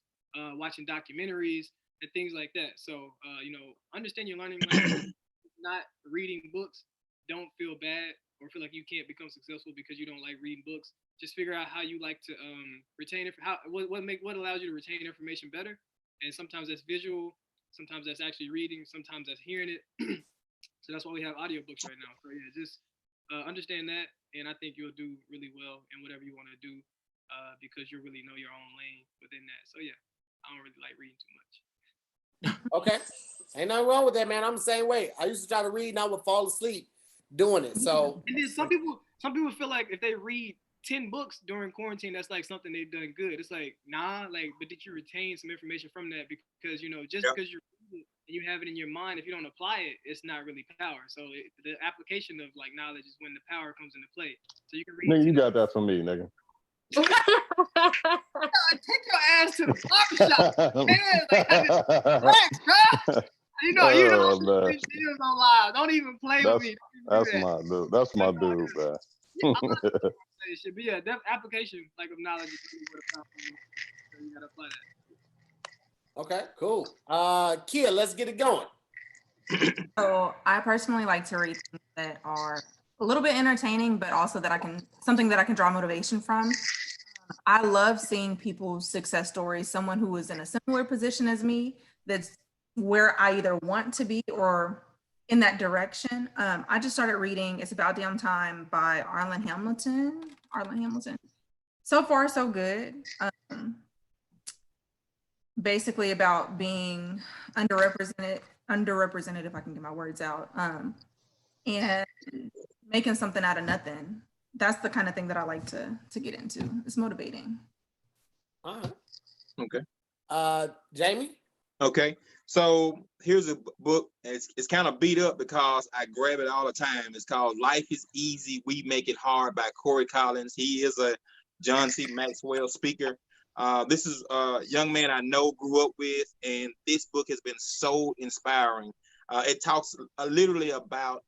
Watching documentaries and things like that. So understand your learning language. Not reading books. Don't feel bad or feel like you can't become successful because you don't like reading books. Just figure out how you like to retain it. What allows you to retain information better. And sometimes that's visual. Sometimes that's actually reading. Sometimes that's hearing it. So that's why we have audiobooks right now. So yeah, just understand that, and I think you'll do really well in whatever you want to do because you really know your own lane within that. So yeah, I don't really like reading too much. Okay, ain't nothing wrong with that, man. I'm the same way. I used to try to read, and I would fall asleep doing it. So and then some people feel like if they read 10 books during quarantine, that's like something they've done good. It's like, nah, but did you retain some information from that? Because just because you read it and you have it in your mind, if you don't apply it, it's not really power. So the application of knowledge is when the power comes into play. So you can read. Nigga, you got that from me, nigga. Take your ass to the barbershop, man. Relax, bro. You know, these videos on live. Don't even play with me. That's my dude. That's my dude, man. It should be a application of knowledge is really what a power is. So you gotta apply that. Okay, cool. Kia, let's get it going. So I personally like to read things that are a little bit entertaining, but also something that I can draw motivation from. I love seeing people's success stories, someone who is in a similar position as me, that's where I either want to be or in that direction. I just started reading It's About Damn Time by Arlen Hamilton. So far, so good. Basically about being underrepresented, if I can get my words out, and making something out of nothing. That's the kind of thing that I like to get into. It's motivating. All right. Okay. Jamey? Okay. So here's a book. It's kind of beat up because I grab it all the time. It's called Life is Easy, We Make It Hard by Corey Collins. He is a John C. Maxwell speaker. This is a young man I know, grew up with, and this book has been so inspiring. It talks literally about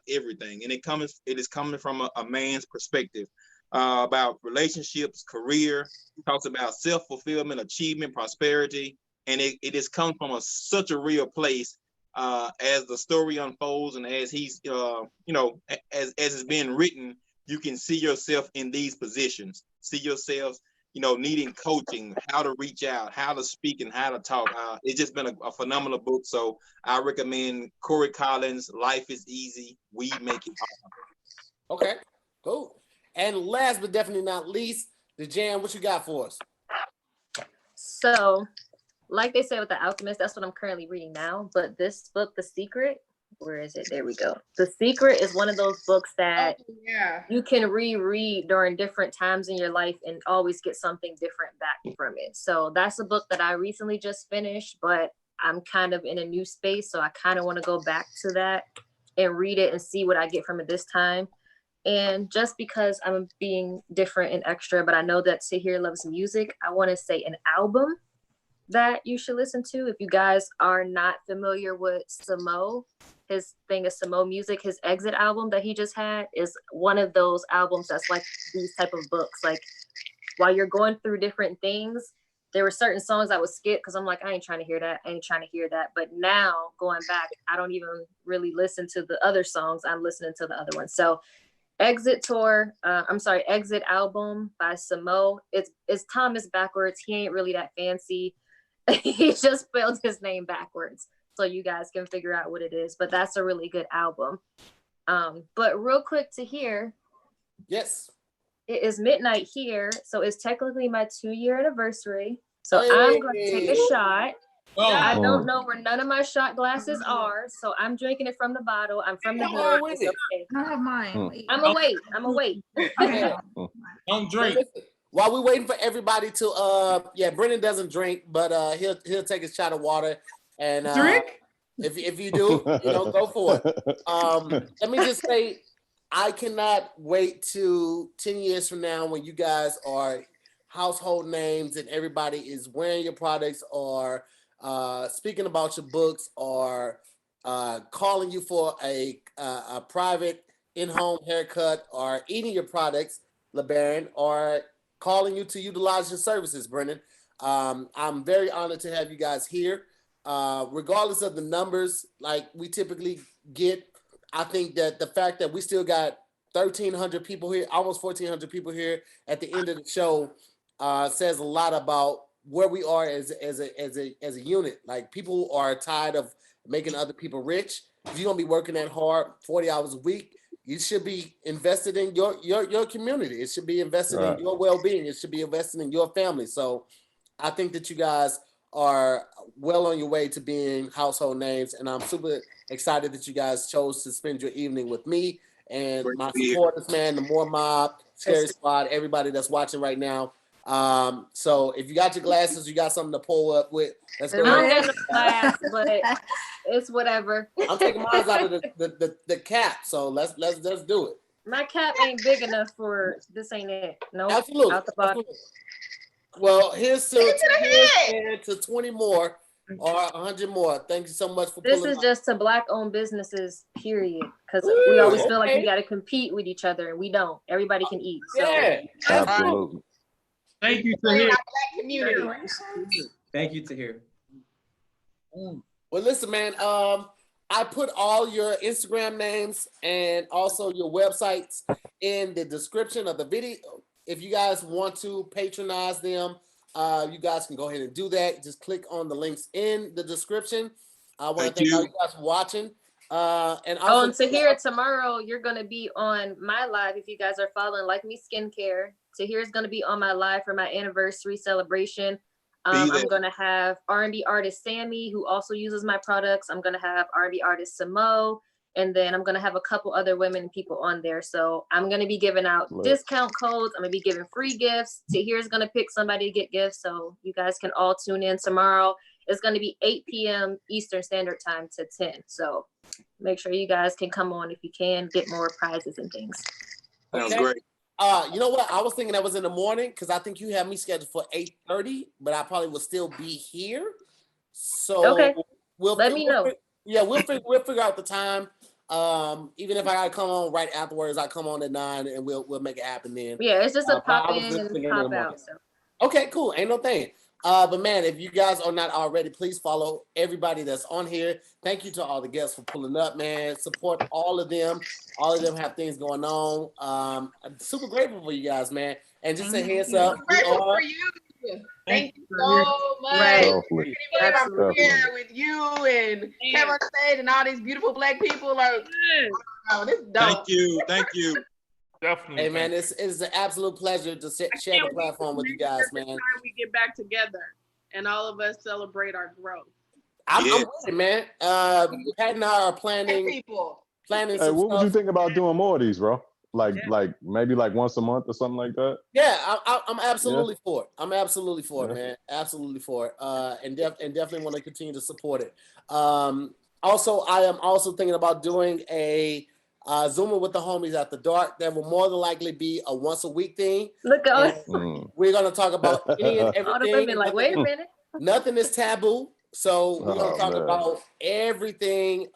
everything, and it is coming from a man's perspective about relationships, career. It talks about self-fulfillment, achievement, prosperity, and it has come from such a real place as the story unfolds, and as he's as it's being written, you can see yourself in these positions, see yourself needing coaching, how to reach out, how to speak, and how to talk. It's just been a phenomenal book. So I recommend Corey Collins, Life is Easy, We Make It Hard. Okay, cool. And last but definitely not least, Dejan, what you got for us? So, like they said with The Alchemist, that's what I'm currently reading now. But this book, The Secret, where is it? There we go. The Secret is one of those books that you can reread during different times in your life and always get something different back from it. So that's a book that I recently just finished, but I'm kind of in a new space. So I kind of want to go back to that and read it and see what I get from it this time. And just because I'm being different and extra, but I know that Tahir loves music, I want to say an album that you should listen to. If you guys are not familiar with Samo, his thing is Samo Music. His Exit album that he just had is one of those albums that's like these type of books. Like while you're going through different things, there were certain songs I would skip because I'm like, I ain't trying to hear that. But now going back, I don't even really listen to the other songs. I'm listening to the other ones. So Exit album by Samo. It's Thomas backwards. He ain't really that fancy. He just spelled his name backwards, so you guys can figure out what it is. But that's a really good album. But real quick to hear, yes, it is midnight here, so it's technically my 2-year anniversary. So I'm going to take a shot. I don't know where none of my shot glasses are, so I'm drinking it from the bottle. I'm from the hood. It's okay. I have mine. I'm awake. Don't drink. while we're waiting for everybody to, Brennan doesn't drink, but he'll take his shot of water. And Drink? If you do, go for it. Let me just say, I cannot wait to 10 years from now when you guys are household names and everybody is wearing your products or speaking about your books or calling you for a private in-home haircut or eating your products, Lebarron, or calling you to utilize your services, Brennan. I'm very honored to have you guys here. Regardless of the numbers like we typically get, I think that the fact that we still got 1,300 people here, almost 1,400 people here at the end of the show says a lot about where we are as a unit. Like, people are tired of making other people rich. If you're gonna be working that hard 40 hours a week, you should be invested in your community. It should be invested in your well-being. It should be invested in your family. So I think that you guys are well on your way to being household names, and I'm super excited that you guys chose to spend your evening with me and my supporters, man, the More Mob, Scary Squad, everybody that's watching right now. So if you got your glasses, you got something to pull up with. Let's go. I don't get no glass, but it's whatever. I'm taking mine out of the cap, so let's do it. My cap ain't big enough for this. Ain't it? No, Absolutely. Out the box. Absolutely. Well, here's to 20 more or 100 more. Thank you so much for This pulling is up. just to Black-owned businesses, period. Because we always feel like we got to compete with each other, and we don't. Everybody can eat. So. Yeah, absolutely. Thank you, Tahir. Black community. Thank you, Tahir. Well, listen, man. I put all your Instagram names and also your websites in the description of the video. If you guys want to patronize them, you guys can go ahead and do that. Just click on the links in the description. I want to thank all you guys for watching. And Tahir, tomorrow you're going to be on my live. If you guys are following Like Me Skincare, Tahir is going to be on my live for my anniversary celebration. I'm going to have R&B artist Sammy, who also uses my products. I'm going to have R&B artist Samo. And then I'm going to have a couple other women and people on there. So I'm going to be giving out discount codes. I'm going to be giving free gifts. Tahir's going to pick somebody to get gifts. So you guys can all tune in tomorrow. It's going to be 8 p.m. Eastern Standard Time to 10. So make sure you guys can come on if you can, get more prizes and things. Sounds great. You know what? I was thinking that was in the morning because I think you have me scheduled for 8:30, but I probably will still be here. So let me know. We'll figure out the time. Even if I gotta come on right afterwards, I come on at 9 and we'll make it happen then. Yeah, it's just a pop in and pop out. So. Okay, cool. Ain't no thing. But man, if you guys are not already, please follow everybody that's on here. Thank you to all the guests for pulling up, man. Support all of them. All of them have things going on. I'm super grateful for you guys, man. And just a heads up, Grateful for you. Thank you so much. I'm here with you and Kevin on stage and all these beautiful Black people. Like, oh, this is dope. Thank you. Definitely. Hey man, it's an absolute pleasure to share the platform with you guys, man. We get back together and all of us celebrate our growth. I'm with it, man. Pat and I are planning. Planning. Hey, what would you think about doing more of these, bro? Like maybe like once a month or something like that? Yeah, I'm absolutely for it. I'm absolutely for it, man. Absolutely for it. And definitely want to continue to support it. Also, I am also thinking about doing a Zooming with the homies after dark. That will more than likely be a once a week thing. Look at We're gonna talk about any and everything. All the women like, wait a minute. Nothing is taboo. So we're gonna talk about everything.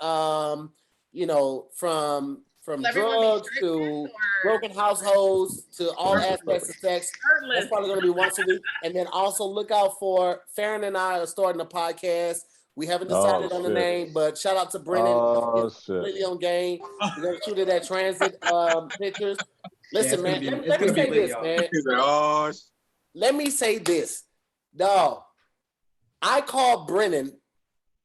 From drugs to broken households to all aspects of sex. That's probably going to be once a week. And then also look out for Farron and I are starting a podcast. We haven't decided on the name, but shout out to Brennon. He's completely on game. We're going to shoot it at Transit Pictures. Listen, man, let me say this, man. Let me say this. Dog, I called Brennon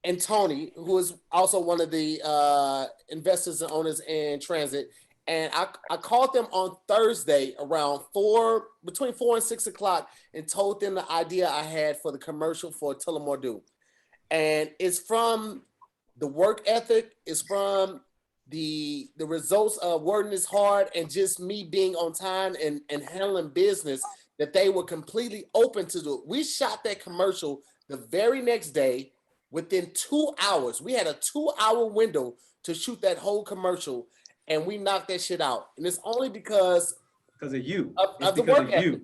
and Tony, who is also one of the investors and owners in Transit. And I called them on Thursday around between 4 and 6 o'clock and told them the idea I had for the commercial for Tullamore Dew. And it's from the work ethic, it's from the results of working this hard and just me being on time and handling business that they were completely open to do it. We shot that commercial the very next day. Within 2 hours, we had a 2-hour window to shoot that whole commercial, and we knocked that shit out. And it's only because of you. Of the work ethic.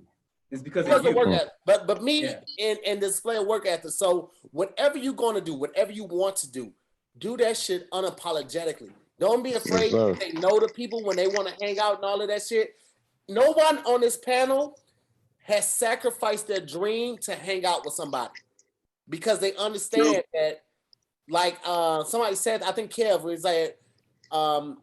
It's because of you. Work ethic. But me and displaying work ethic. So whatever you're gonna do, whatever you want to do that shit unapologetically. Don't be afraid to say no to people when they want to hang out and all of that shit. No one on this panel has sacrificed their dream to hang out with somebody because they understand that, like somebody said, I think Kev was like,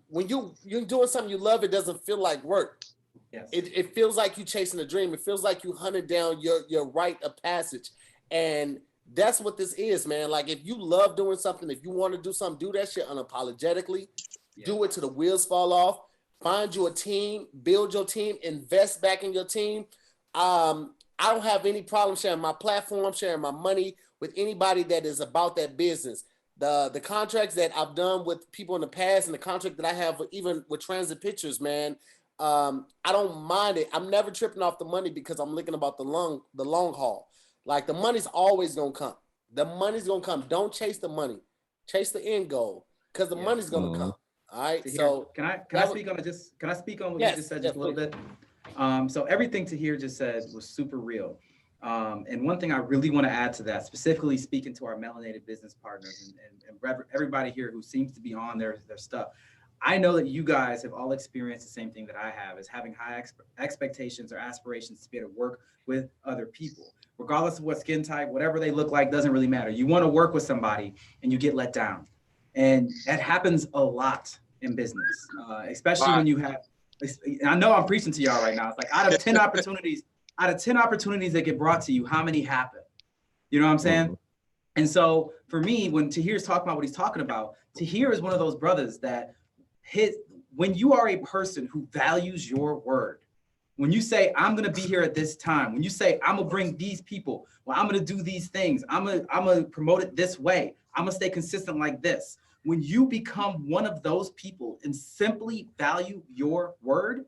when you're doing something you love, it doesn't feel like work. Yes. It feels like you chasing a dream. It feels like you hunted down your rite of passage. And that's what this is, man. Like, if you love doing something, if you want to do something, do that shit unapologetically. Yeah. Do it till the wheels fall off. Find you a team, build your team, invest back in your team. I don't have any problem sharing my platform, sharing my money with anybody that is about that business. The contracts that I've done with people in the past and the contract that I have even with Transit Pictures, man, I don't mind it. I'm never tripping off the money because I'm looking about the long haul. Like, the money's always gonna come. The money's gonna come. Don't chase the money. Chase the end goal, because the money's gonna come. All right. So can I speak on what you just said just a little bit? So everything Tahir just said was super real. And one thing I really want to add to that, specifically speaking to our melanated business partners and everybody here who seems to be on their stuff. I know that you guys have all experienced the same thing that I have, is having high expectations or aspirations to be able to work with other people. Regardless of what skin type, whatever they look like, doesn't really matter. You want to work with somebody and you get let down. And that happens a lot in business, especially when you have, I know I'm preaching to y'all right now. It's like out of 10 opportunities that get brought to you, how many happen? You know what I'm saying? And so for me, when Tahir's talking about what he's talking about, Tahir is one of those brothers that when you are a person who values your word, when you say, I'm going to be here at this time, when you say, I'm going to bring these people, well, I'm going to do these things, I'm going to promote it this way, I'm going to stay consistent like this. When you become one of those people and simply value your word,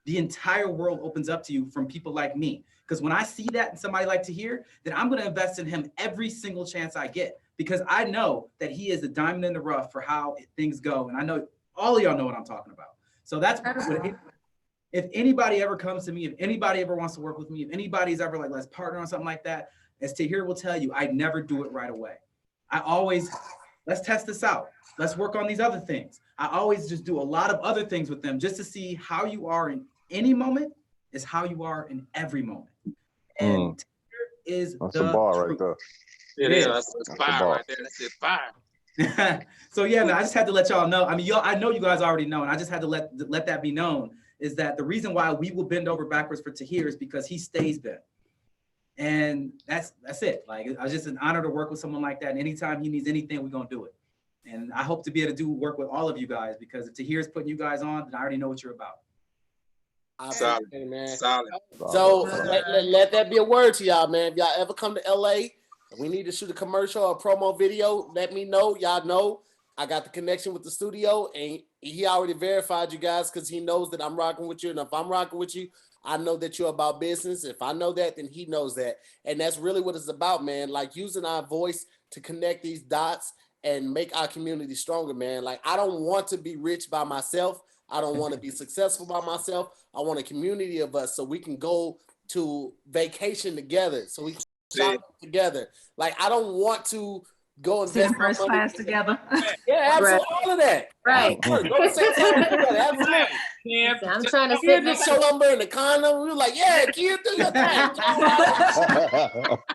the entire world opens up to you from people like me. Because when I see that in somebody like Tahir, then I'm going to invest in him every single chance I get, because I know that he is a diamond in the rough for how things go. And I know all of y'all know what I'm talking about. So that's if anybody ever comes to me, if anybody ever wants to work with me, if anybody's ever like, let's partner on something like that, as Tahir will tell you, I never do it right away. I always, let's test this out. Let's work on these other things. I always just do a lot of other things with them just to see how you are in any moment is how you are in every moment. And Tahir is that's the a bar truth. right there. It is. That's fire right there. That's it, fire. So yeah, man, I just had to let y'all know. I mean, I know you guys already know, and I just had to let that be known, is that the reason why we will bend over backwards for Tahir is because he stays bent. And that's it. Like, it's just an honor to work with someone like that. And anytime he needs anything, we're gonna do it. And I hope to be able to work with all of you guys, because if Tahir's putting you guys on, then I already know what you're about. Solid, man. Solid. So let that be a word to y'all, man. If y'all ever come to LA, we need to shoot a commercial or a promo video, let me know. Y'all know I got the connection with the studio, and he already verified you guys because he knows that I'm rocking with you. And if I'm rocking with you, I know that you're about business. If I know that, then he knows that. And that's really what it's about, man. Like, using our voice to connect these dots and make our community stronger, man. Like, I don't want to be rich by myself. I don't want to be successful by myself. I want a community of us so we can go to vacation together, so we can shop together. Like, I don't want to go and sit first class together. Yeah, absolutely. All of that. Right. Go to St. Together. Absolutely. Yeah, I'm trying to sit this show number in the condo. We were like, yeah, kid, do your thing. I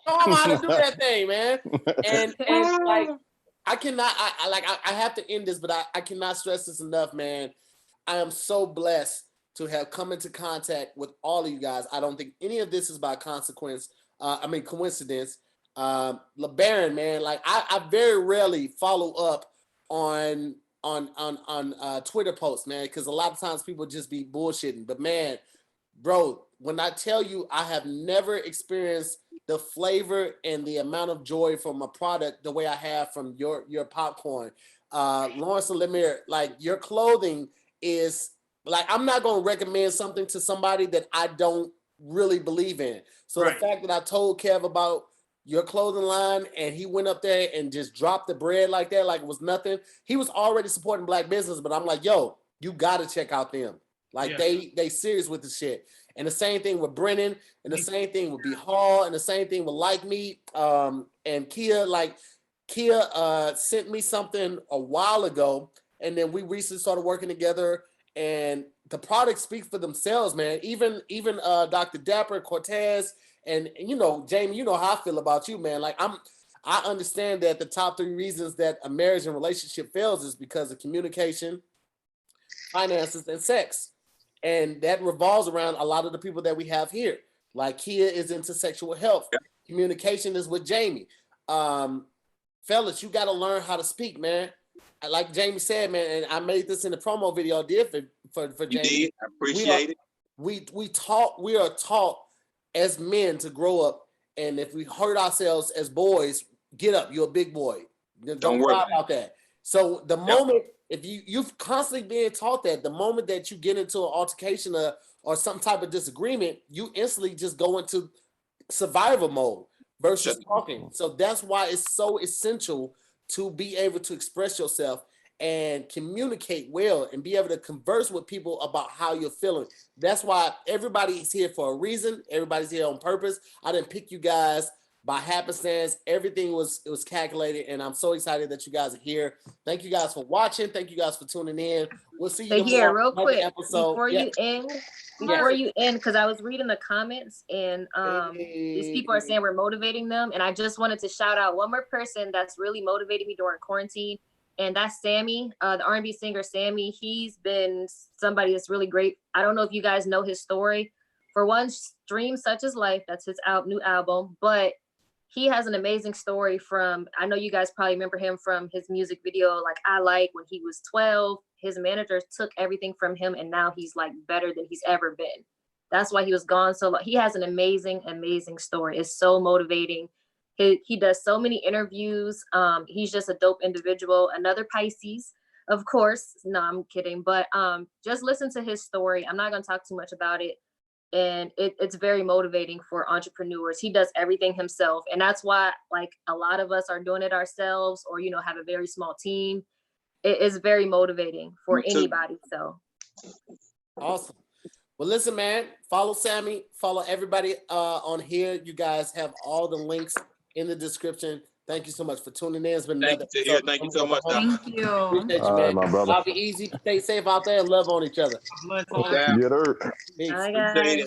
know how to do that thing, man. And like, I cannot, I have to end this, but I cannot stress this enough, man. I am so blessed to have come into contact with all of you guys. I don't think any of this is by coincidence. Lebarron, man, like, I very rarely follow up on Twitter posts, man, because a lot of times people just be bullshitting. But man, bro, when I tell you I have never experienced the flavor and the amount of joy from a product the way I have from your popcorn, Lawrence and Larimer, like, your clothing is like, I'm not gonna recommend something to somebody that I don't really believe in. So Right. the fact that I told Kev about your clothing line and he went up there and just dropped the bread like that, like it was nothing. He was already supporting black business, but I'm like, yo, you gotta check out them. Like they serious with the shit. And the same thing with Brennon, and the same thing with B Hall, and the same thing with Like Me. And Kia, like Kia sent me something a while ago, and then we recently started working together, and the products speak for themselves, man. Even Dr. Dapper, Cortez, and you know, Jamey, you know how I feel about you, man. Like I understand that the top 3 reasons that a marriage and relationship fails is because of communication, finances, and sex. And that revolves around a lot of the people that we have here. Like Kia is into sexual health. Communication is with Jamey. Fellas, you got to learn how to speak, man. Like Jamey said, man, and I made this in the promo video I did for Jamey. You did. I appreciate it. We are taught as men to grow up, and if we hurt ourselves as boys, get up. You're a big boy. Don't cry about that. So the moment, if you've constantly being taught that, the moment that you get into an altercation or some type of disagreement, you instantly just go into survival mode versus talking. So that's why it's so essential to be able to express yourself and communicate well and be able to converse with people about how you're feeling. That's why everybody's here for a reason. Everybody's here on purpose. I didn't pick you guys by happenstance. Everything was calculated, and I'm so excited that you guys are here. Thank you guys for watching. Thank you guys for tuning in. We'll see you here real tomorrow, quick episode. before you end. Before you end, because I was reading the comments and these people are saying we're motivating them, and I just wanted to shout out one more person that's really motivated me during quarantine, and that's Sammy, the R&B singer Sammy. He's been somebody that's really great. I don't know if you guys know his story. For one, Dream Such As Life, that's his new album, but he has an amazing story from, I know you guys probably remember him from his music video, like I Like, when he was 12. His manager took everything from him, and now he's like better than he's ever been. That's why he was gone so long. He has an amazing, amazing story. It's so motivating. He does so many interviews. He's just a dope individual. Another Pisces, of course. No, I'm kidding. But just listen to his story. I'm not going to talk too much about it. And it's very motivating for entrepreneurs. He does everything himself. And that's why, like, a lot of us are doing it ourselves, or, you know, have a very small team. It is very motivating for anybody. So awesome. Well, listen, man, follow Sammy, follow everybody on here. You guys have all the links in the description. Thank you so much for tuning in. It's been another episode. Thank you so much. Thank you. Appreciate you, All man. right, my brother. Y'all be easy, stay safe out there, and love on each other. Get her. Peace. bye, guys.